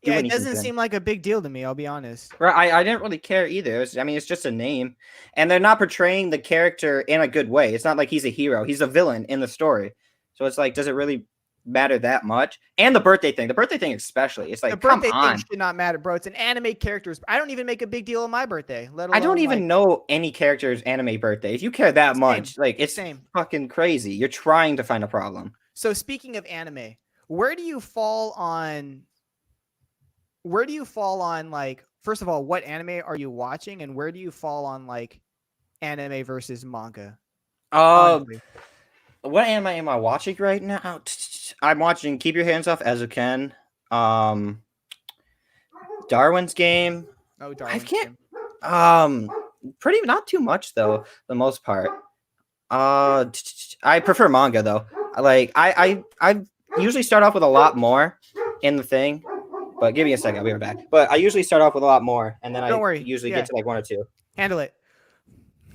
Yeah, it doesn't seem like a big deal to me. I'll be honest. Right, I didn't really care either. It's just a name, and they're not portraying the character in a good way. It's not like he's a hero; he's a villain in the story. So it's like, does it really matter that much? And the birthday thing especially. It's like, the birthday come on, thing should not matter, bro. It's an anime character. I don't even make a big deal of my birthday. Let alone, I don't even know any character's anime birthday. If you care that much, like it's fucking crazy. You're trying to find a problem. So speaking of anime, where do you fall on? Where do you fall on, like, first of all, what anime are you watching, and where do you fall on like anime versus manga? What anime am I watching right now? I'm watching Keep Your Hands Off Ezuken, Darwin's Game. Oh, Darwin's Game. Pretty not too much though, the most part. I prefer manga though. Like I usually start off with a lot more in the thing. But give me a second, I'll be right back. But I usually start off with a lot more, and then usually get to like one or two. Handle it.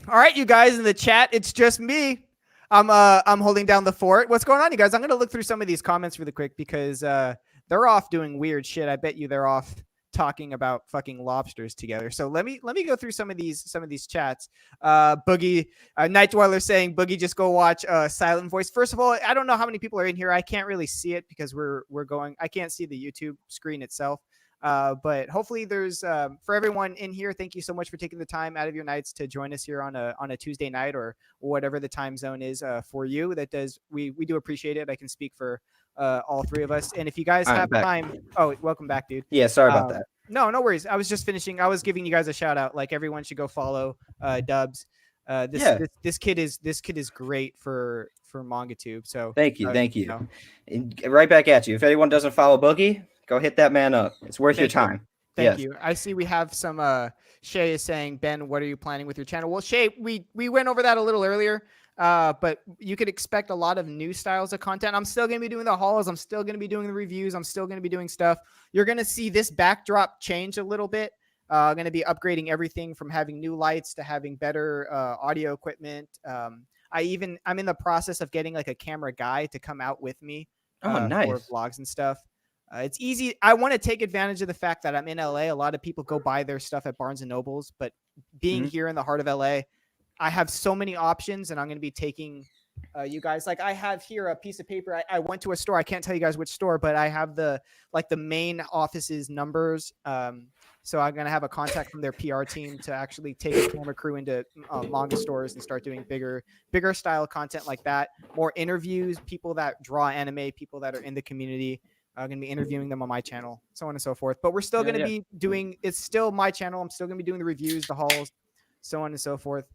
All right, you guys in the chat, it's just me. I'm holding down the fort. What's going on, you guys? I'm gonna look through some of these comments really quick because they're off doing weird shit. I bet you they're off talking about fucking lobsters together. So let me go through some of these chats. Boogie, Night Dweller saying, Boogie, just go watch Silent Voice. First of all, I don't know how many people are in here. I can't really see it because I can't see the YouTube screen itself. But hopefully there's for everyone in here, thank you so much for taking the time out of your nights to join us here on a Tuesday night or whatever the time zone is for you. We do appreciate it. I can speak for all three of us. And if you guys have time, welcome back, dude. Yeah, sorry about that. No worries. I was just finishing. I was giving you guys a shout out. Like, everyone should go follow Dubs. This kid is great for MangaTube. So thank you. And right back at you. If anyone doesn't follow Boogie, go hit that man up. It's worth your time. Thank you. I see we have some Shay is saying, Ben, what are you planning with your channel? Well, Shay, we went over that a little earlier. But you could expect a lot of new styles of content. I'm still going to be doing the hauls. I'm still going to be doing the reviews. I'm still going to be doing stuff. You're going to see this backdrop change a little bit. I'm going to be upgrading everything from having new lights to having better audio equipment. I'm in the process of getting like a camera guy to come out with me nice. For vlogs and stuff. It's easy. I want to take advantage of the fact that I'm in LA. A lot of people go buy their stuff at Barnes and Nobles, but being here in the heart of LA, I have so many options, and I'm going to be taking you guys. Like, I have here a piece of paper. I went to a store. I can't tell you guys which store, but I have the main office's numbers. So I'm going to have a contact from their PR team to actually take a camera crew into manga stores and start doing bigger style content like that. More interviews, people that draw anime, people that are in the community. I'm going to be interviewing them on my channel, so on and so forth. But we're still going to be doing, it's still my channel. I'm still going to be doing the reviews, the hauls, so on and so forth.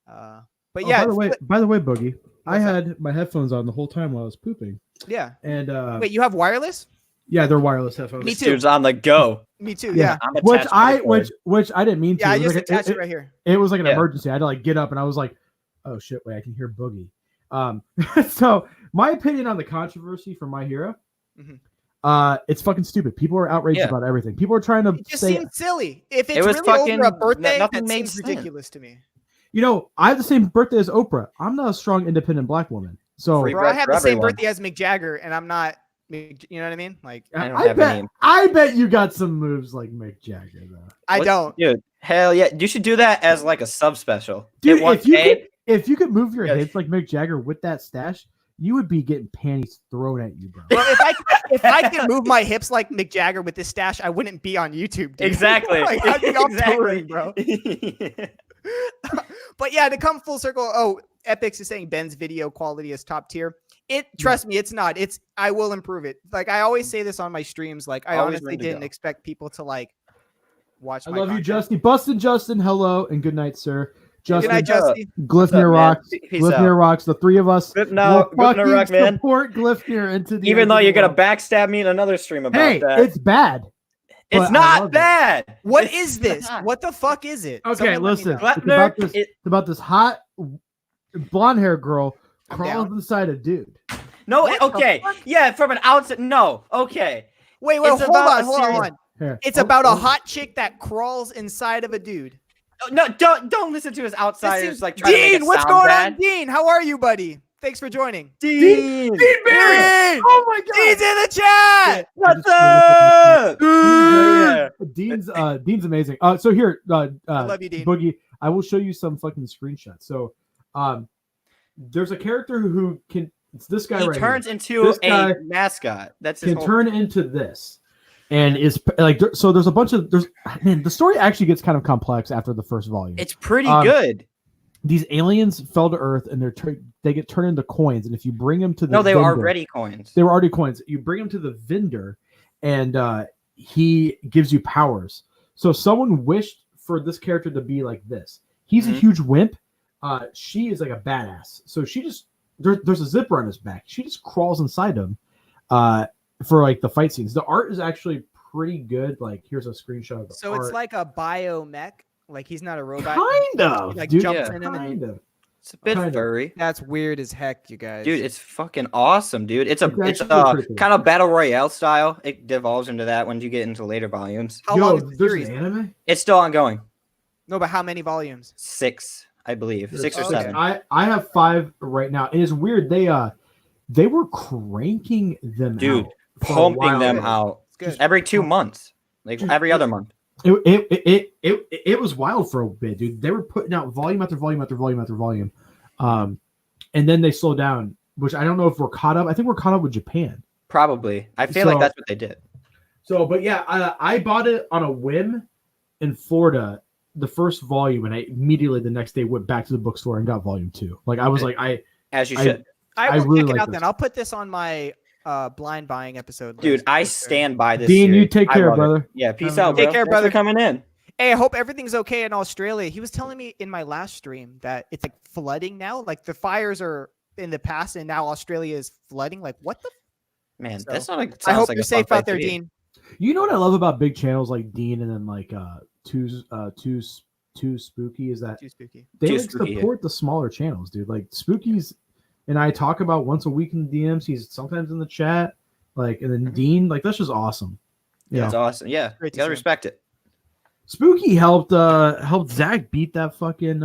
But yeah. By the way, Boogie, I had my headphones on the whole time while I was pooping. Yeah. And wait, you have wireless? Yeah, they're wireless headphones. Me too. Dude's on the go. Me too. Yeah. Which I didn't mean to. Yeah, I just attached it right here. It was like an emergency. I had to like get up, and I was like, "Oh shit! Wait, I can hear Boogie." So my opinion on the controversy for My Hero. It's fucking stupid. People are outraged about everything. People are trying to it just seems silly. If it's really over a birthday, that seems ridiculous to me. You know, I have the same birthday as Oprah. I'm not a strong, independent black woman. So I have the same birthday as Mick Jagger, and I'm not. You know what I mean? Like, I bet you got some moves like Mick Jagger though. I don't. Dude, hell yeah! You should do that as like a subspecial. Dude, if you could move your hips like Mick Jagger with that stash, you would be getting panties thrown at you, bro. Well, if I could move my hips like Mick Jagger with this stash, I wouldn't be on YouTube, dude. Exactly. Like, I'd be off Exactly. touring, bro. But yeah, to come full circle, Epix is saying Ben's video quality is top tier. Trust me, it's not. I will improve it. Like I always say this on my streams. Like I Always honestly ready to didn't go. expect people to like watch. I my love content. you, Justy. Bustin' Justin, hello and good night, sir. Good Justin, night, Justy. Glyphnir rocks. Peace Glyphnir out. rocks. The three of us Glyphnir will rock, man. support Glyphnir into the Even end though of you're the gonna world. backstab me in another stream about Hey, that. it's bad. It's but I not love it. bad. What It's is this? not. What the fuck is it? Okay, Someone let me listen. know. Glyphnir, It's about this hot blonde hair girl I'm crawling down. inside a dude. No, What the okay. fuck? Yeah, from an outside. No, okay. Wait, It's hold about on, a hold serious- on. Here. It's Oh, about a oh. hot chick that crawls inside of a dude. No, don't listen to his outsiders This like is- trying to make Dean, it what's sound going bad. on, Dean? How are you, buddy? Thanks for joining. Dean, Dean! Oh my god. Dean's in the chat. what's I up? Yeah. Yeah. Dean's amazing. So here, I love you, Dean. Boogie, I will show you some fucking screenshots. So, there's a character who can. It's this guy He right turns here. into This a guy mascot. That's his Can whole. turn into this, and is like so. There's a bunch of man. The story actually gets kind of complex after the first volume. It's pretty Um, good. These aliens fell to Earth, and they get turned into coins. And if you bring them to the No, they were vendor- already coins. They were already coins. You bring them to the vendor, and he gives you powers. So someone wished for this character to be like this. He's a Mhm. huge wimp. She is like a badass. So she just there's a zipper on his back. She just crawls inside him for like the fight scenes. The art is actually pretty good. Like here's a screenshot of the So art. it's like a biomech. Like he's not a robot. kind of He, like, dude. jumps Yeah. in him and- Kind of. It's a bit kind of. furry. That's weird as heck, you guys. Dude, it's fucking awesome, dude. It's It's it's actually pretty cool. kind of battle royale style. It devolves into that when you get into later volumes. How Yo, long is the there's series? an anime. It's still ongoing. No, but how many volumes? 6, I believe. 6 or Okay. 7. I have 5 right now. And it's weird. They were cranking them Dude, out for a Pumping while. them out It's good. every 2 months, like Dude, every other month. It was wild for a bit, dude. They were putting out volume after volume after volume after volume. And then they slowed down, which I don't know if we're caught up. I think we're caught up with Japan. Probably. I feel like So- that's what they did. So, but yeah, I bought it on a whim in Florida, the first volume, and I immediately the next day went back to the bookstore and got volume 2. Like I was Okay. like, As you I- should. I will really check it like out this. then. I'll put this on my blind buying episode. Dude, list I for sure. stand by this. Dean, you series. take I care, love it. brother. Yeah, peace Have a out, good bro. Take care, Thanks brother. for coming in. Hey, I hope everything's okay in Australia. He was telling me in my last stream that it's like flooding now. Like the fires are in the past, and now Australia is flooding. Like what the? Man, So, that's not like. I hope like you're a fun safe place out there, to be. Dean. You know what I love about big channels like Dean and then like too spooky is that Too spooky. they Too like spooky, yeah. support the smaller channels, dude. Like Spooky's and I talk about once a week in the DMs. He's sometimes in the chat, like, and then Dean, like that's just awesome. Yeah, Yeah, it's awesome. Yeah, Great you to gotta see. respect it. Spooky helped Zach beat that fucking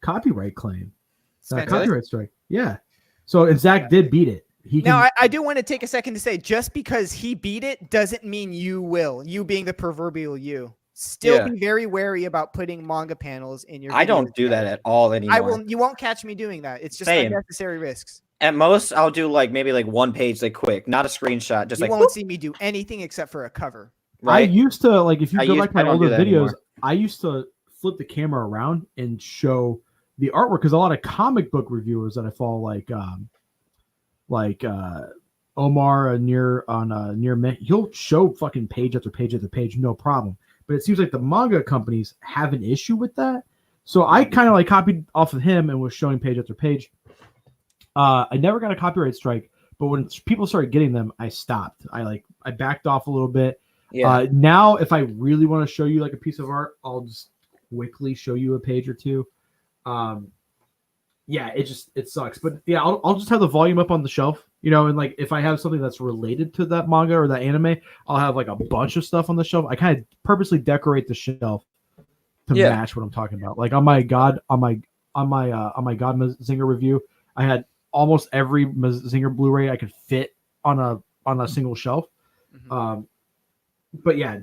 copyright claim, It's fantastic. copyright strike. Yeah. So and Zach did beat it. He Now, can, I do want to take a second to say, just because he beat it doesn't mean you will. You being the proverbial you. Still Yeah. be very wary about putting manga panels in your. I don't videos, do that guys. at all anymore. I will. You won't catch me doing that. It's just Same. unnecessary risks. At most, I'll do like maybe like one page, like quick, not a screenshot, just You like won't see me do anything except for a cover. I right. used to like if you I go used- back to I my don't do older that videos, anymore. I used to flip the camera around and show the artwork because a lot of comic book reviewers that I follow, like Omar near me, he'll show fucking page after page after page, no problem. But it seems like the manga companies have an issue with that. So I kind of like copied off of him and was showing page after page. I never got a copyright strike, but when people started getting them, I stopped. I backed off a little bit. Yeah. Now, if I really want to show you like a piece of art, I'll just quickly show you a page or two. Yeah, it sucks, but yeah, I'll just have the volume up on the shelf, and like if I have something that's related to that manga or that anime, I'll have like a bunch of stuff on the shelf. I kind of purposely decorate the shelf to Yeah. match what I'm talking about. Like on my God Mazinger review, I had almost every Mazinger Blu-ray I could fit on a single shelf. Mhm. But yeah,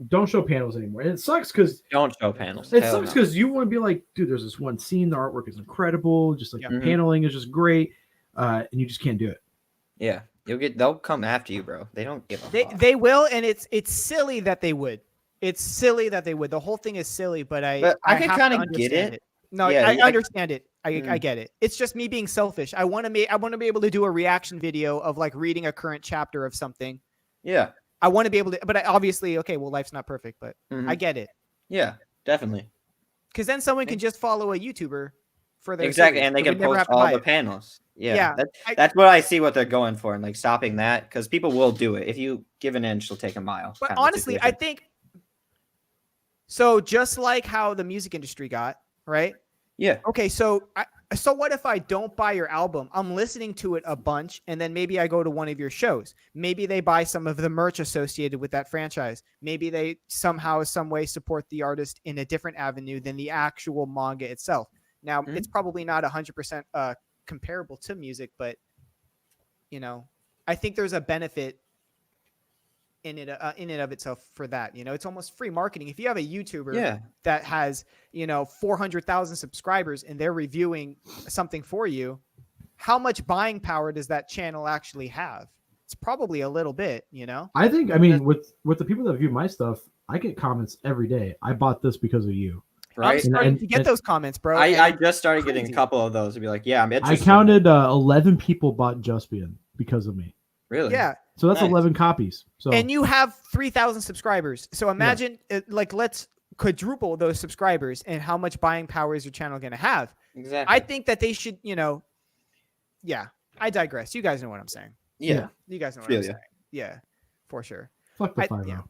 don't show panels anymore. And it sucks because Don't show panels. it Hell sucks no. because you want to be like, dude, there's this one scene, the artwork is incredible, just like Yeah. the Mhm. paneling is just great. and you just can't do it. Yeah, they'll come after you, bro. They don't give a fuck. They will, and it's silly that they would. It's silly that they would. The whole thing is silly, but I can have kind to of get understand it. No, Yeah, I understand it. I get it. It's just me being selfish. I want to be able to do a reaction video of like reading a current chapter of something. Yeah. I want to be able to, but obviously, okay, well, life's not perfect, but I get it. Yeah, definitely. Because then someone can just follow a YouTuber for their exactly, series, and they so can post all the panels. Yeah, that's what I see what they're going for, and like stopping that, because people will do it. If you give an inch, they'll take a mile. But honestly, I think so. Just like how the music industry got, right? Yeah. Okay, so so what if I don't buy your album? I'm listening to it a bunch, and then maybe I go to one of your shows. Maybe they buy some of the merch associated with that franchise. Maybe they somehow, some way support the artist in a different avenue than the actual manga itself. Now, it's probably not 100% comparable to music, but I think there's a benefit in it of itself for that. It's almost free marketing. If you have a YouTuber that has 400,000 subscribers and they're reviewing something for you, how much buying power does that channel actually have? It's probably a little bit. I think, with the people that view my stuff, I get comments every day. I bought this because of you. Right? I'm starting to get those comments, bro. I just started getting a couple of those to be like, yeah, I'm interested. I counted 11 people bought Juspian because of me. Really? Yeah. So that's 11 copies. So and you have 3,000 subscribers. So imagine, let's quadruple those subscribers, and how much buying power is your channel going to have? Exactly. I think that they should, yeah. I digress. You guys know what I'm saying. Yeah. You guys know what I'm saying. Yeah, for sure. Fuck the 5-0. Yeah.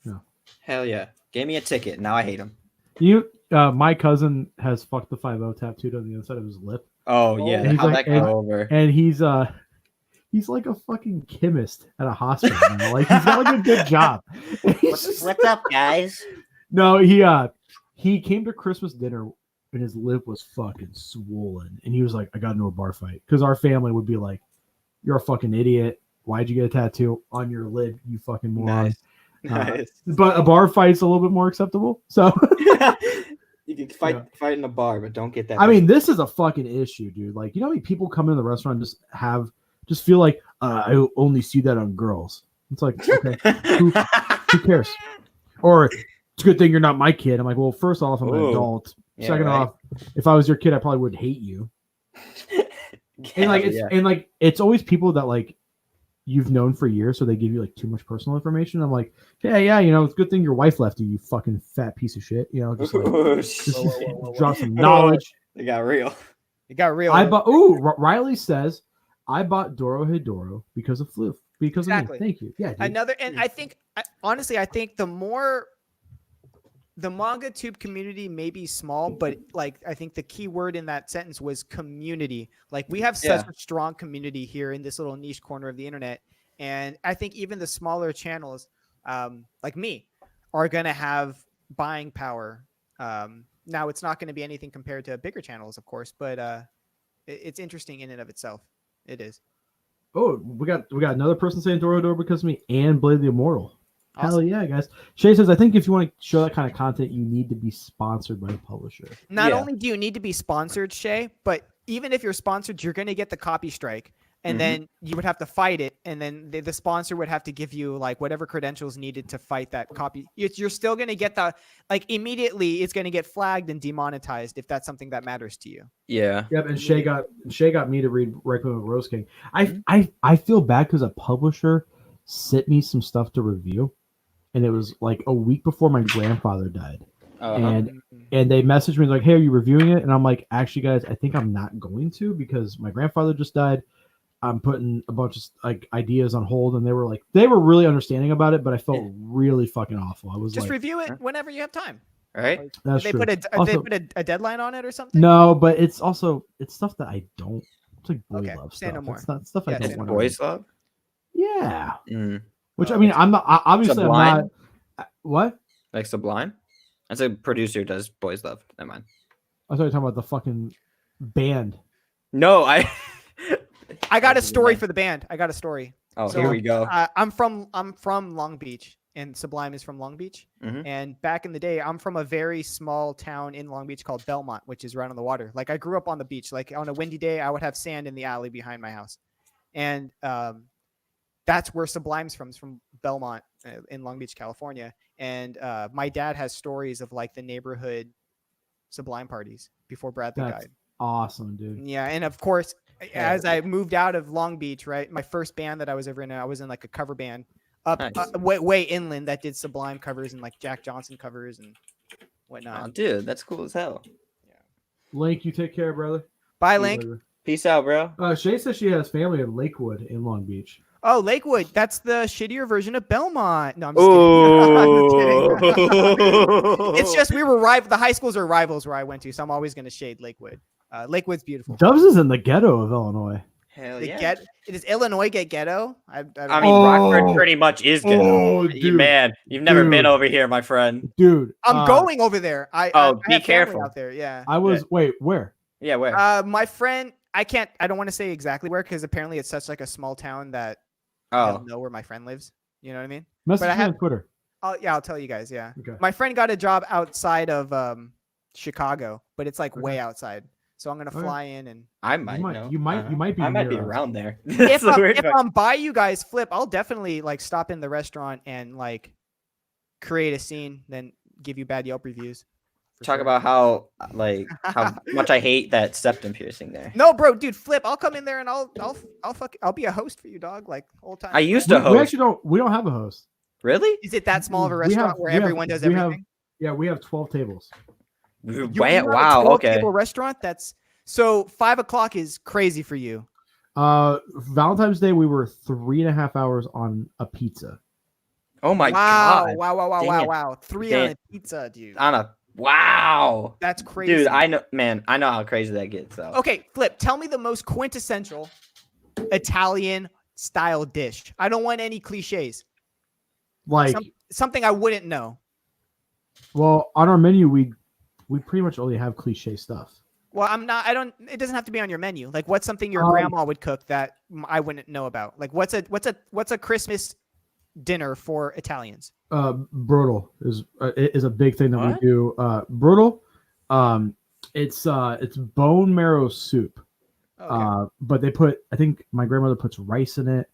No. Hell yeah. Gave me a ticket. Now I hate him. My cousin has fuck the 5-0 tattooed on the inside of his lip. Oh yeah. How'd that go over? And he's like a fucking chemist at a hospital now. Like he's got like a good job. What's up, guys? No, he came to Christmas dinner and his lip was fucking swollen, and he was like, "I got into a bar fight," because our family would be like, "You're a fucking idiot. Why'd you get a tattoo on your lip, you fucking moron?" Nice. But a bar fight's a little bit more acceptable. So you can fight in a bar, but don't get that. I mean, this is a fucking issue, dude. Like, how many people come into the restaurant and just feel like I only see that on girls. It's like, okay, who cares? Or it's a good thing you're not my kid. I'm like, well, first off, I'm an adult. Yeah, Second off, if I was your kid, I probably would hate you. And it's always people that like you've known for years, so they give you like too much personal information. I'm like, yeah, it's a good thing your wife left you fucking fat piece of shit. Just like drop some knowledge. It got real. Riley says, I bought Dorohedoro because of Floof. Because of me. Thank you. Yeah. Dude. And I think honestly, I think the more the manga tube community may be small, but like I think the key word in that sentence was community. Like we have such a strong community here in this little niche corner of the internet. And I think even the smaller channels, like me, are going to have buying power. Now it's not going to be anything compared to bigger channels, of course, but it's interesting in and of itself. It is. Oh, we got another person saying Dorohedoro because of me and Blade the Immortal. Awesome. Hell yeah, guys. Shay says, I think if you want to show that kind of content, you need to be sponsored by a publisher. Not only do you need to be sponsored, Shay, but even if you're sponsored, you're going to get the copy strike. And then you would have to fight it. And then the sponsor would have to give you like whatever credentials needed to fight that copy. You're still going to get the, like immediately it's going to get flagged and demonetized if that's something that matters to you. Yeah. Yep. And Shay got me to read Requiem of Rose King. I feel bad because a publisher sent me some stuff to review. And it was like a week before my grandfather died. And they messaged me like, hey, are you reviewing it? And I'm like, actually, guys, I think I'm not going to because my grandfather just died. I'm putting a bunch of like ideas on hold, and they were really understanding about it, but I felt really fucking awful. I was just like, review it whenever you have time. Right? Like, that's they true. put a deadline on it or something? No, but it's stuff that I don't. It's like boy love stuff. No more. It's not stuff I don't want. Boys love. Yeah. Which I mean, I'm not obviously Sublime? I'm not. What? Like Sublime? That's a producer who does Boys Love. Never mind. I thought you were talking about the fucking band. No, I got a story for the band. I got a story. Oh, so, here we go. I'm from Long Beach, and Sublime is from Long Beach. Mhm. And back in the day, I'm from a very small town in Long Beach called Belmont, which is right on the water. Like I grew up on the beach. Like on a windy day, I would have sand in the alley behind my house, and that's where Sublime's from. It's from Belmont in Long Beach, California. And my dad has stories of like the neighborhood Sublime parties before Bradley died. Awesome, dude. Yeah, and of course, as I moved out of Long Beach, right, my first band that I was ever in, I was in like a cover band up way inland that did Sublime covers and like Jack Johnson covers and whatnot. Oh, dude, that's cool as hell. Yeah. Link, you take care, brother. Bye, Link. Peace out, bro. Shay says she has family in Lakewood in Long Beach. Oh, Lakewood. That's the shittier version of Belmont. No, I'm just kidding. It's just we were the high schools are rivals where I went to, so I'm always going to shade Lakewood. Lakewood's beautiful. Dubs is in the ghetto of Illinois. Hell yeah. Does Illinois get ghetto? I mean, Rockford pretty much is ghetto. Oh, dude. Man, you've never been over here, my friend. Dude. I'm going over there. I be careful out there. Yeah. Wait, where? Yeah, where? My friend, I don't want to say exactly where because apparently it's such like a small town that I don't know where my friend lives. You know what I mean? Message me on Twitter. I'll tell you guys. Yeah. Okay. My friend got a job outside of Chicago, but it's like way outside. So I'm gonna fly in, and I might know. You might be. I might be around there. If I'm by you guys, Flip, I'll definitely like stop in the restaurant and like create a scene, then give you bad Yelp reviews. Talk about how much I hate that septum piercing there. No, bro, dude, Flip, I'll come in there and I'll be a host for you, dog. Like whole time. I used to host. We actually don't have a host. Really? Is it that small of a restaurant where everyone does everything? We have 12 tables. Wow. Okay. Table restaurant. So 5 o'clock is crazy for you. Valentine's Day we were 3.5 hours on a pizza. Oh my god! Wow! 3 on a pizza, dude. Wow. That's crazy, dude. I know how crazy that gets. Though. Okay, Flip. Tell me the most quintessential Italian style dish. I don't want any cliches. Like something I wouldn't know. Well, on our menu we pretty much only have cliche stuff. Well, it doesn't have to be on your menu. Like what's something your grandma would cook that I wouldn't know about? Like what's a Christmas dinner for Italians? Brutal is a big thing that we do. Brutal. It's bone marrow soup. Okay. But I think my grandmother puts rice in it.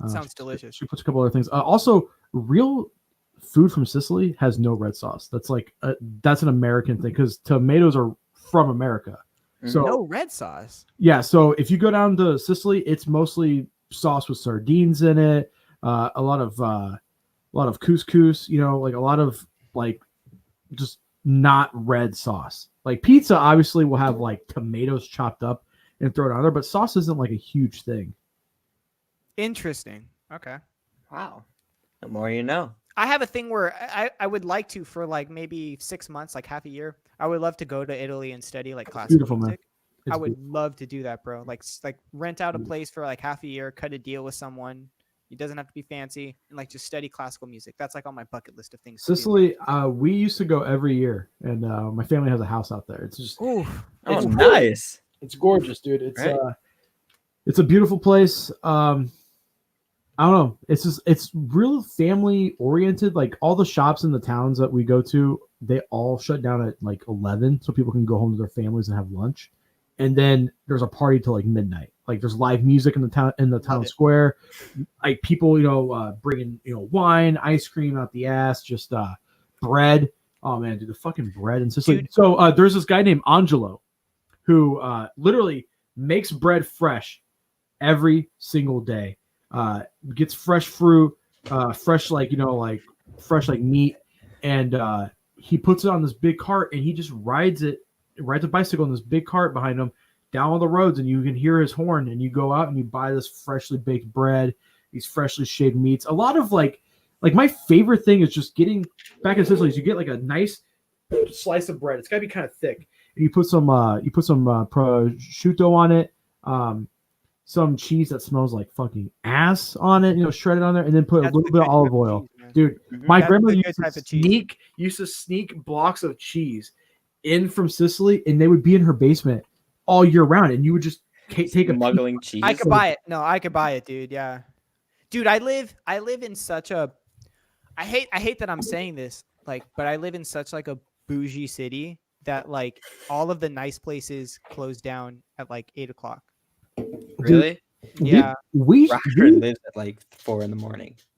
Sounds delicious. She puts a couple other things. Also, real food from Sicily has no red sauce. That's that's an American thing because tomatoes are from America. So no red sauce. Yeah. So if you go down to Sicily, it's mostly sauce with sardines in it. A lot of couscous. Like a lot of like just not red sauce. Like pizza, obviously, will have like tomatoes chopped up and thrown on there, but sauce isn't like a huge thing. Interesting. Okay. Wow. The more you know. I have a thing where I would like to for like maybe 6 months, like half a year. I would love to go to Italy and study like classical music. I would love to do that, bro. Like rent out a place for like half a year, cut a deal with someone. It doesn't have to be fancy, and like just study classical music. That's like on my bucket list of things. Sicily, we used to go every year, and my family has a house out there. It's just it's nice. It's gorgeous, dude. It's a beautiful place. I don't know. It's real family oriented. Like all the shops in the towns that we go to, they all shut down at like 11, so people can go home to their families and have lunch. And then there's a party till like midnight. Like there's live music in the town square. Like people, bringing wine, ice cream out the ass, just bread. Oh man, dude, the fucking bread in Sicily. Dude. So there's this guy named Angelo, who literally makes bread fresh every single day. Gets fresh fruit, fresh meat, and he puts it on this big cart and he just rides a bicycle on this big cart behind him down all the roads, and you can hear his horn, and you go out and you buy this freshly baked bread, these freshly shaved meats. A lot of like my favorite thing is just getting back in Sicily is you get like a nice slice of bread. It's gotta be kind of thick, and you put some prosciutto on it, some cheese that smells like fucking ass on it, shredded on there, and then put a little bit of olive oil. Cheese, dude, my grandmother used to sneak blocks of cheese in from Sicily, and they would be in her basement all year round, and you would just take a smuggling cheese. I could buy it. No, I could buy it, dude. Yeah, dude, I live in such a I hate that I'm saying this, like, but I live in such like a bougie city that like all of the nice places close down at like 8 o'clock. Really? Yeah. Rockford lives at like 4 a.m.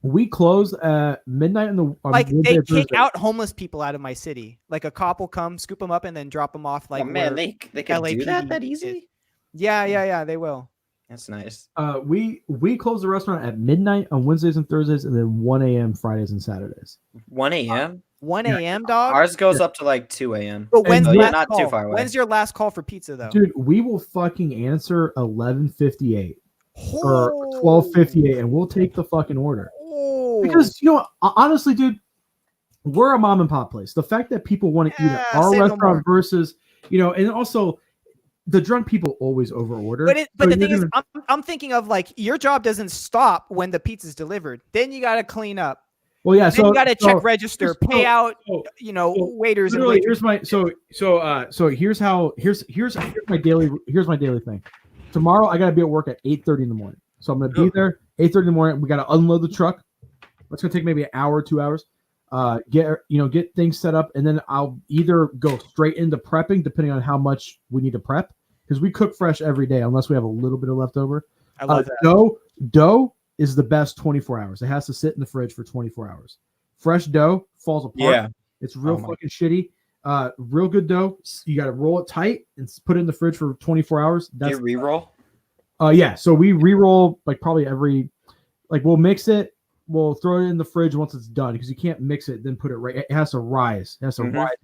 We close at midnight in the Like Wednesday, they kick Thursday. out homeless people out of my city. Like a cop will come, scoop them up, and then drop them off. Like, oh man, they can do that LAPD easy. is. Yeah, they will. That's nice. We close the restaurant at midnight on Wednesdays and Thursdays, and then 1 a.m. Fridays and Saturdays. 1 a.m. 1 a.m. dog. Ours goes up to like 2 a.m. But when's So the you're last not call? too far away. When's your last call for pizza though? Dude, we will fucking answer 11:58 or 12:58, and we'll take the fucking order. Because honestly, dude, we're a mom and pop place. The fact that people want to eat at our restaurant versus, and also the drunk people always overorder. But the thing is, I'm thinking of like your job doesn't stop when the pizza's delivered. Then you got to clean up. Well, yeah. Then you got to check register, pay out, waiters. Literally, here's my here's my daily thing. Tomorrow I got to be at work at 8:30 in the morning. So I'm gonna be there 8:30 in the morning. We got to unload the truck. It's gonna take maybe an hour, 2 hours. Get things set up, and then I'll either go straight into prepping, depending on how much we need to prep, because we cook fresh every day, unless we have a little bit of leftover. I love that. Dough is the best 24 hours. It has to sit in the fridge for 24 hours. Fresh dough falls apart. Yeah, it's real fucking shitty. Real good dough, you got to roll it tight and put it in the fridge for 24 hours. Do you re-roll? Yeah. So we re-roll like probably we'll mix it. We'll throw it in the fridge once it's done because you can't mix it, then put it right. It has to rise. Rise.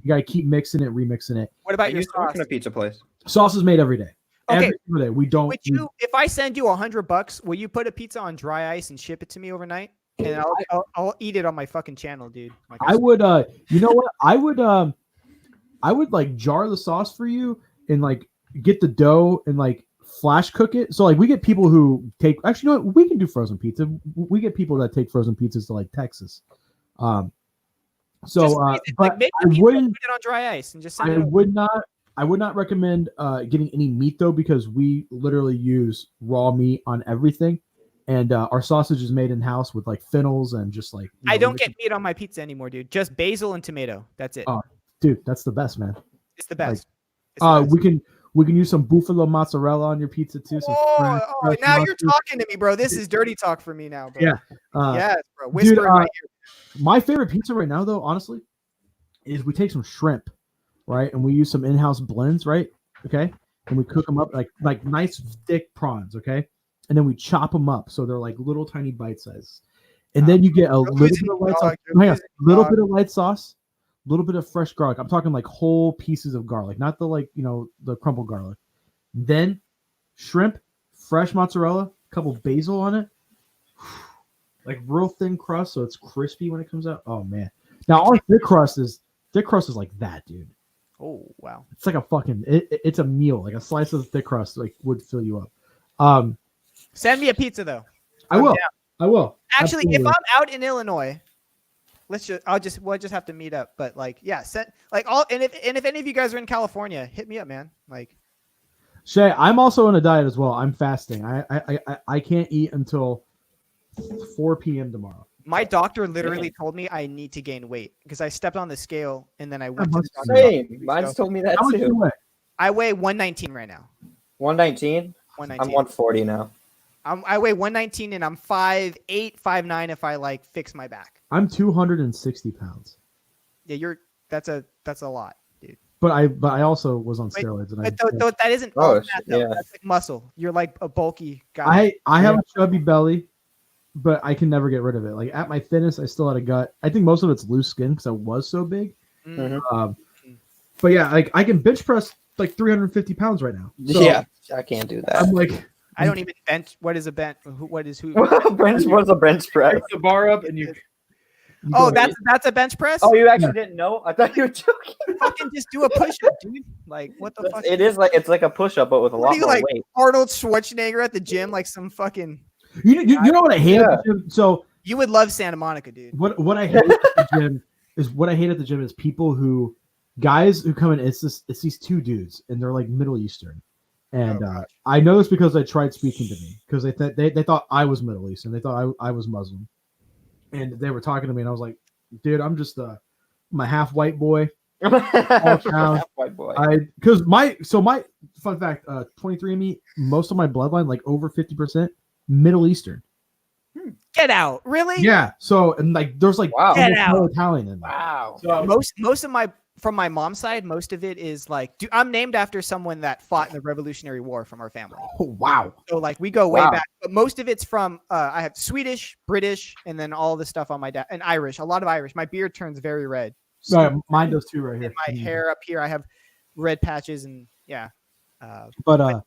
You got to keep mixing it, remixing it. What about your sauce? A pizza place. Sauce is made every day. Okay. Every single day. We don't. If I send you $100, will you put a pizza on dry ice and ship it to me overnight? And I'll eat it on my fucking channel, dude. Like I would. You know what? I would like jar the sauce for you and like get the dough and like flash cook it. So like we get people who take we can do frozen pizza. We get people that take frozen pizzas to like Texas. But I wouldn't put it on dry ice and just send I would not recommend getting any meat though, because we literally use raw meat on everything, and our sausage is made in house with like fennels and just like. I don't get meat on my pizza anymore, dude. Just basil and tomato. That's it. Dude, that's the best, man. It's the best. We can use some buffalo mozzarella on your pizza too. Now you're talking to me, bro. This is dirty talk for me now, bro. Yeah. Yes, bro. Whisper in my ear. My favorite pizza right now, though, honestly, is we take some shrimp, right, and we use some in-house blends, right? Okay, and we cook them up like nice thick prawns, okay, and then we chop them up so they're like little tiny bite sizes, and then you get a little bit of light sauce, bit of light sauce. Little bit of fresh garlic. I'm talking like whole pieces of garlic, not the the crumbled garlic. Then shrimp, fresh mozzarella, a couple basil on it, like real thin crust, so it's crispy when it comes out. Oh man! Now our thick crust is like that, dude. Oh wow! It's like a fucking it's a meal. Like a slice of thick crust like would fill you up. Send me a pizza though. I will. Actually, Absolutely. if I'm out in Illinois. We'll just have to meet up. But like, yeah, if any of you guys are in California, hit me up, man. Like, Shay, I'm also on a diet as well. I'm fasting. I can't eat until 4 p.m. tomorrow. My doctor literally told me I need to gain weight because I stepped on the scale and then I went to the doctor. Same. Mine's told me that How much do you weigh? I weigh 119 right now. 119? 119. I'm 140 now. I weigh 119 and I'm 5'8", 5'9" if I like fix my back. I'm 260 pounds. Yeah, that's a lot, dude. But I also was on steroids. But that isn't fat, though. That's like muscle. You're like a bulky guy. I have a chubby belly, but I can never get rid of it. Like at my thinnest, I still had a gut. I think most of it's loose skin because I was so big. Mm-hmm. But yeah, like I can bench press like 350 pounds right now. So yeah, I can't do that. I'm like. I don't even bench. What is a bench? What is who? What's a bench press? Pick the bar up and you that's a bench press. Oh, you actually didn't know? I thought you were joking. Fucking just do a push-up, dude. Like what the fuck? It is like it's like a push-up, but with a lot more weight. Arnold Schwarzenegger at the gym, like some fucking. You know what I hate at the gym? So you would love Santa Monica, dude. What I hate at the gym is guys who come in. It's these two dudes, and they're like Middle Eastern. And I know this because they tried speaking to me because they thought I was Middle Eastern. They thought I was Muslim. and they were talking to me, and I was like, dude, I'm just I'm a half white boy. White boy. Because my fun fact, 23andMe, most of my bloodline, like over 50%, Middle Eastern. Get out, really? Yeah. So and like there's like Get out. Italian in there. Wow. So Most of my from my mom's side, most of it is like I'm named after someone that fought in the Revolutionary War from our family. oh, wow. So like we go way back, but most of it's from I have Swedish, British, and then all the stuff on my dad and Irish. A lot of Irish. My beard turns very red. Mine does too, right here. And my hair up here, I have red patches and but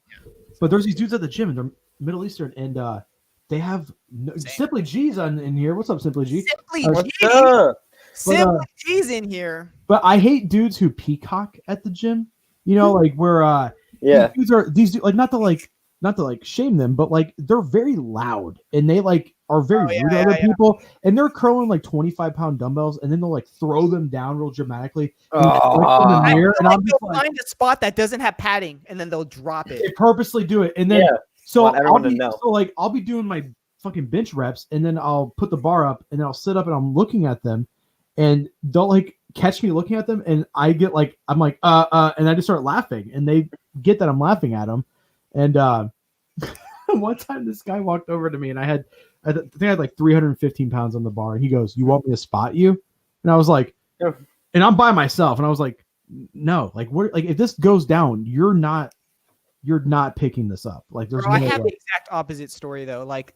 there's these dudes at the gym and they're Middle Eastern and they have Simply G's in here. What's up, Simply G? Simply G's in here. But I hate dudes who peacock at the gym. You know, like where these like not to shame them, but like they're very loud and they like are very rude to other people, and they're curling like 25-pound dumbbells, and then they'll like throw them down real dramatically. And I'm just like, find a spot that doesn't have padding, and then they'll drop it. They purposely do it, and then I'll be doing my fucking bench reps, and then I'll put the bar up, and then I'll sit up, and I'm looking at them, and they'll like catch me looking at them, and I get like I'm like and I just start laughing, and they get that I'm laughing at them, and one time this guy walked over to me, and I think I had like 315 pounds on the bar, and he goes, "You want me to spot you?" And I was like, and I'm by myself, and I was like, "No, like what? Like if this goes down, you're not picking this up." Like there's. I have the exact opposite story though. Like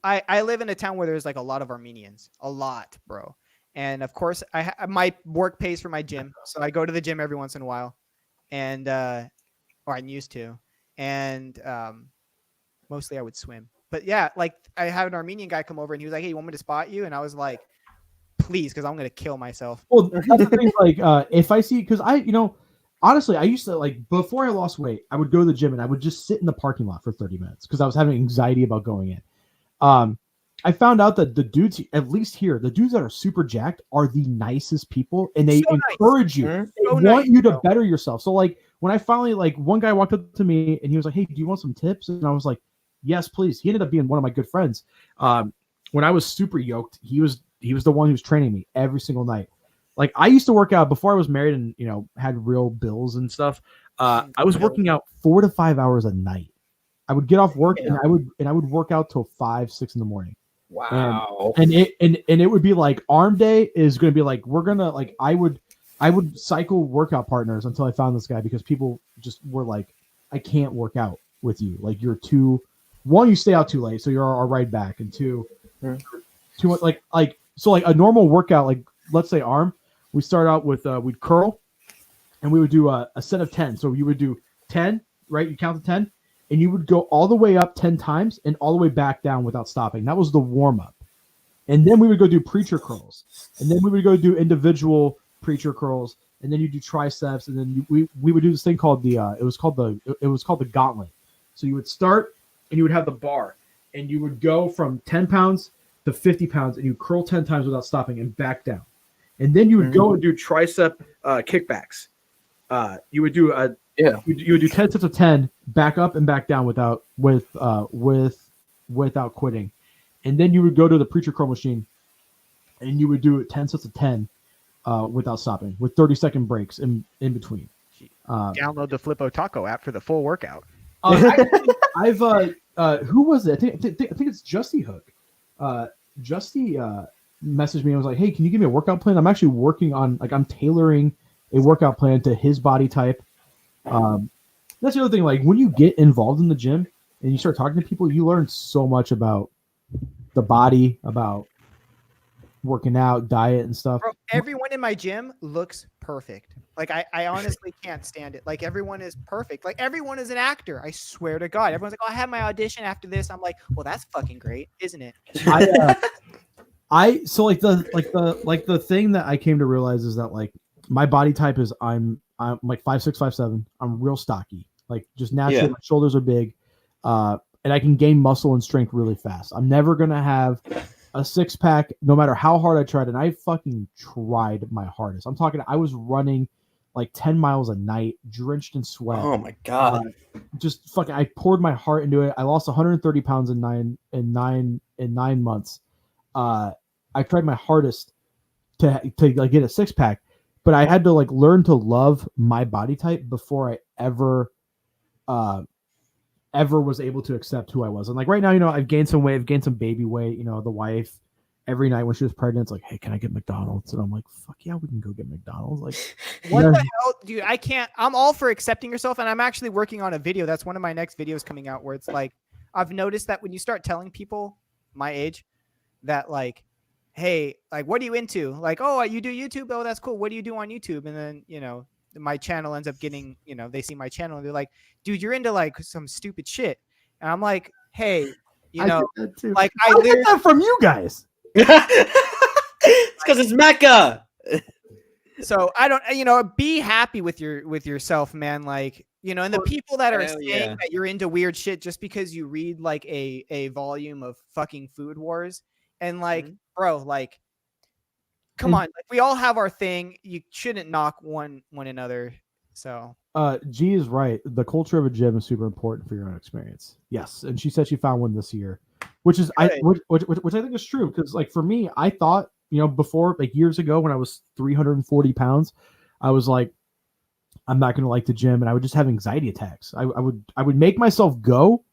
I live in a town where there's like a lot of Armenians, a lot, bro. And of course, my work pays for my gym, so I go to the gym every once in a while, and or I used to, and mostly I would swim. But yeah, like I had an Armenian guy come over and he was like, "Hey, you want me to spot you?" And I was like, "Please, because I'm gonna kill myself." Well, that's the thing. Like, if I see, because honestly, I used to like before I lost weight, I would go to the gym and I would just sit in the parking lot for 30 minutes because I was having anxiety about going in. I found out that the dudes, at least here, the dudes that are super jacked are the nicest people, and they encourage you. They want you to better yourself. So like when I finally like one guy walked up to me and he was like, "Hey, do you want some tips?" And I was like, "Yes, please." He ended up being one of my good friends. When I was super yoked, he was the one who was training me every single night. Like I used to work out before I was married and had real bills and stuff. I was working out 4 to 5 hours a night. I would get off work and I would work out till 5, 6 in the morning. Wow. And it would be like arm day is going to be like we're gonna like I would cycle workout partners until I found this guy because people just were like, "I can't work out with you. Like you're too. One, you stay out too late, so you're our ride back, and two, too much like so like a normal workout like let's say arm, we start out with we'd curl, and we would do a set of 10. So you would do 10, right? You count to 10. And you would go all the way up 10 times and all the way back down without stopping. That was the warm-up. And then we would go do preacher curls. And then we would go do individual preacher curls. And then you do triceps. And then we would do this thing called it was called the gauntlet. So you would start and you would have the bar. And you would go from 10 pounds to 50 pounds. And you curl 10 times without stopping and back down. And then you would go and do tricep kickbacks. You would do you would do 10 sets of 10, back up and back down without quitting, and then you would go to the preacher curl machine, and you would do 10 sets of 10 without stopping, with 30-second breaks in between. Download the Flip Otaku app for the full workout. I've who was it? I think it's Justy Hook. Justy messaged me and was like, "Hey, can you give me a workout plan? I'm actually working on I'm tailoring a workout plan to his body type." That's the other thing. Like when you get involved in the gym and you start talking to people, you learn so much about the body, about working out, diet, and stuff. Bro, everyone in my gym looks perfect. Like I honestly can't stand it. Like everyone is perfect. Like everyone is an actor. I swear to God. Everyone's like, "Oh, I have my audition after this." I'm like, "Well, that's fucking great, isn't it?" So the thing that I came to realize is that like my body type is I'm like 5'6", 5'7". I'm real stocky. Like just naturally, my shoulders are big, and I can gain muscle and strength really fast. I'm never gonna have a 6-pack, no matter how hard I tried, and I fucking tried my hardest. I'm talking. I was running like 10 miles a night, drenched in sweat. Oh my God! Just fucking. I poured my heart into it. I lost 130 pounds in nine months. I tried my hardest to like get a 6-pack, but I had to like learn to love my body type before I ever was able to accept who I was. And like right now, I've gained some weight, I've gained some baby weight. The wife every night when she was pregnant, it's like, hey, can I get McDonald's? And I'm like, fuck yeah, we can go get McDonald's. Like, what the hell, dude? I can't. I'm all for accepting yourself, and I'm actually working on a video. That's one of my next videos coming out, where it's like, I've noticed that when you start telling people my age that like, hey, like, what are you into? Like, oh, you do YouTube? Oh, that's cool. What do you do on YouTube? And then, my channel ends up getting, they see my channel and they're like, dude, you're into like some stupid shit. And I'm like, hey, like I get that from you guys. It's because it's Mecca. So I don't, be happy with yourself, man. Like, and the people that are saying that you're into weird shit just because you read like a volume of fucking Food Wars and like, bro, like, come on, like we all have our thing. You shouldn't knock one another. So G is right. The culture of a gym is super important for your own experience. Yes, and she said she found one this year, which I think is true because like for me, I thought before like years ago when I was 340 pounds, I was like, I'm not going to like the gym, and I would just have anxiety attacks. I would make myself go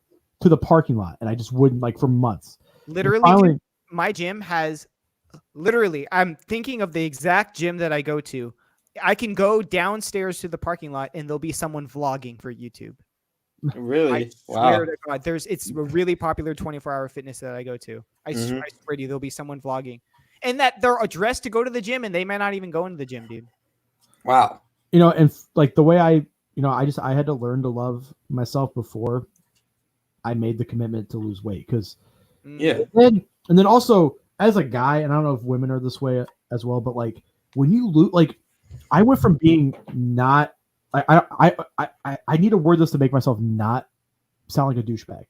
to the parking lot, and I just wouldn't like for months. Literally, finally, my gym has. Literally, I'm thinking of the exact gym that I go to. I can go downstairs to the parking lot and there'll be someone vlogging for YouTube. Really? I swear to God, it's a really popular 24-hour fitness that I go to. I swear to you, there'll be someone vlogging. And that they're dressed to go to the gym and they might not even go into the gym, dude. Wow. And like the way I had to learn to love myself before I made the commitment to lose weight. Because and then also as a guy, and I don't know if women are this way as well, but like when you lose, like I went from being not, I need to word this to make myself not sound like a douchebag.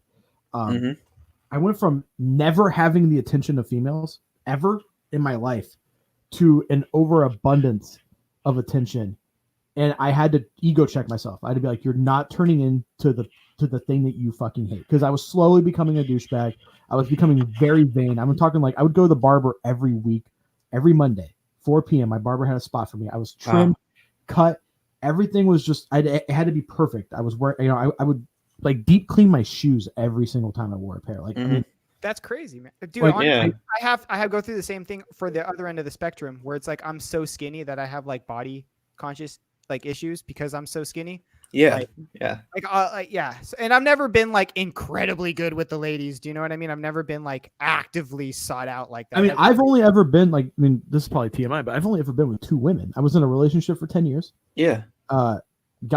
I went from never having the attention of females ever in my life to an overabundance of attention. And I had to ego check myself. I had to be like, you're not turning into the thing that you fucking hate. Because I was slowly becoming a douchebag. I was becoming very vain. I'm talking like I would go to the barber every week, every Monday, 4 p.m. My barber had a spot for me. I was trimmed, cut. Everything was just, it had to be perfect. I was wearing, I would like deep clean my shoes every single time I wore a pair. Like, I mean, that's crazy, man. Dude, like, I have go through the same thing for the other end of the spectrum where it's like I'm so skinny that I have like body conscious like issues because I'm so skinny. Yeah. And I've never been like incredibly good with the ladies. Do you know what I mean? I've never been like actively sought out like that. I mean, I've only ever been like, I mean, this is probably TMI, but I've only ever been with 2 women. I was in a relationship for 10 years. Yeah. Got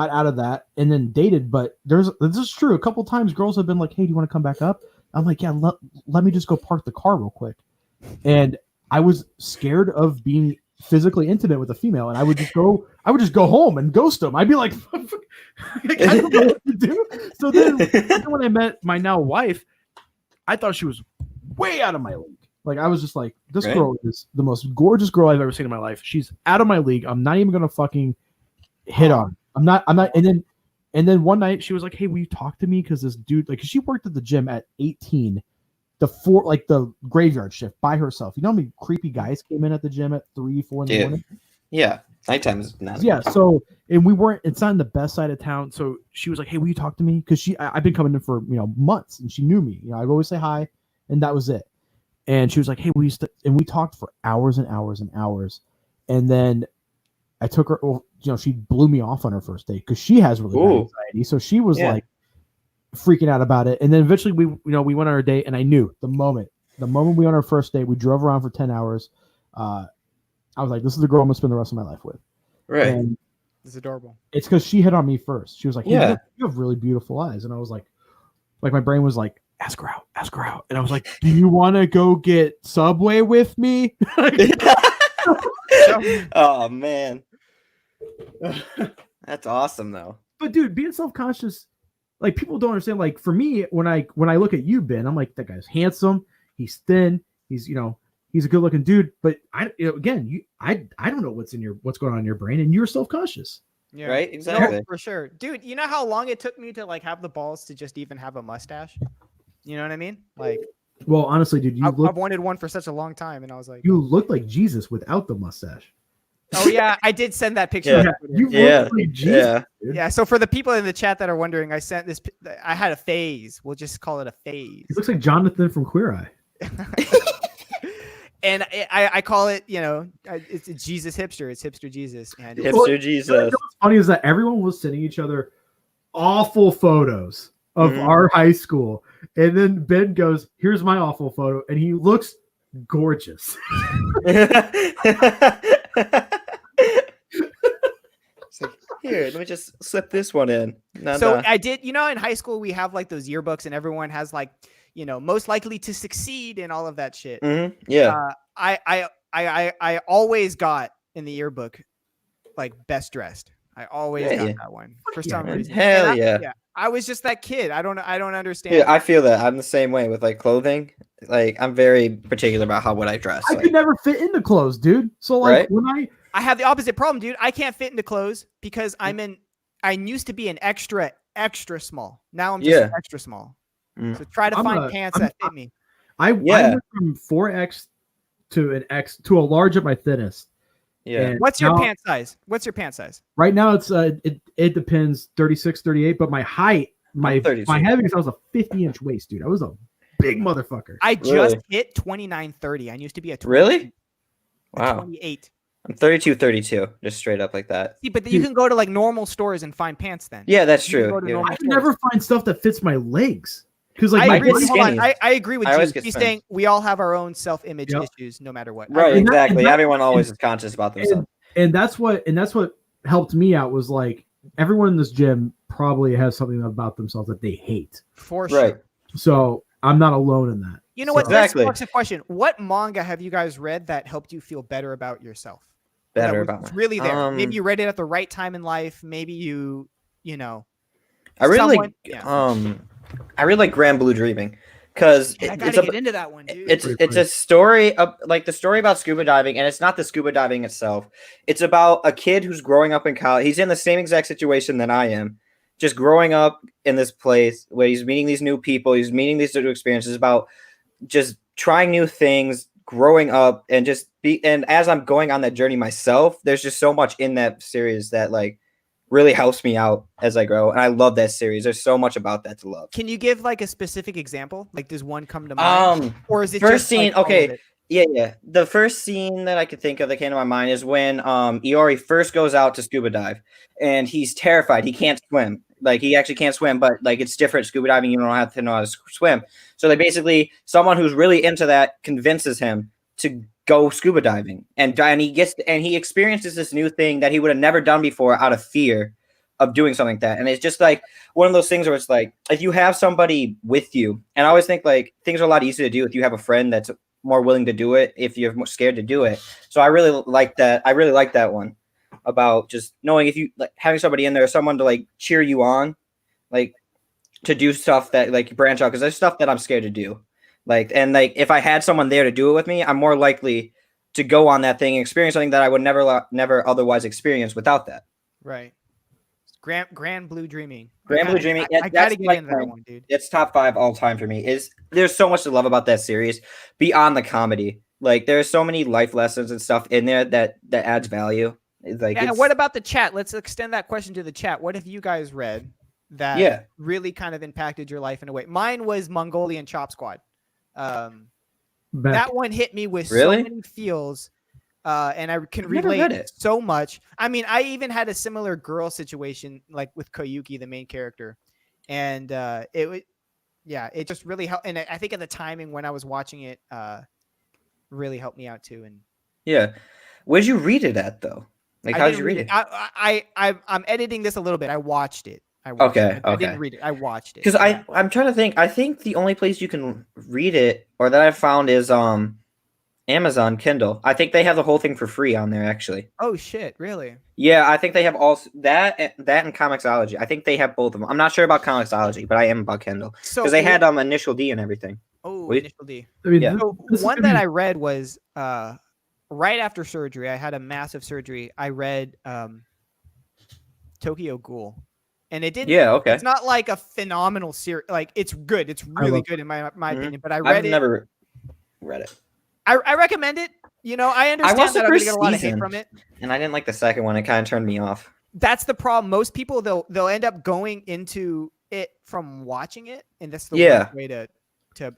out of that and then dated, but this is true. A couple times girls have been like, hey, do you want to come back up? I'm like, yeah, let me just go park the car real quick. And I was scared of being physically intimate with a female, and I would just go home and ghost them. I'd be like, I don't know what to do. So then when I met my now wife, I thought she was way out of my league. Like I was just like, this girl is the most gorgeous girl I've ever seen in my life. She's out of my league. I'm not even gonna fucking hit on. I'm not. And then one night she was like, hey, will you talk to me? Because this dude, like, she worked at the gym at 18. The graveyard shift by herself. You know how many creepy guys came in at the gym at 3, 4 in the morning? Yeah. Nighttime is not. Yeah. So, and it's not in the best side of town. So she was like, hey, will you talk to me? Because I've been coming in for, months and she knew me. I'd always say hi and that was it. And she was like, hey, and we talked for hours and hours and hours. And then I took her, she blew me off on her first date because she has really bad anxiety. So she was like, freaking out about it. And then eventually we went on our date and I knew the moment we went on our first date, we drove around for 10 hours. I was like, this is the girl I'm gonna spend the rest of my life with. Right. And it's adorable. It's because she hit on me first. She was like, hey, you have really beautiful eyes. And I was like my brain was like, ask her out. And I was like, do you want to go get Subway with me? Oh man. That's awesome though. But dude, being self-conscious, like people don't understand. Like for me, when I look at you, Ben, I'm like, that guy's handsome. He's thin. He's he's a good looking dude. But I don't know what's going on in your brain, and you're self-conscious. Yeah, right. Exactly. No, for sure, dude. You know how long it took me to like have the balls to just even have a mustache? You know what I mean? Like Well, honestly, dude, I've wanted one for such a long time, and I was like, you look like Jesus without the mustache. oh yeah, I did send that picture. Yeah, you look like Jesus. Yeah. Dude. Yeah. So for the people in the chat that are wondering, I sent this. I had a phase. We'll just call it a phase. He looks like Jonathan from Queer Eye. And I call it, it's a Jesus hipster. It's hipster Jesus. And Hipster Jesus. You know what's funny is that everyone was sending each other awful photos of our high school, and then Ben goes, "Here's my awful photo," and he looks gorgeous. It's like, here, let me just slip this one in. I did, in high school we have like those yearbooks, and everyone has like, most likely to succeed and all of that shit. Yeah. I always got in the yearbook like best dressed. I always got that one for some reason. Hell yeah. I was just that kid. I don't understand. Yeah, I feel that. I'm the same way with like clothing. Like I'm very particular about what I dress. I could never fit into clothes, dude. So like when I have the opposite problem, dude. I can't fit into clothes because I used to be an extra small. Now I'm just extra small. So try to find pants that fit me. I went from 4X to an X to a large at my thinnest. Yeah. And what's your pant size? What's your pant size? Right now it's it depends, 36, 38, but my height, my heaviness, I was a 50-inch waist, dude. I was a big motherfucker. I just hit 29-30. I used to be a 20, really? Wow. 28. I'm 32, just straight up like that. See, but you can go to like normal stores and find pants then. Yeah, that's true. I can never find stuff that fits my legs. Because like I agree with you. He's saying we all have our own self-image issues, no matter what. Right, exactly. Everyone always is conscious about themselves. And that's what helped me out was like everyone in this gym probably has something about themselves that they hate. For sure. Right. So I'm not alone in that. You know what? Exactly. That's a question. What manga have you guys read that helped you feel better about yourself? Better about myself. Really there. Maybe you read it at the right time in life. Maybe I really like Grand Blue Dreaming because I gotta get into that one, dude. It's a story of like the story about scuba diving, and it's not the scuba diving itself. It's about a kid who's growing up in college. He's in the same exact situation that I am, just growing up in this place where he's meeting these new people, he's meeting these new experiences, about just trying new things, growing up, and and as I'm going on that journey myself, there's just so much in that series that like really helps me out as I grow. And I love that series. There's so much about that to love. Can you give like a specific example? Like does one come to mind? Or is it first just scene? Like, okay. Yeah. The first scene that I could think of that came to my mind is when Iori first goes out to scuba dive and he's terrified. He can't swim. Like he actually can't swim, but like it's different. Scuba diving, you don't have to know how to swim. So they basically, someone who's really into that convinces him to go scuba diving, and he experiences this new thing that he would have never done before out of fear of doing something like that. And it's just like one of those things where it's like if you have somebody with you, and I always think like things are a lot easier to do if you have a friend that's more willing to do it if you're more scared to do it. So I really like that. I really like that one about just knowing if you like having somebody in there, someone to like cheer you on, like to do stuff that like branch out, because there's stuff that I'm scared to do. Like, and like, if I had someone there to do it with me, I'm more likely to go on that thing and experience something that I would never otherwise experience without that. Right. Grand Blue Dreaming. Grand Blue Dreaming. I gotta get into that one, dude. It's top 5 all time for me. There's so much to love about that series beyond the comedy. Like, there's so many life lessons and stuff in there that adds value. Like, and what about the chat? Let's extend that question to the chat. What have you guys read that really kind of impacted your life in a way? Mine was Mongolian Chop Squad. That one hit me with so many feels, and I can relate so much. I mean, I even had a similar girl situation like with Koyuki, the main character, and it just really helped. And I think at the timing when I was watching it, really helped me out too. And where'd you read it at though? Like, how did you read it? I'm editing this a little bit. I watched it. I didn't read it. I watched it. Because I'm trying to think. I think the only place you can read it, or that I've found, is Amazon Kindle. I think they have the whole thing for free on there, actually. Oh shit! Really? Yeah, I think they have all that and Comixology. I think they have both of them. I'm not sure about Comixology, but I am about Kindle because they had Initial D and everything. Oh, Initial D. I mean, so one that I read was right after surgery. I had a massive surgery. I read Tokyo Ghoul. and it didn't. Yeah, okay. It's not like a phenomenal series. Like it's good. It's really good in my opinion. But I've never read it. I recommend it. You know, I understand that I'm gonna get a lot of hate from it, and I didn't like the second one. It kind of turned me off. That's the problem. Most people they'll end up going into it from watching it, and that's the worst way to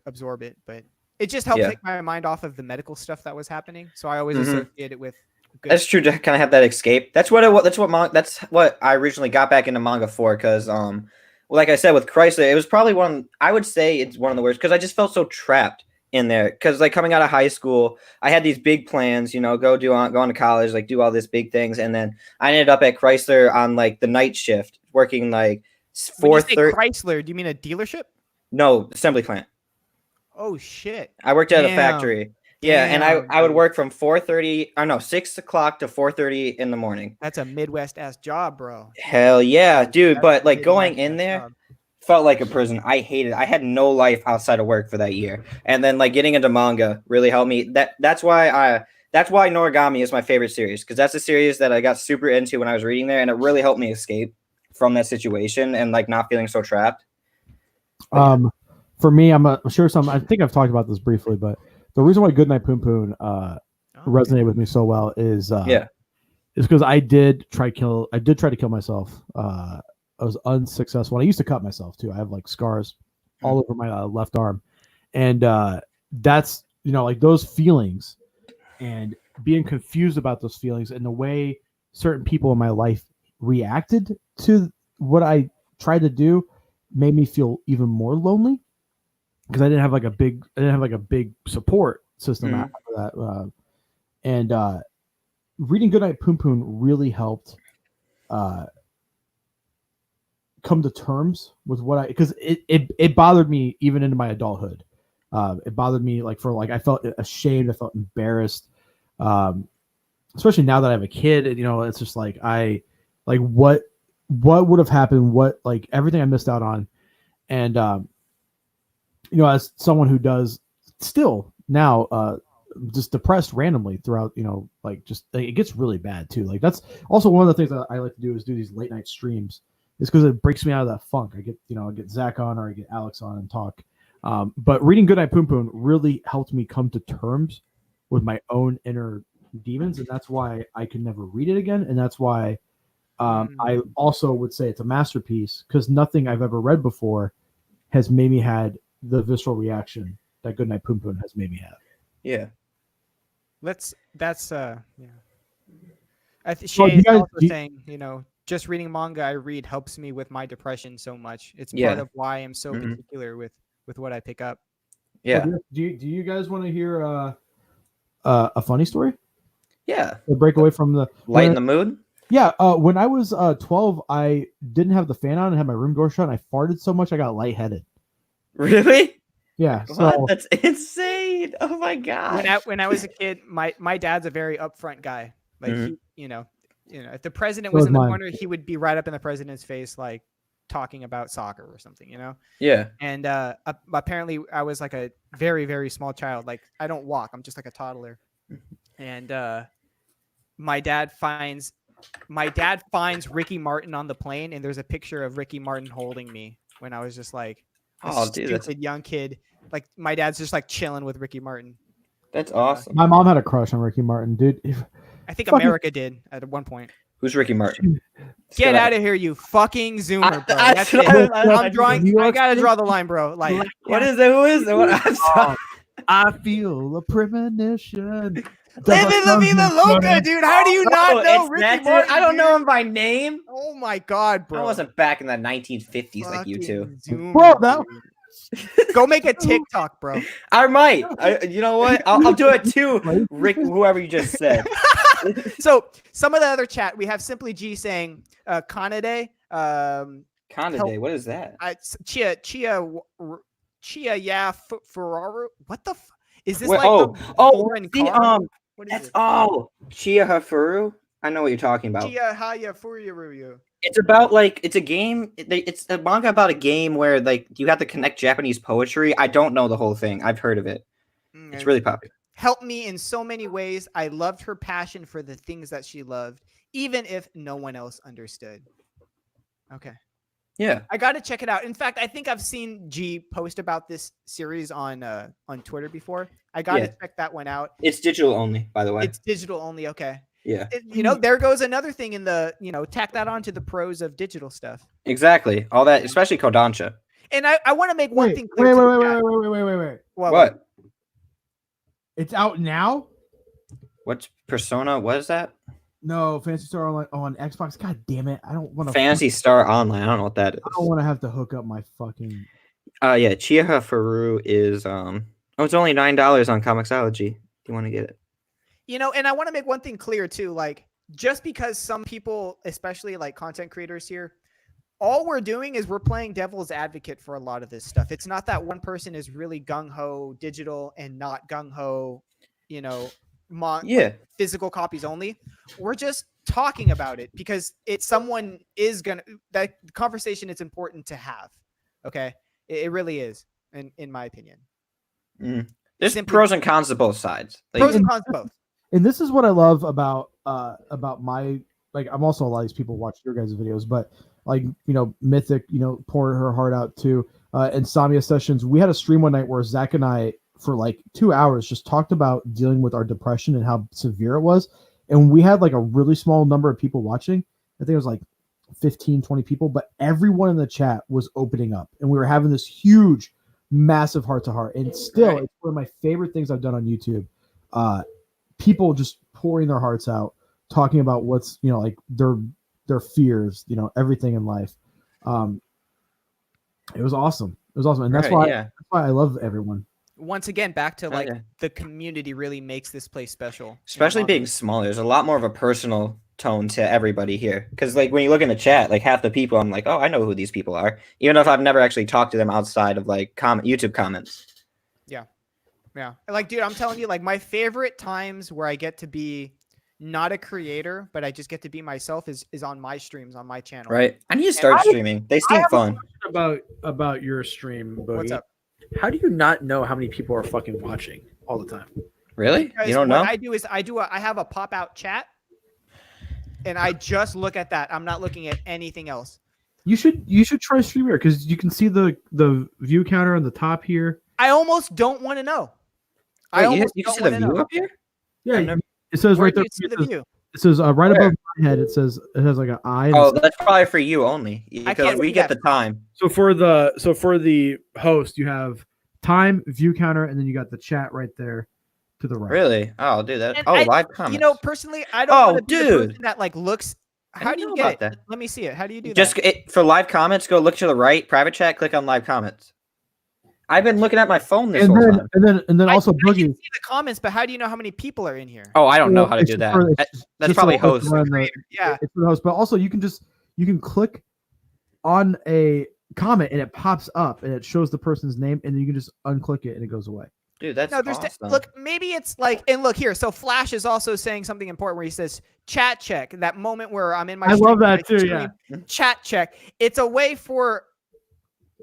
absorb it. But it just helped take my mind off of the medical stuff that was happening. So I always associate it with. Good. That's true, to kind of have that escape. That's what I originally got back into manga for, because well, like I said, with Chrysler, it was probably I would say it's one of the worst, because I just felt so trapped in there. Because like coming out of high school, I had these big plans, you know, go on to college, like do all these big things, and then I ended up at Chrysler on like the night shift, working like 4:30. Chrysler, do you mean a dealership? No, assembly plant. Oh shit! I worked at a factory. Yeah, and I would work from 6 o'clock to 4:30 in the morning. That's a Midwest ass job, bro. Hell yeah, dude. But like going in there felt like a prison. I hated it. I had no life outside of work for that year. And then like getting into manga really helped me. That's why Noragami is my favorite series, because that's a series that I got super into when I was reading there, and it really helped me escape from that situation and like not feeling so trapped. For me, I'm sure I think I've talked about this briefly, but the reason why Goodnight Poon Poon resonated with me so well is because I did try to kill myself. I was unsuccessful. And I used to cut myself too. I have like scars all over my left arm, and that's, you know, like those feelings and being confused about those feelings and the way certain people in my life reacted to what I tried to do made me feel even more lonely, because I didn't have like a big support system after that. And reading Goodnight Poon Poon really helped come to terms with because it bothered me even into my adulthood. It bothered me I felt ashamed. I felt embarrassed. Especially now that I have a kid, you know, it's just like what would have happened, like everything I missed out on. And you know, as someone who does still now just depressed randomly throughout, you know, like just it gets really bad too. Like that's also one of the things that I like to do, is do these late night streams. It's because it breaks me out of that funk. I get Zach on, or I get Alex on and talk. But reading Goodnight Poon Poon really helped me come to terms with my own inner demons, and that's why I could never read it again. And that's why I also would say it's a masterpiece, because nothing I've ever read before has made me had the visceral reaction that Goodnight Poon Poon has made me have. Yeah. Shay is also saying, you know, just reading manga I read helps me with my depression so much. It's part of why I'm so particular with what I pick up. Yeah. Do you guys want to hear a funny story? Yeah. To break away from the lighten the mood? Yeah. When I was 12, I didn't have the fan on and had my room door shut, and I farted so much I got lightheaded. Really? Yeah. So that's insane. Oh my god. When I was a kid, my dad's a very upfront guy. Like he, you know, if the president was in the corner, he would be right up in the president's face, like talking about soccer or something, you know? Yeah. And apparently I was like a very, very small child. Like I don't walk. I'm just like a toddler. And my dad finds Ricky Martin on the plane, and there's a picture of Ricky Martin holding me when I was just like stupid young kid. Like my dad's just like chilling with Ricky Martin. That's awesome. My mom had a crush on Ricky Martin, dude. I think America did at one point. Who's Ricky Martin? Get out of here, you fucking zoomer, bro. That's it. I'm drawing. I gotta draw the line, bro. Like, what is it? Who is it? What? I feel a premonition. Living La Vida Loca, dude. How do you not know Ricky Martin? I don't know him by name. Oh my god, bro. I wasn't back in the 1950s like you two. Bro, that go make a TikTok, bro. I might. You know what? I'll do it too, Rick. Whoever you just said. So some of the other chat, we have Simply G saying, "Kanade." Kanade. What is that? Chia. Yeah, Ferraro. What the? Is this foreign car? What is Chia Hafuru. I know what you're talking about. Chia Haya Fururu. It's about it's a game. It's a manga about a game where you have to connect Japanese poetry. I don't know the whole thing. I've heard of it. It's really popular. Helped me in so many ways. I loved her passion for the things that she loved, even if no one else understood. Okay. Yeah. I got to check it out. In fact, I think I've seen G post about this series on Twitter before. I got to check that one out. It's digital only, by the way. It's digital only. Okay. Yeah. There goes another thing in the, tack that on to the pros of digital stuff. Exactly. All that, especially Kodansha. And I want to make one thing clear. Wait. What? It's out now? What's Persona? What is that? No, Phantasy Star Online on Xbox. God damn it. I don't want to. Phantasy Star Online. I don't know what that is. I don't want to have to hook up my fucking. Yeah. Chiha Faru is, it's only $9 on Comixology. Do you want to get it? And I want to make one thing clear too. Like, just because some people, especially like content creators here, all we're doing is we're playing devil's advocate for a lot of this stuff. It's not that one person is really gung-ho digital and not gung-ho, physical copies only. We're just talking about it because that conversation is important to have. Okay. It really is, in my opinion. There's pros and cons to both sides. Pros and cons to both. And this is what I love about my, like, I'm also a lot of these people watch your guys' videos, but like, Mythic, pouring her heart out too. Insomnia Sessions. We had a stream one night where Zach and I, for like 2 hours, just talked about dealing with our depression and how severe it was. And we had like a really small number of people watching. I think it was like 15, 20 people, but everyone in the chat was opening up and we were having this huge, massive heart to heart. And still, it's one of my favorite things I've done on YouTube. People just pouring their hearts out, talking about what's, like their fears, everything in life. It was awesome. And that's why I love everyone. Once again, back to the community really makes this place special. Especially being smaller. There's a lot more of a personal tone to everybody here. Because like when you look in the chat, like half the people, I'm like, oh, I know who these people are. Even if I've never actually talked to them outside of like YouTube comments. Yeah. Like, dude, I'm telling you, like my favorite times where I get to be not a creator, but I just get to be myself is on my streams on my channel. Right. I need to start streaming. They seem fun. About your stream, Boogie. What's up? How do you not know how many people are fucking watching all the time? Really? Because you don't know? What I do is I have a pop out chat, and I just look at that. I'm not looking at anything else. You should try StreamYard because you can see the view counter on the top here. I almost don't want to know. Wait, you can see the view up here? Yeah, it says right there. It says right above my head. It has like an eye. Oh, that's probably for you only because we get the time. So for the host, you have time, view counter, and then you got the chat right there to the right. Really? Oh, I'll do that. And live comments. Personally, I don't want to be the person that like looks. How do you get it? That. Let me see it. How do you do that? Just for live comments, go look to the right, private chat, click on live comments. I've been looking at my phone this whole time. And then also Boogie. I can see the comments, but how do you know how many people are in here? Oh, I don't know how to do that. That's probably host. Yeah, it's for the host. But also, you can click on a comment and it pops up and it shows the person's name, and then you can just unclick it and it goes away. Dude, that's awesome. Look, maybe it's like, and look here. So Flash is also saying something important where he says chat check. That moment where I'm in my. I love that too. Yeah. Chat check. It's a way for.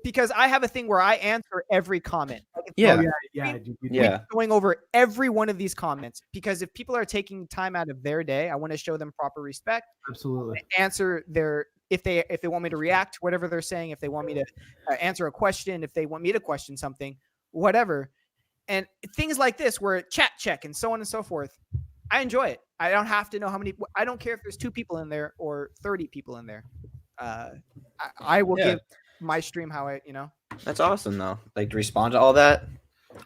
Because I have a thing where I answer every comment. Going over every one of these comments because if people are taking time out of their day, I want to show them proper respect. Absolutely. Answer if they want me to react to whatever they're saying, if they want me to answer a question, if they want me to question something, whatever, and things like this where chat check and so on and so forth. I enjoy it. I don't have to know how many. I don't care if there's 2 people in there or 30 people in there. I will give my stream how That's awesome though. Like to respond to all that.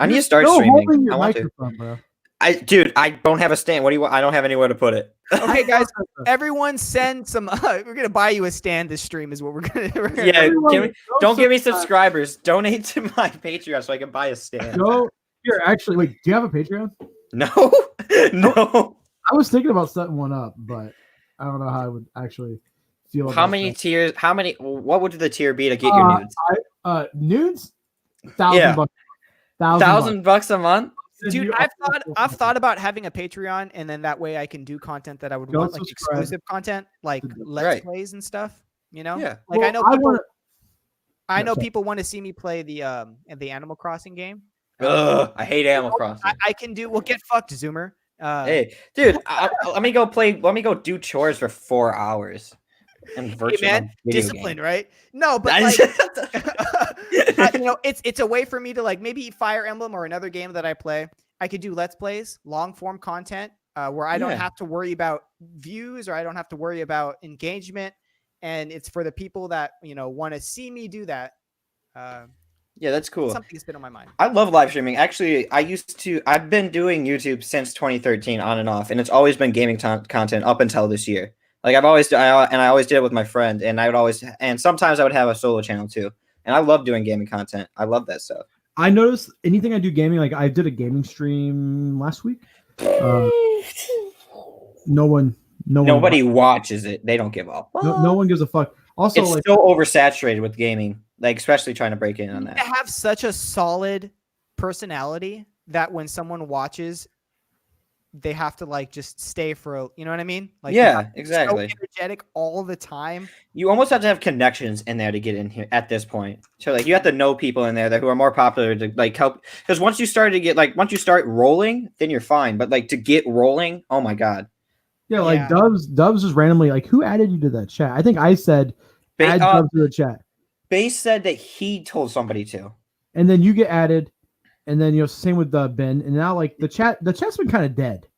I need to start streaming. I want to. Bro. I don't have a stand. What do you want? I don't have anywhere to put it. Okay, guys, everyone send some. We're gonna buy you a stand. This stream is what we're gonna. Don't give me subscribers. Donate to my Patreon so I can buy a stand. No, here actually. Wait, do you have a Patreon? No, no. I was thinking about setting one up, but I don't know how I would actually. How many tiers? What would the tier be to get your nudes? Nudes, $1,000. $1,000 a month, dude. I've thought about having a Patreon, and then that way I can do content that I would want, like exclusive content, like let's plays and stuff. Yeah. Like I know people want to see me play the Animal Crossing game. I hate Animal Crossing. I can do. Well, get fucked, Zoomer. Hey, dude, let me go do chores for 4 hours. And Hey, virtual man, video discipline, game. right? No, but like, it's a way for me to like maybe Fire Emblem or another game that I play. I could do Let's Plays, long form content, where I don't have to worry about views or I don't have to worry about engagement, and it's for the people that want to see me do that. Yeah, that's cool. Something's been on my mind. I love live streaming. Actually, I've been doing YouTube since 2013 on and off, and it's always been gaming content up until this year. Like I always did it with my friend, and sometimes I would have a solo channel too. And I love doing gaming content. I love that stuff. I noticed anything I do gaming, like I did a gaming stream last week. Nobody watches it. They don't give up. No one gives a fuck. Also, it's so oversaturated with gaming, like especially trying to break in on that. I have such a solid personality that when someone watches, they have to like just stay for you know what I mean? Like yeah, exactly. So energetic all the time. You almost have to have connections in there to get in here at this point. So like you have to know people in there who are more popular to like help. Because once you start rolling, then you're fine. But like to get rolling, oh my god. Yeah, like Dubs just randomly like, who added you to that chat? I think I said add Dubs to the chat. Base said that he told somebody to. And then you get added, and then same with Ben. And now like the chat's been kind of dead.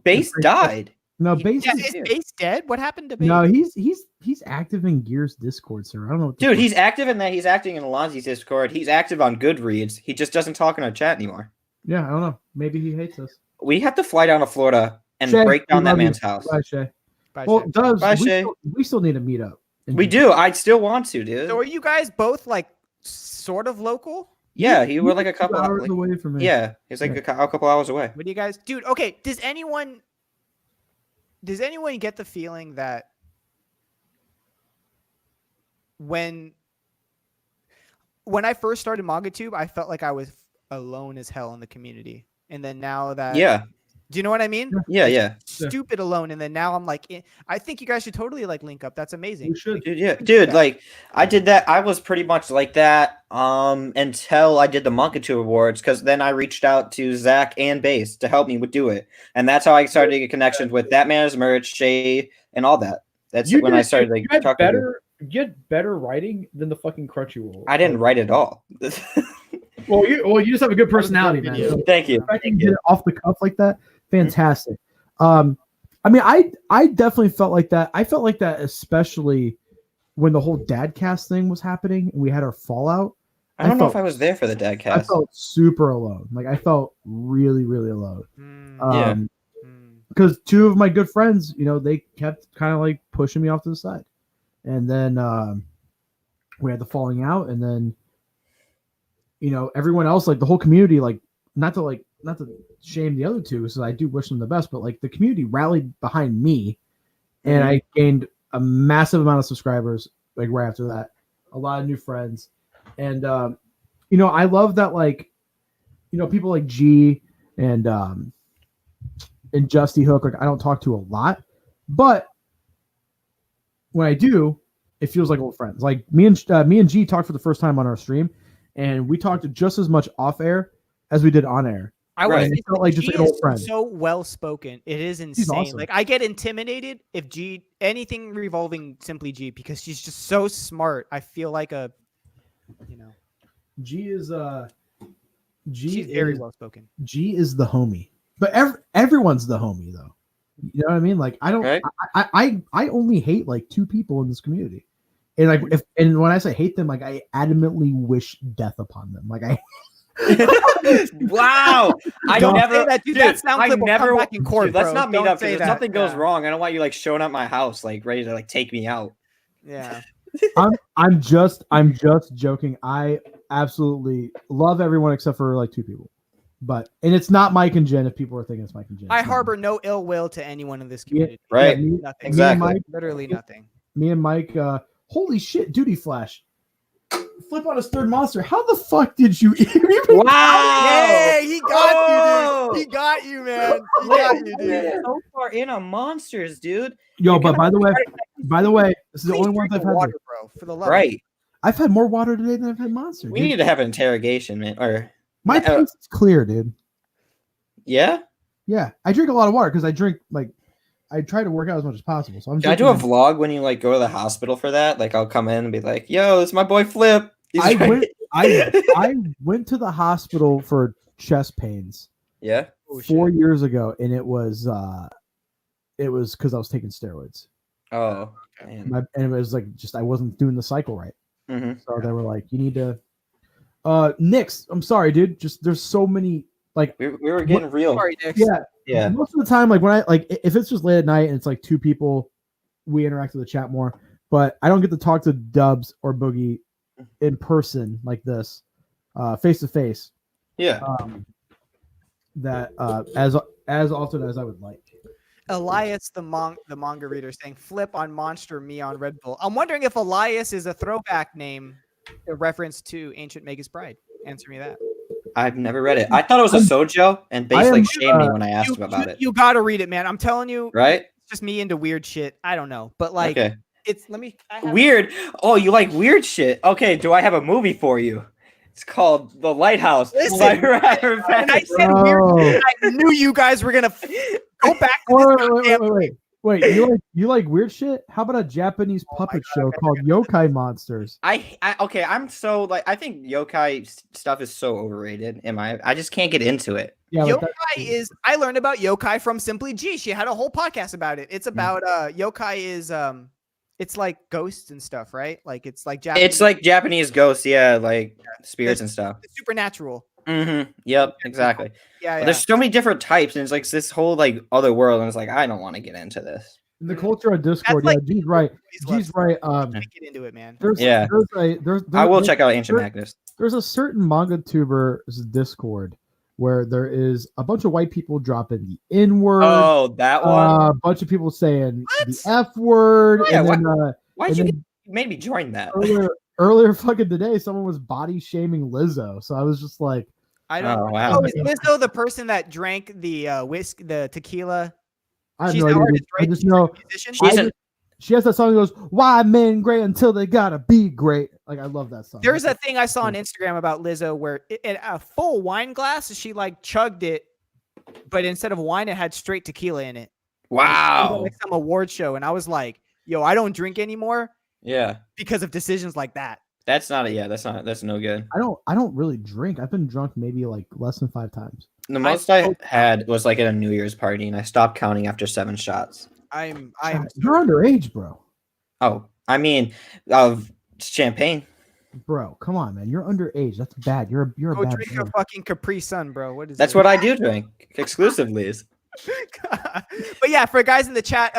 Base died. No, Base is Base dead? What happened to Base? No, he's active in Gears Discord, sir. I don't know. Dude, he's active in that. He's acting in Alonzi's Discord. He's active on Goodreads. He just doesn't talk in our chat anymore. Yeah, I don't know. Maybe he hates us. We have to fly down to Florida and break down that man's house. Bye, Shay. Well, Shay. We still need to meet up. We do. I'd still want to, dude. So are you guys both like sort of local? Yeah, he were like a couple hours away from me. Yeah, he's like a couple hours away. What do you guys, dude? Okay, does anyone get the feeling that when I first started MangaTube, I felt like I was alone as hell in the community, and then now that do you know what I mean? Yeah. Stupid alone, and then now I'm like, I think you guys should totally like link up. That's amazing. We should. Dude. Like I did that. I was pretty much like that until I did the MangaTube Awards, because then I reached out to Zach and Base to help me do it, and that's how I started to get connections with That Man's Merch, Shay, and all that. That's when I started like talking. You had better writing than the fucking Crunchyroll. I didn't write at all. Well, you just have a good personality, man. So Thank you. If I can get it off the cuff like that, fantastic. I mean, I definitely felt like that. I felt like that, especially when the whole Dadcast thing was happening and we had our fallout. I don't know if I was there for the Dadcast. I felt super alone. Like I felt really, really alone. Because two of my good friends, they kept kind of like pushing me off to the side, and then we had the falling out, and then everyone else, like the whole community, like not to shame the other two, because I do wish them the best, but like the community rallied behind me, and I gained a massive amount of subscribers like right after that, a lot of new friends, and I love that, like people like G and Justy Hook, like I don't talk to a lot, but when I do, it feels like old friends. Like me and G talked for the first time on our stream, and we talked just as much off air as we did on air. I felt like just like an old friend. So well spoken, it is insane. Awesome. Like I get intimidated if anything revolving Simply G, because she's just so smart. I feel like she's very well spoken. G is the homie, but everyone's the homie though. You know what I mean? Like I don't. Right. I only hate like two people in this community, and like and when I say hate them, like I adamantly wish death upon them. Like I. Wow! I don't never. Say that, dude. That sound clip will come back in court. Dude, let's not meet up, because if something goes wrong, I don't want you like showing up my house, like ready to like take me out. Yeah. I'm just joking. I absolutely love everyone except for like two people. And it's not Mike and Jen. If people are thinking it's Mike and Jen, I harbor no ill will to anyone in this community. Right? Nothing. Exactly. Mike, literally nothing. Me and Mike. Holy shit! Duty Flash. Flip on his third monster. How the fuck did you even? Wow! Yeah, he got you, dude. He got you, man. He got you, dude. So far in on monsters, dude. Yo, but by the way, this is the only one I've had. Water, bro, for the love. Right. I've had more water today than I've had monster. We need to have an interrogation, man. Or my taste is clear, dude. Yeah. Yeah, I drink a lot of water because I drink like I try to work out as much as possible. So I'm. Can I do a vlog when you like go to the hospital for that? Like I'll come in and be like, "Yo, it's my boy Flip." I went to the hospital for chest pains. Yeah. 4 years ago, and it was because I was taking steroids. Oh. And it was like I wasn't doing the cycle right. Mm-hmm. So they were like, "You need to." Nix, I'm sorry, dude. Just there's so many like we were getting real. Sorry, Nix. Yeah. Most of the time, like when I if it's just late at night and it's like two people, we interact with the chat more. But I don't get to talk to Dubs or Boogie in person like this, face to face. Yeah. That as often as I would like. Elias, the manga reader, saying "Flip on Monster, me on Red Bull." I'm wondering if Elias is a throwback name, a reference to Ancient Magus Bride. Answer me that. I've never read it. I thought it was a sojo, and Base like shamed me when I asked him about it. You gotta read it, man. I'm telling you. Right? It's just me into weird shit. I don't know, but like, it's weird. Oh, you like weird shit? Okay, do I have a movie for you? It's called The Lighthouse. Listen, when I said weird. I knew you guys were gonna go back to Wait. You like weird shit? How about a Japanese puppet show called Yokai Monsters? I'm so like I think yokai stuff is so overrated. I just can't get into it. Yeah, yokai is. I learned about yokai from Simply G. She had a whole podcast about it. It's about yokai is it's like ghosts and stuff, right? Like it's like Japanese. It's like Japanese ghosts, yeah, like spirits and stuff. It's supernatural. Mm-hmm. Yep, exactly. Yeah. There's so many different types, and it's like this whole like other world, and it's like I don't want to get into this. In the culture of Discord, like, G's right. G's right. Get into it, man. I will check out Ancient Magus. There's a certain manga tuber's Discord where there is a bunch of white people dropping the N word. Oh, that one. A bunch of people saying the F word. Yeah, and then, why'd you made me join that? Earlier fucking today, someone was body shaming Lizzo. So I was just like, I don't know. Wow. Oh, is Lizzo the person that drank the the tequila? I have no idea. Artist, right? I just know she has that song that goes, "Why men great until they gotta be great." Like I love that song. There's a thing I saw on Instagram about Lizzo where in a full wine glass, she like chugged it, but instead of wine, it had straight tequila in it. Wow. Like some award show, and I was like, "Yo, I don't drink anymore." Yeah. Because of decisions like that. That's no good. I don't really drink. I've been drunk maybe like less than 5 times. The most I had was like at a New Year's party, and I stopped counting after 7 shots. I'm You're underage, bro. Oh, I mean, of champagne. Bro, come on, man. You're underage. That's bad. You're a bad drink a fucking Capri Sun, bro. What is That's what I do drink exclusively. But yeah, for guys in the chat,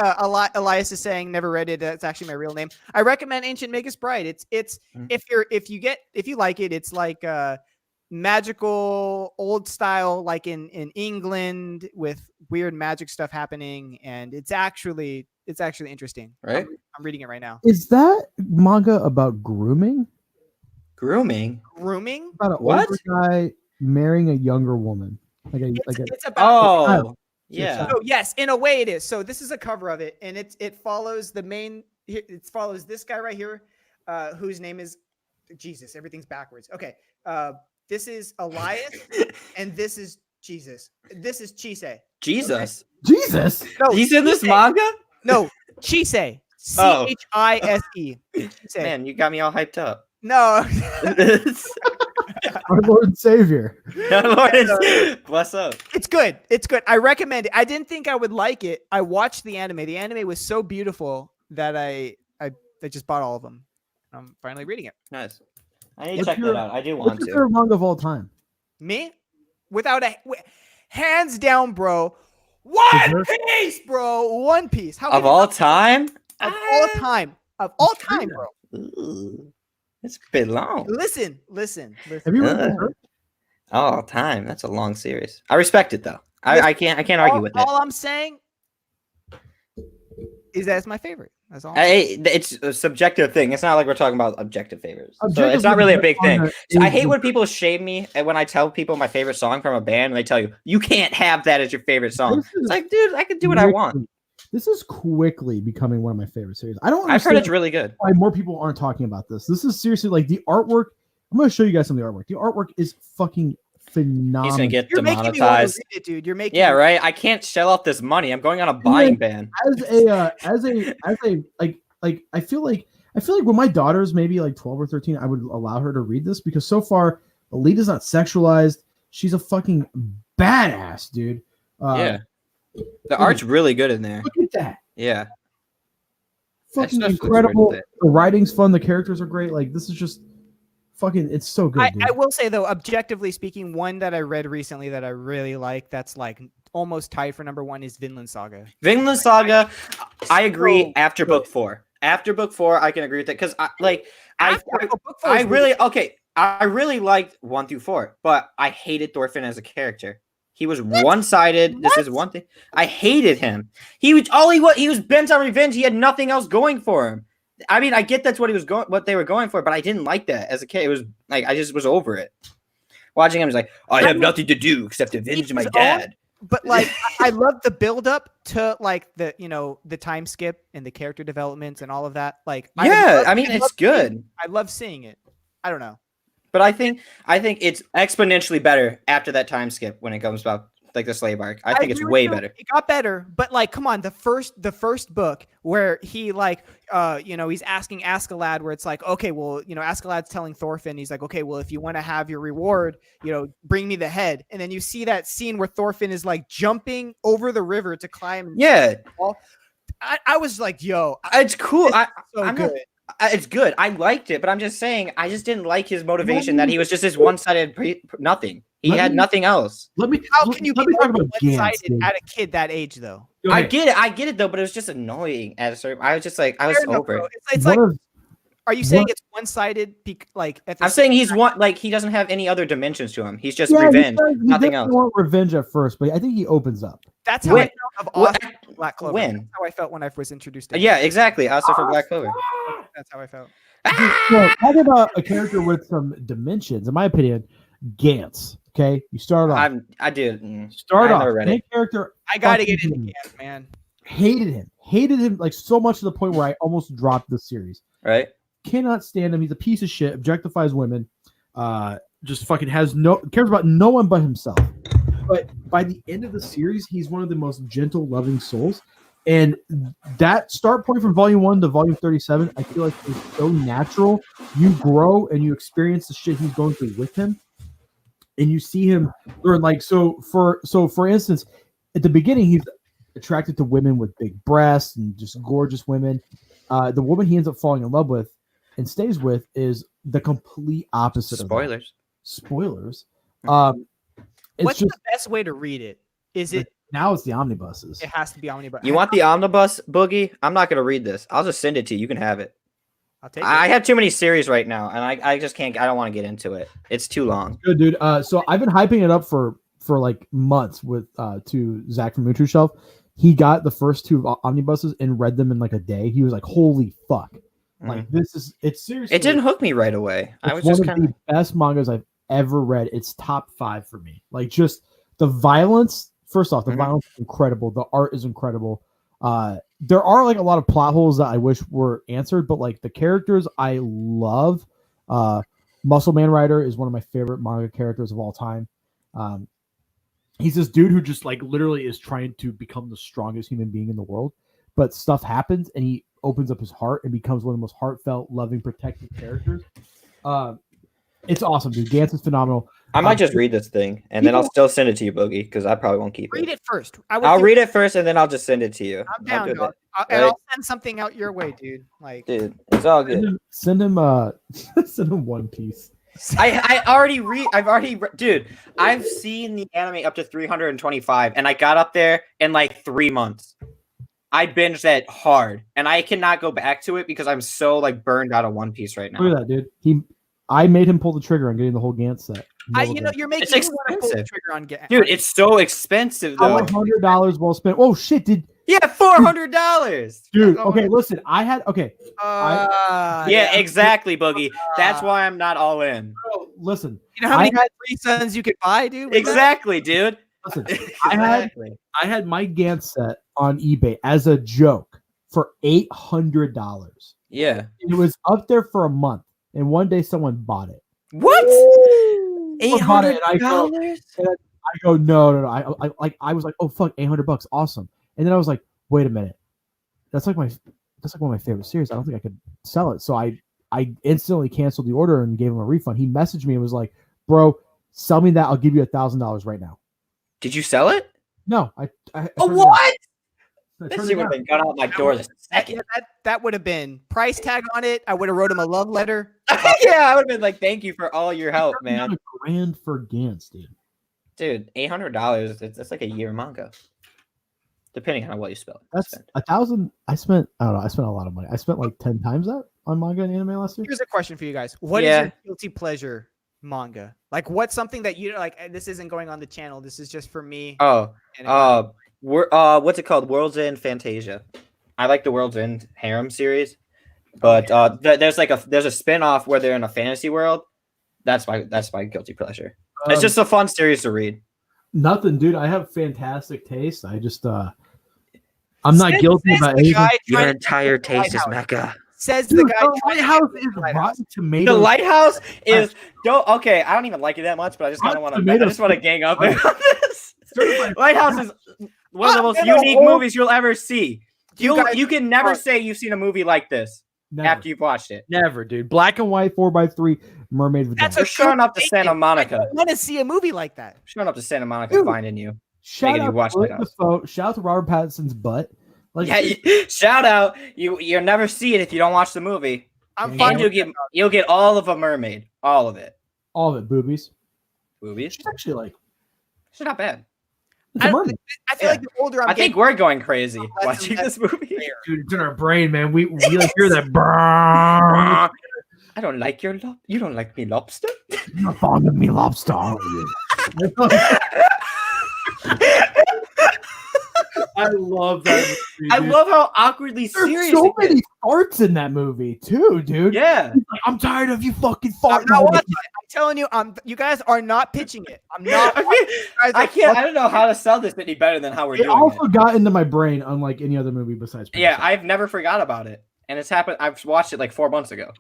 Elias is saying never read it. That's actually my real name. I recommend Ancient Magus Bride. It's if you like it, it's like magical old style, like in England with weird magic stuff happening, and it's actually interesting. Right? I'm reading it right now. Is that manga about grooming? Grooming? About an older guy marrying a younger woman. It's about yeah. So yes, in a way it is. So this is a cover of it, and it follows the main. It follows this guy right here, whose name is Jesus. Everything's backwards. Okay. This is Elias, and this is Jesus. This is Chise. Jesus. Okay? Jesus. No, he's in this manga. No, Chise. Chise. Man, you got me all hyped up. No. Our Lord and Savior. Bless up. It's good. It's good. I recommend it. I didn't think I would like it. I watched the anime. The anime was so beautiful that I just bought all of them. I'm finally reading it. Nice. I need to check that out. I do want to. What's your favorite manga of all time? Me? Hands down, bro. One Piece, bro. One Piece. Of all time? Of all time. Of all time, bro. Ooh. It's a bit long. Listen. Have you read it? All time. That's a long series. I respect it though. I can't argue with it. All I'm saying is that it's my favorite. That's all. It's a subjective thing. It's not like we're talking about objective favorites. So it's not really a big thing. So I hate when people shame me and when I tell people my favorite song from a band and they tell you can't have that as your favorite song. It's like, dude, I can do what I want. This is quickly becoming one of my favorite series. I've heard it's really good. Why more people aren't talking about this. This is seriously like the artwork. I'm going to show you guys some of the artwork. The artwork is fucking phenomenal. He's gonna get You're making me want to demonetized. read it, dude. You're making Yeah, me- right. I can't shell out this money. I'm going on a buying ban. as a like I feel like when my daughter's maybe like 12 or 13, I would allow her to read this because so far Alita's not sexualized. She's a fucking badass, dude. Yeah. The art's really good in there. Look at that. Yeah. Fucking That stuff looks incredible. worth it. The writing's fun. The characters are great. Like this is just fucking. It's so good. I will say though, objectively speaking, one that I read recently that I really like, that's like almost tied for number one, is Vinland Saga. Vinland Saga, I agree. So After good. book 4, I can agree with that because Book four I is really I really liked 1 through 4, but I hated Thorfinn as a character. He was one-sided. This is one thing. I hated him. He was bent on revenge. He had nothing else going for him. I mean, I get that's what they were going for, but I didn't like that as a kid. It was like I just was over it. Watching him, I was like, I have nothing to do except avenge my dad. But like, I love the build up to like the time skip and the character developments and all of that. Like, it's good. I love seeing it. I don't know. But I think it's exponentially better after that time skip when it comes about like the slave arc. I think it's way better. It got better, but like, come on, the first book where he like, he's asking Askeladd, where it's like, okay, well, Askeladd's telling Thorfinn, he's like, okay, well, if you want to have your reward, bring me the head. And then you see that scene where Thorfinn is like jumping over the river to climb. Yeah, I was like, yo, it's cool. so good. It's good. I liked it, but I'm just saying, I just didn't like his motivation that he was just this one-sided nothing. He had nothing else. How can you be talk about one-sided at a kid that age, though? I get it though, but it was just annoying at a certain. I was just like, I was over it. It's like, are you saying it's one-sided? Like, I'm saying he doesn't have any other dimensions to him. He's just revenge, nothing else. He want revenge at first, but I think he opens up. That's how I felt of Austin for Black Clover. When? That's how I felt when I was introduced to him. Yeah, exactly. Also for Black Clover. That's how I felt. So, talking about a character with some dimensions, in my opinion, Gantz. Okay, you start off. I did. Start I off. never read it. Character. I gotta get into Gantz, man. Hated him like so much to the point where I almost dropped the series. Right. Cannot stand him. He's a piece of shit. Objectifies women. Just fucking cares about no one but himself. But by the end of the series, he's one of the most gentle, loving souls. And that start point from volume 1 to volume 37, I feel like is so natural. You grow and you experience the shit he's going through with him, and you see him learn. Like for instance, at the beginning, he's attracted to women with big breasts and just gorgeous women. The woman he ends up falling in love with and stays with is the complete opposite. Spoilers. Spoilers. What's the best way to read it? Is it now? It's the omnibuses. It has to be omnibus. You want the omnibus, Boogie? I'm not gonna read this. I'll just send it to you. You can have it. I'll take it. I have too many series right now, and I just can't. I don't want to get into it. It's too long. Good, dude. So I've been hyping it up for like months with to Zach from Mutu Shelf. He got the first 2 omnibuses and read them in like a day. He was like, "Holy fuck!" Like it's seriously. It didn't hook me right away. I was one just of kind of the best mangas I've ever read. It's top 5 for me. Like just the violence. First off, the violence is incredible. The art is incredible. There are like a lot of plot holes that I wish were answered, but like the characters I love. Muscle Man Rider is one of my favorite manga characters of all time. He's this dude who just like literally is trying to become the strongest human being in the world, but stuff happens and he opens up his heart and becomes one of the most heartfelt, loving, protective characters. It's awesome, dude. Gantz is phenomenal. I might just read this thing and then I'll still send it to you, Boogie, because I probably won't keep it. Read it first. I'll read it first and then I'll just send it to you. I'm down, dog. Right? I'll send something out your way, dude. Like, dude, it's all good. Send him send him One Piece. I've already dude, I've seen the anime up to 325 and I got up there in like 3 months. I binged that hard and I cannot go back to it because I'm so like burned out of One Piece right now. Look at that, dude. I made him pull the trigger on getting the whole Gantz set. You're making it's me want to pull the expensive. trigger on Gantz. Dude, it's so expensive though. $100 well spent. Oh shit, yeah, $400. Dude, okay, listen. Yeah, exactly, Boogie. That's why I'm not all in. Listen. You know how many free sons you could buy, dude? Exactly, dude. Listen, exactly. I had my Gantz set on eBay as a joke for $800. Yeah. It was up there for a month, and one day someone bought it. What? $800. I go, no. I was like, oh fuck, $800, awesome. And then I was like, wait a minute, that's like one of my favorite series. I don't think I could sell it. So I instantly canceled the order and gave him a refund. He messaged me and was like, bro, sell me that. I'll give you $1,000 right now. Did you sell it? No, I What? I This turned shit it would have down. been gone out my door the second. That would have been price tag on it. I would have wrote him a love letter. Yeah, I would have been like, thank you for all your help, man. $1,000 for Gantz, dude. Dude, $800. That's like a year manga, depending on what you spell. That's $1,000. I spent a lot of money. I spent like 10 times that on manga and anime last year. Here's a question for you guys. What is your guilty pleasure manga? Like, what's something that you like? This isn't going on the channel. This is just for me. What's it called? World's End Fantasia. I like the World's End harem series, but there's a spin-off where they're in a fantasy world. That's my guilty pleasure. It's just a fun series to read. Nothing, dude. I have fantastic taste. I just I'm not guilty about anything. Your entire taste is mecha. Says the guy. The Lighthouse is Rotten Tomatoes. The Lighthouse is okay. I don't even like it that much, but I just kind of want to. I just want to gang up on this. Lighthouse is one of the most unique movies you'll ever see. You can never say you've seen a movie like this after you've watched it. Never, dude. Black and white 4x3 mermaid vagina. You're showing up to Santa Monica. I want to see a movie like that. Showing up to Santa Monica, finding you. Shout out to Robert Pattinson's butt. Like, shout out. You'll never see it if you don't watch the movie. I'm fine. You'll get all of a mermaid. All of it. All of it. Boobies. She's actually like. She's not bad. I feel like the older I'm I think we're going crazy watching this movie. Dude, it's in our brain, man. We like hear that. Brrr. I don't like you don't like me lobster? You're not fond of me lobster, are you? I love that movie, I love how awkwardly serious so many farts in that movie too, dude. Yeah. Like, I'm tired of you fucking farting. I'm telling you, you guys are not pitching it. I'm not. I don't know how to sell this any better than how we're doing it. It also got into my brain unlike any other movie besides Parasite. Yeah, I've never forgot about it. And it's happened. I've watched it like 4 months ago.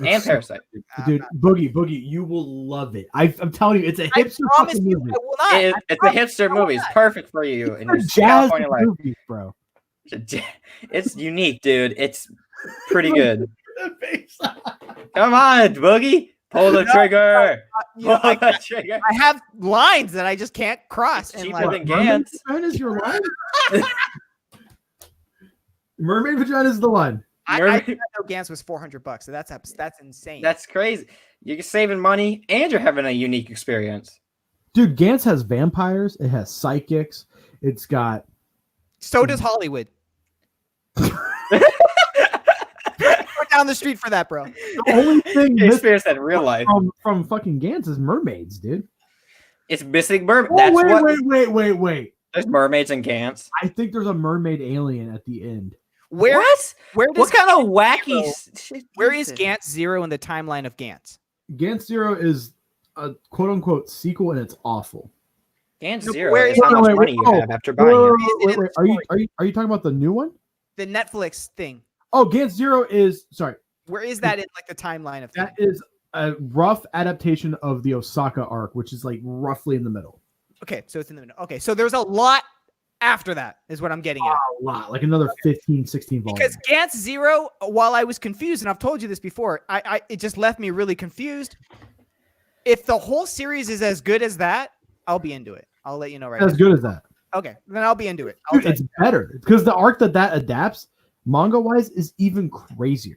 And Parasite. Dude, Boogie, you will love it. I'm telling you, it's a hipster fucking movie. It's a hipster movie. It's perfect for you in your jazz California life. movies, bro. It's unique, dude. It's pretty good. Come on, Boogie. Pull the trigger. Pull the trigger. I have lines that I just can't cross. It's cheaper than Gantz. Mermaid vagina is your line? Mermaid vagina is the line. I know Gantz was $400, so that's insane. That's crazy. You're saving money and you're having a unique experience. Dude, Gantz has vampires. It has psychics. It's got. So does Hollywood. Go down the street for that, bro. The only thing you experienced that in real life from fucking Gantz is mermaids, dude. It's missing mermaids. Wait. There's mermaids in Gantz. I think there's a mermaid alien at the end. What kind of wacky shit? Where is Gantz Zero in the timeline of Gantz? Gantz Zero is a quote unquote sequel, and it's awful. Gantz Zero is how much money you have after buying it. Wait. Are you talking about the new one? The Netflix thing. Oh, Gantz Zero is sorry. Where is that in like the timeline of that? Is a rough adaptation of the Osaka arc, which is like roughly in the middle. Okay, so it's in the middle. Okay, so there's a lot after that is what I'm getting at. A lot, like another 15, 16 volumes. Because Gantz Zero, while I was confused, and I've told you this before, it just left me really confused. If the whole series is as good as that, I'll be into it. I'll let you know right now. As good as that. Okay, then I'll be into it. Dude, it's better because the arc that adapts, manga-wise, is even crazier.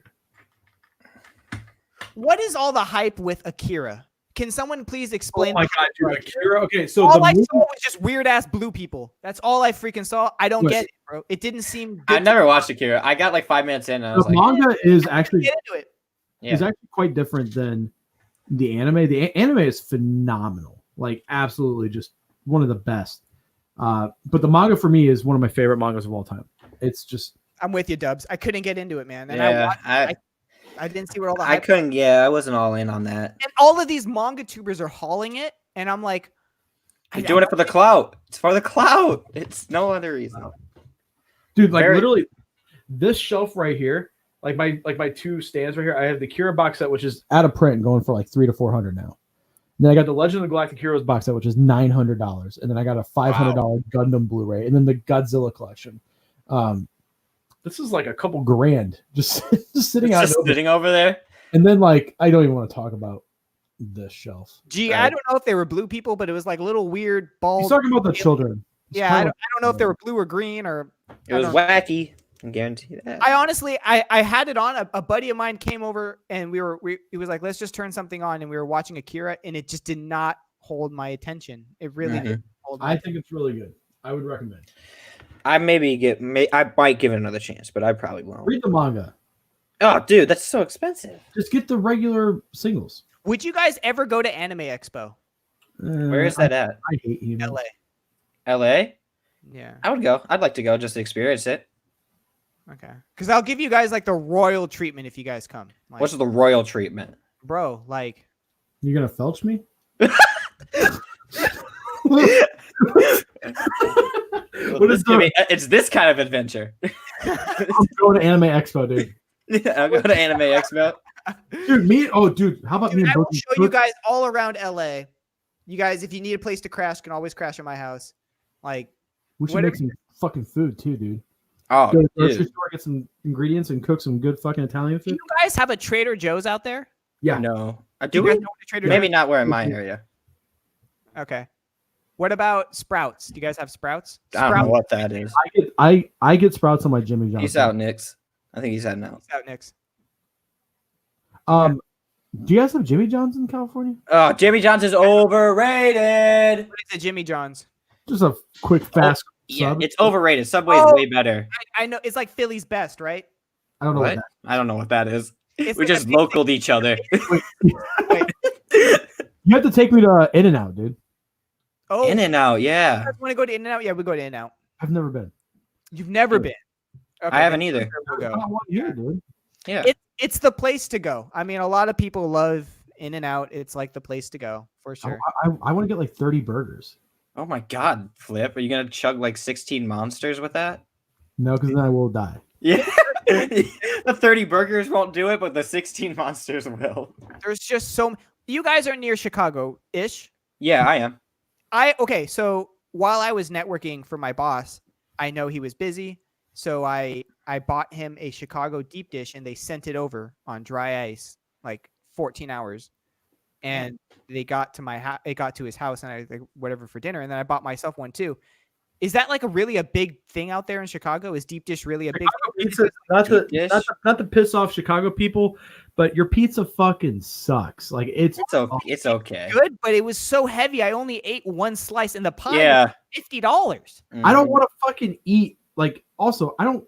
What is all the hype with Akira? Can someone please explain? Oh my god, dude, Akira. Okay, so all I saw was just weird ass blue people. That's all I freaking saw. I don't get it, bro. It didn't seem good. I never watched Akira. I got like 5 minutes in and I was the manga is actually get into it. Is actually quite different than the anime. The anime is phenomenal. Like absolutely just one of the best. But the manga for me is one of my favorite mangas of all time. It's just I'm with you, Dubs. I couldn't get into it, man. And I didn't see what all the hype couldn't. Yeah, I wasn't all in on that. And all of these manga tubers are hauling it, and I'm like, they're doing it for the clout. It's for the clout. It's no other reason. Dude, like literally, this shelf right here, like my two stands right here. I have the Kira box set, which is out of print, going for like $300 to $400 now. Then I got the Legend of the Galactic Heroes box set, which is $900, and then I got a $500 Gundam Blu-ray, and then the Godzilla collection. This is like a couple grand just sitting out sitting over there. And then like I don't even want to talk about this shelf. Gee, right. I don't know if they were blue people, but it was like little weird bald. He's talking about the children. Yeah, I don't know if they were blue or green or. It was wacky. I guarantee that. I honestly, I had it on. A buddy of mine came over and he was like, let's just turn something on, and we were watching Akira, and it just did not hold my attention. It really didn't hold. I think it's really good. I would recommend. I I might give it another chance, but I probably won't. Read the manga. Oh, dude, that's so expensive. Just get the regular singles. Would you guys ever go to Anime Expo? Where is that at? I hate you. LA. LA? Yeah. I would go. I'd like to go just to experience it. Okay. Because I'll give you guys like the royal treatment if you guys come. Like, what's the royal treatment? Bro, like. You're going to felch me? It's this kind of adventure. I'm going to Anime Expo, dude. Yeah, I'll go to Anime Expo. Dude, how about me and I will show you guys all around LA. You guys, if you need a place to crash, can always crash at my house. Like, we should make some fucking food too, dude. Oh, go to the grocery store, get some ingredients, and cook some good fucking Italian food. Do you guys have a Trader Joe's out there? Yeah. No. Do we? Maybe not where in my area. Okay. What about Sprouts? Do you guys have Sprouts? I don't know what that is. I get Sprouts on my Jimmy John's. He's out, Nix. I think he's out now. He's out, Nix. Do you guys have Jimmy John's in California? Oh, Jimmy John's is overrated. What is a Jimmy John's? Just a quick, fast sub. It's overrated. Subway is way better. I know. It's like Philly's Best, right? I don't know what that is. I don't know what that is. It's we like just localed each other. You have to take me to In-N-Out, dude. Oh, In-N-Out, yeah. You guys want to go to In-N-Out? Yeah, we go to In-N-Out. I've never been. You've never been. Okay, I haven't either. We'll go. I want you, dude. Yeah. It's the place to go. I mean, a lot of people love In-N-Out. It's like the place to go for sure. I want to get like 30 burgers. Oh my God, Flip. Are you going to chug like 16 monsters with that? No, because then I will die. Yeah. The 30 burgers won't do it, but the 16 monsters will. There's just so you guys are near Chicago-ish. Yeah, I am. Okay, so while I was networking for my boss, I know he was busy. So I bought him a Chicago deep dish and they sent it over on dry ice, like 14 hours. And they got to it got to his house and I like whatever for dinner. And then I bought myself one too. Is that like a big thing out there in Chicago? Is deep dish really a big pizza? Not to piss off Chicago people, but your pizza fucking sucks. Like it's okay. Good, but it was so heavy. I only ate one slice and the pie was $50. I don't want to fucking eat also I don't.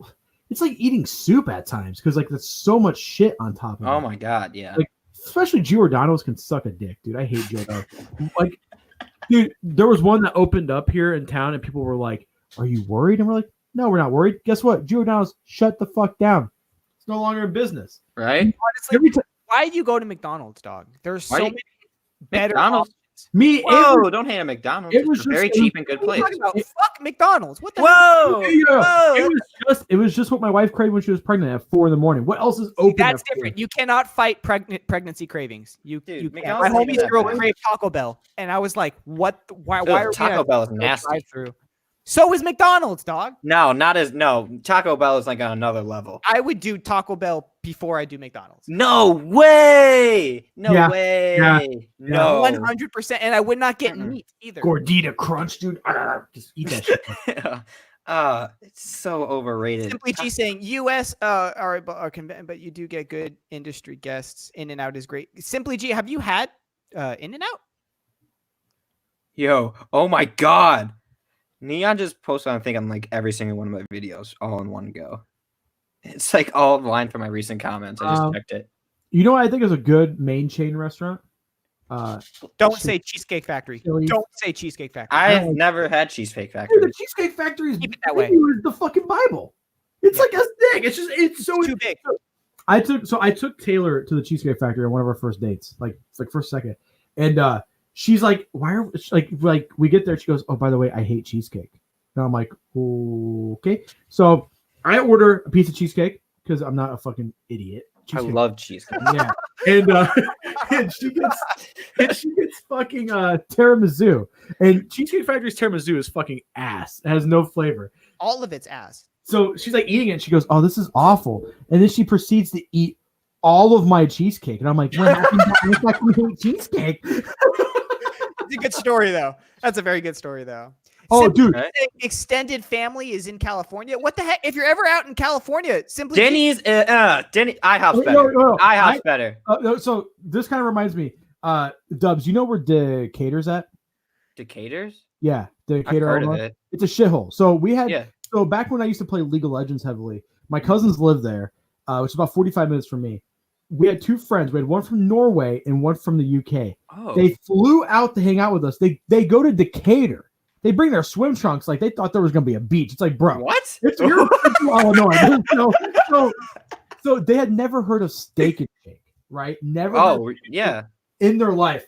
It's like eating soup at times because like there's so much shit on top of it. Oh my God, yeah. Like especially Giordano's can suck a dick, dude. I hate Giordano. Like, dude, there was one that opened up here in town and people were like, "Are you worried?" And we're like, "No, we're not worried." Guess what? Giordano's shut the fuck down. It's no longer in business. Right? Honestly, why do you go to McDonald's, dog? There's so many better McDonald's. Don't hate a McDonald's. It was very cheap and good place. Fuck McDonald's. What the hell? It was just what my wife craved when she was pregnant at 4 a.m. What else is open? That's different. You cannot fight pregnancy cravings. You can't. My homies girl craved Taco Bell, and I was like, "What? Why are Taco Bell is nasty." So is McDonald's, dog. No. Taco Bell is like on another level. I would do Taco Bell before I do McDonald's. No way. No way. Yeah. No. 100%. And I would not get meat either. Gordita Crunch, dude. Just eat that shit. It's so overrated. Simply G saying US but you do get good industry guests. In-N-Out is great. Simply G, have you had In-N-Out? Yo, oh my God. Neon just posted on, I think, on like every single one of my videos all in one go. It's like all line from my recent comments. I just checked it. You know what I think is a good main chain restaurant? Don't say Cheesecake Factory. Don't say Cheesecake Factory. I've never had Cheesecake Factory. Dude, the Cheesecake Factory is that way. The fucking Bible. It's like a thing. It's so too big. I took Taylor to the Cheesecake Factory on one of our first dates, like first second, and she's like, "Why are like we get there?" She goes, "Oh, by the way, I hate cheesecake." And I'm like, "Okay." So I order a piece of cheesecake because I'm not a fucking idiot. I love cheesecake. Yeah, and she gets fucking tiramisu, and Cheesecake Factory's tiramisu is fucking ass. It has no flavor. All of it's ass. So she's like eating it. And she goes, "Oh, this is awful," and then she proceeds to eat all of my cheesecake, and I'm like, "What happened to I fucking hate cheesecake?" It's a good story though. That's a very good story though. Oh, dude. Extended family is in California. What the heck? If you're ever out in California, simply Denny's, IHOP's better. No. IHOP's better. So this kind of reminds me, Dubs, you know where Decatur's at? Decatur's? Yeah, Decatur. I've heard of it. It's a shithole. So we had, so back when I used to play League of Legends heavily, my cousins lived there, which is about 45 minutes from me. We had two friends. We had one from Norway and one from the UK. Oh. They flew out to hang out with us. They go to Decatur. They bring their swim trunks like they thought there was going to be a beach. It's like, bro, what? You're Illinois. So they had never heard of Steak and Shake, right? Never. Oh, yeah. In their life.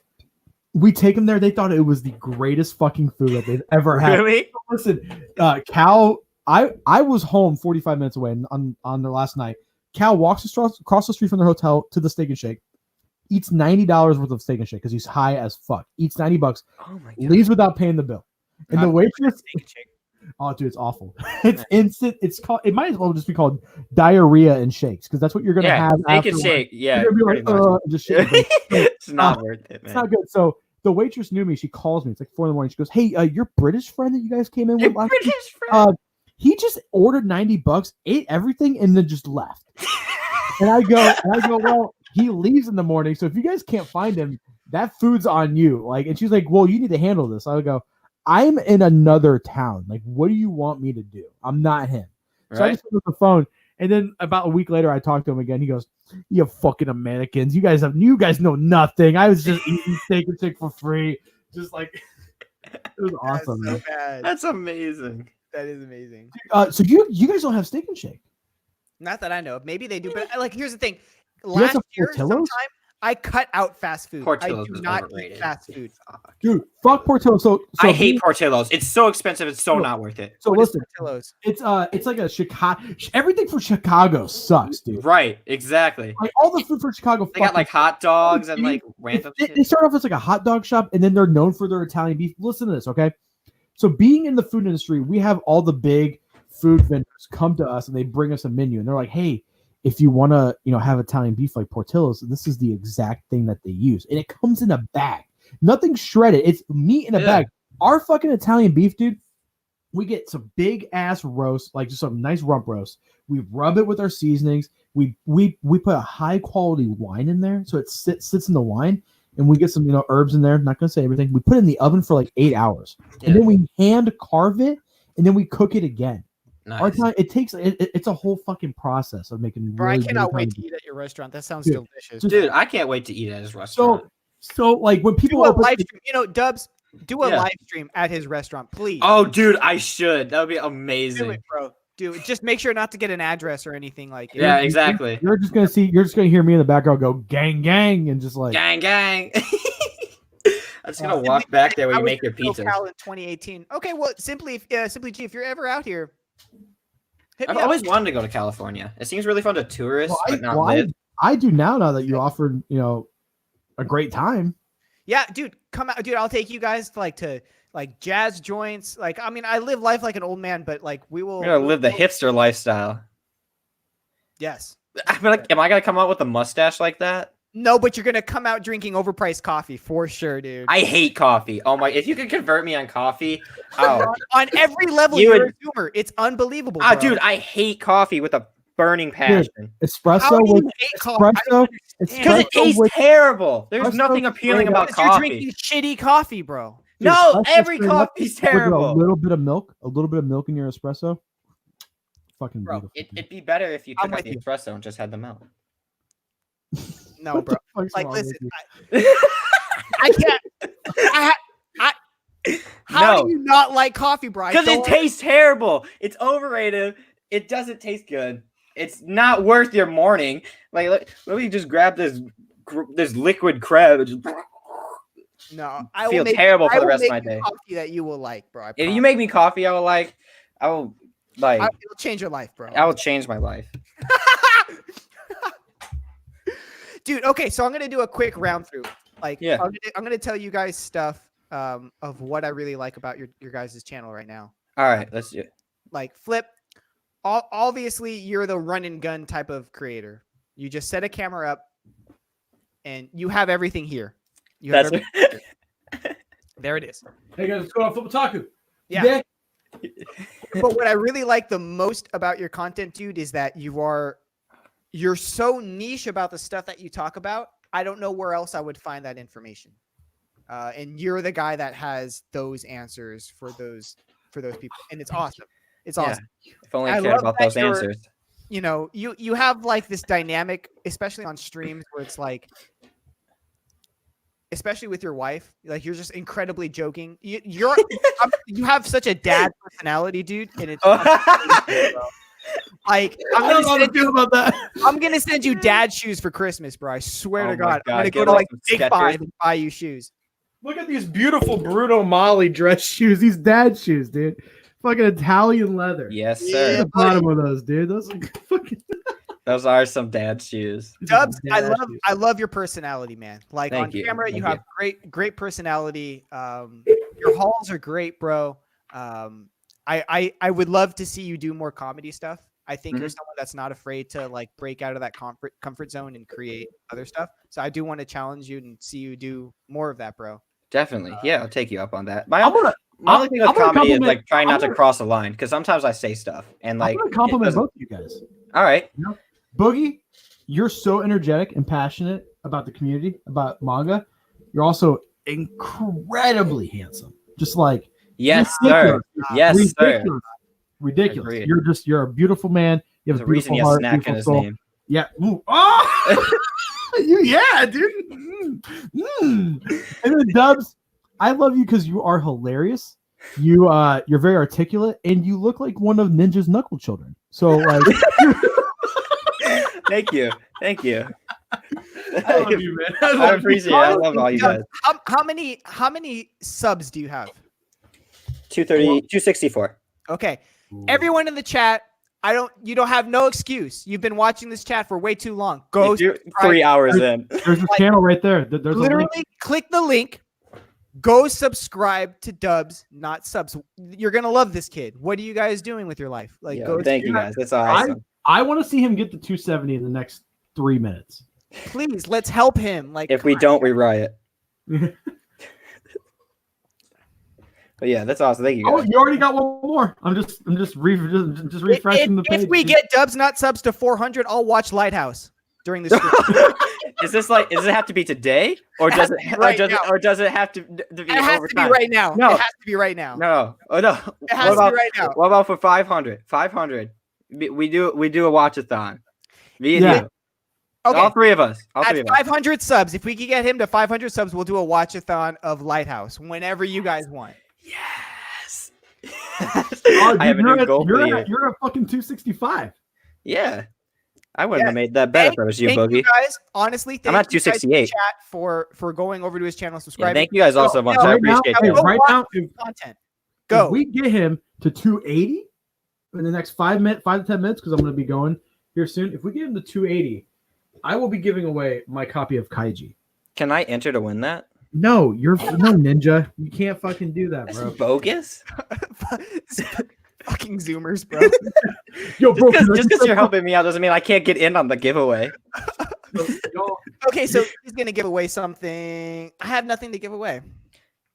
We take them there. They thought it was the greatest fucking food that they've ever had. Really? Listen, Cal, I was home 45 minutes away on their last night. Cal walks across the street from their hotel to the Steak and Shake, eats $90 worth of Steak and Shake because he's high as fuck. Eats $90, oh my God. Leaves without paying the bill. And the waitress, oh dude, it's awful. It's instant. It's called. It might as well just be called diarrhea and shakes because that's what you're gonna have. Steak and Shake. Yeah, you're gonna be like, just shake. It's not worth it, man. It's not good. So the waitress knew me. She calls me. It's like 4 a.m. She goes, "Hey, your British friend that you guys came in with last week, he just ordered $90, ate everything, and then just left." and I go, well, he leaves in the morning, so if you guys can't find him, that food's on you. Like, and she's like, well, you need to handle this. I would go, I'm in another town. Like, what do you want me to do? I'm not him. So I just put the phone, and then about a week later, I talked to him again. He goes, "You fucking Americans, you guys know nothing. I was just eating Steak and Shake for free, just like." It was awesome. That's so bad. That's amazing. That is amazing. So you guys don't have Steak and Shake? Not that I know of. Maybe they do, but like, here's the thing. You guys Last have year, Portillo's? sometime I cut out fast food. Portillo's I do is not overrated. eat fast food. Dude, fuck Portillo's. So I hate Portillo's. It's so expensive. It's so not worth it. So What is listen, Portillo's? it's like a Chicago. Everything from Chicago sucks, dude. Right, exactly. Like all the food from Chicago. They got like hot dogs and like random shit. They start off as like a hot dog shop, and then they're known for their Italian beef. Listen to this, okay? So being in the food industry, we have all the big food vendors come to us and they bring us a menu, and they're like, "Hey, if you want to, have Italian beef like Portillo's, this is the exact thing that they use, and it comes in a bag, nothing shredded. It's meat in a bag. Our fucking Italian beef, dude. We get some big ass roast, like just some nice rump roast. We rub it with our seasonings. We put a high quality wine in there, so it sits in the wine, and we get some herbs in there. I'm not gonna say everything. We put it in the oven for like 8 hours, and then we hand carve it, and then we cook it again. Nice. Our time, it takes it's a whole fucking process of making. Bro, really I cannot wait good to eat at your restaurant. That sounds Dude, delicious. Dude, I can't wait to eat at his restaurant. So like when people do a live stream, Dubs, do a Yeah. live stream at his restaurant, please. Oh, dude, I should. That would be do amazing. it, bro. Do it. Just make sure not to get an address or anything like it. Yeah, exactly. You're just gonna hear me in the background go gang gang and just like Gang, gang. I'm just gonna walk back there where you make your pizza. Cal in 2018. Okay, well, simply G, if you're ever out here, hit I've me up. always wanted to go to California. It seems really fun to tourist, but not live. I do now that you offered a great time. Yeah, dude, come out, dude. I'll take you guys to jazz joints. Like, I mean, I live life like an old man, but like we will. We're gonna live the hipster lifestyle. Yes. I mean, am I gonna come out with a mustache like that? No, but you're gonna come out drinking overpriced coffee for sure, dude. I hate coffee. Oh my! If you could convert me on coffee, oh, on every level, You you're would- a zoomer. It's unbelievable, ah, bro. dude, I hate coffee with a burning passion. Espresso How do with you hate coffee? I espresso. don't Because it espresso tastes with terrible. There's espresso nothing appealing straight about Because you're coffee. drinking shitty coffee, bro. dude, No, espresso every straight up coffee's with terrible. A little bit of milk in your espresso. Fucking Bro, beautiful. It'd be better if you I'm took out with the espresso and just had the milk. No, What bro. the fuck's Like, wrong with listen, you? I can't. How No. do you not like coffee, bro? I Because it don't- tastes terrible. It's overrated. It doesn't taste good. It's not worth your morning. Like, let me just grab this liquid crab and just No, I feel will make, terrible I for the will rest of make my you day. Coffee that you will like, bro. If you make me coffee, I will it'll change your life, bro. I will change my life. dude. Okay, so I'm gonna do a quick round through. Like, Yeah. I'm gonna tell you guys stuff of what I really like about your guys' channel right now. All right, let's do it. Like, Flip, obviously you're the run and gun type of creator. You just set a camera up, and you have everything here. You have That's everything here. There it is. Hey guys, what's going on, Flip Otaku? Yeah. But what I really like the most about your content, dude, is that you're so niche about the stuff that you talk about. I don't know where else I would find that information. And you're the guy that has those answers for those people, and it's awesome. It's awesome. If only I cared about those answers. You know, you have like this dynamic, especially on streams, where it's like, especially with your wife, like you're just incredibly joking. You have such a dad personality, dude, and it's like I'm gonna send you dad shoes for Christmas, bro. I swear to God, I'm gonna go to like Big Five and buy you shoes. Look at these beautiful Bruno Mali dress shoes. These dad shoes, dude. Fucking Italian leather. Yes, Look sir. at the bottom of those, dude. Those are fucking. Those are some dad shoes. Dubs, I love your personality, man. Like Thank on you. camera, Thank you have great personality. Your hauls are great, bro. I would love to see you do more comedy stuff. I think you're someone that's not afraid to like break out of that comfort zone and create other stuff. So I do want to challenge you and see you do more of that, bro. Definitely. Yeah, I'll take you up on that. My only thing with comedy is like trying not to cross the line, because sometimes I say stuff and like I'm gonna compliment both of you guys. All right. You know, Boogie, you're so energetic and passionate about the community, about manga. You're also incredibly handsome. Just like yes, sir. Yes, sir. Ridiculous. You're a beautiful man. You have a reason beautiful heart, snack in his soul. name. Yeah. Ooh. Oh! Yeah, dude. And then Dubs, I love you because you are hilarious. You're very articulate, and you look like one of Ninja's knuckle children. So like, thank you. I love you, man. I appreciate it. I love all you guys. How many subs do you have? 264. Okay. Everyone in the chat, you don't have no excuse. You've been watching this chat for way too long. Go 3 hours in. There's a channel right there. There's literally click the link. Go subscribe to Dubs, not subs. You're gonna love this kid. What are you guys doing with your life? Like, thank you guys. That's awesome. I want to see him get to 270 in the next 3 minutes. Please, let's help him. Like, if we don't, we riot. But yeah, that's awesome. Thank you guys. Oh, you already got one more. I'm just refreshing the page. If we get Dubs, not subs to 400, I'll watch Lighthouse during the stream. Does it have to be today, or does it have to be? It has to be right now. No, it has to be right now. No, oh no, it has to be right now. What about for 500? 500. We do a watch-a-thon. Me and you. Okay. All three of us. At 500 subs, if we can get him to 500 subs, we'll do a watch-a-thon of Lighthouse whenever you guys want. Yes. Oh, dude, I have a new goal for you. You're a fucking 265. Yeah. I wouldn't have made that better if it was you, Boogie. You guys, honestly, thank I'm at 268. chat for going over to his channel, subscribing. Yeah, thank you guys all so much. I appreciate it. Right now, content. If we get him to 280 in the next 5 to 10 minutes, because I'm going to be going here soon. If we get him to 280, I will be giving away my copy of Kaiji. Can I enter to win that? No, you're no ninja. You can't fucking do that, bro. That's bogus. Fucking Zoomers, bro. Yo, bro, just because you're helping me out doesn't mean I can't get in on the giveaway. Okay, so he's gonna give away something. I have nothing to give away.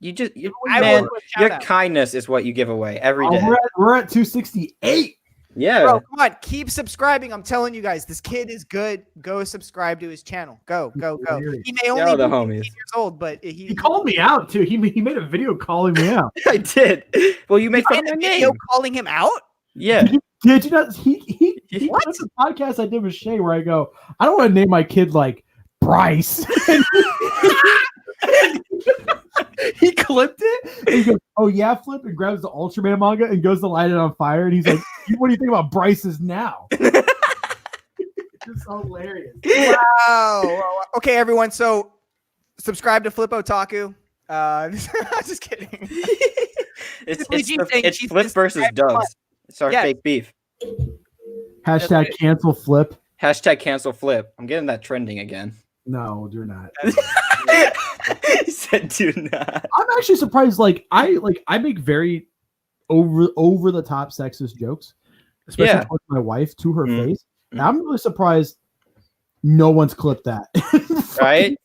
Man, your kindness is what you give away every day. We're at 268. Yeah. Bro, come on, keep subscribing. I'm telling you guys, this kid is good. Go subscribe to his channel. Go. He may only be 18 years old, but he called me out too. He made a video calling me out. I did. Well, you made fun of my video calling him out. Yeah. Did you not? He what? That's a podcast I did with Shay where I go, I don't want to name my kid like Bryce. He clipped it and he goes, "Oh yeah, Flip," and grabs the Ultraman manga and goes to light it on fire. And he's like, "What do you think about Bryce's now?" It's hilarious. Wow. Okay, everyone. So subscribe to Flip Otaku. Just kidding. It's Flip versus Dubs. It's our fake beef. Hashtag cancel Flip. Hashtag cancel Flip. I'm getting that trending again. No, do not. He said, "Do not." I'm actually surprised. I make very over the top sexist jokes, especially towards my wife to her face. And I'm really surprised no one's clipped that. Right?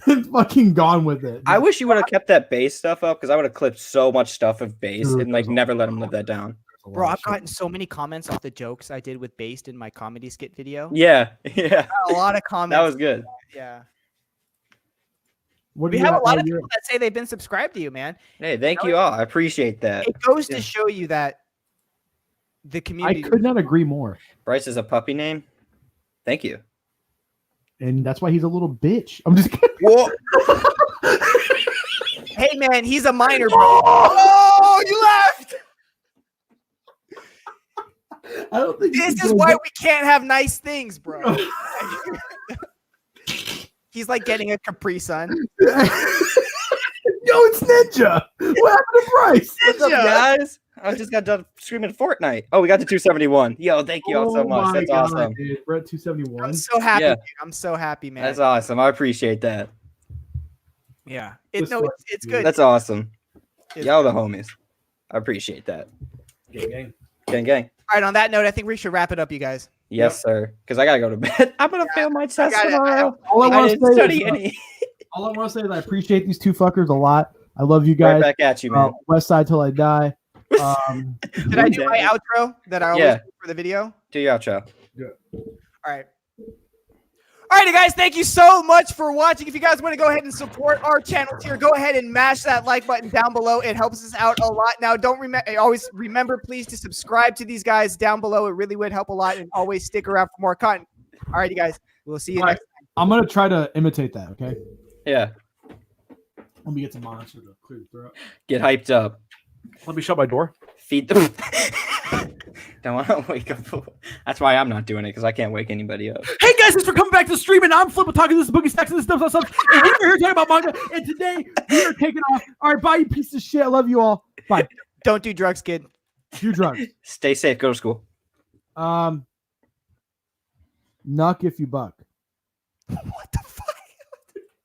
And fucking gone with it. I wish you would have kept that bass stuff up because I would have clipped so much stuff of bass and like never let him live that down. Bro, I've gotten so many comments off the jokes I did with Based in my comedy skit video. Yeah. A lot of comments. That was good. Yeah. What We have a lot of people that say they've been subscribed to you, man. Hey, thank you all. I appreciate that. It goes to show you that the community. I could not agree more. Bryce is a puppy name. Thank you. And that's why he's a little bitch. I'm just kidding. Whoa. Hey, man, he's a minor, bro. Oh, you left. I don't think This is why we can't have nice things, bro. He's like getting a Capri Sun. Yo, it's Ninja. What happened to Bryce? What's up, guys? I just got done screaming Fortnite. Oh, we got to 271. Yo, thank you all so much. That's awesome. Dude. We're at 271. I'm so happy. Yeah. Dude. I'm so happy, man. That's awesome. I appreciate that. Yeah. It's good. That's awesome. It's Y'all the homies. I appreciate that. Gang, gang. Gang, gang. All right, on that note, I think we should wrap it up, you guys. Yes, sir. Because I got to go to bed. I'm going to fail my test tomorrow. All I I want to didn't say study is, any. all I want to say is I appreciate these two fuckers a lot. I love you Right guys. back at you, man. West Side till I die. Did I do my outro that I always do for the video? Do your outro. All right. All right, guys, thank you so much for watching. If you guys want to go ahead and support our channel here, go ahead and mash that like button down below. It helps us out a lot. Now, always remember, please, to subscribe to these guys down below. It really would help a lot, and always stick around for more content. All right, you guys, we'll see you next time. I'm going to try to imitate that, okay? Yeah. Let me get some monster to clear the throat. Get hyped up. Let me shut my door. Feed them. Don't want to wake up. That's why I'm not doing it, because I can't wake anybody up. Hey guys, thanks for coming back to the stream, and I'm Flip talking this Boogie Stacks and this stuff, and we're here talking about manga, and today we are taking off. All right, bye, you piece of shit. I love you all. Bye. Don't do drugs, kid. Do drugs. Stay safe. Go to school. Nuck if you buck. What the fuck?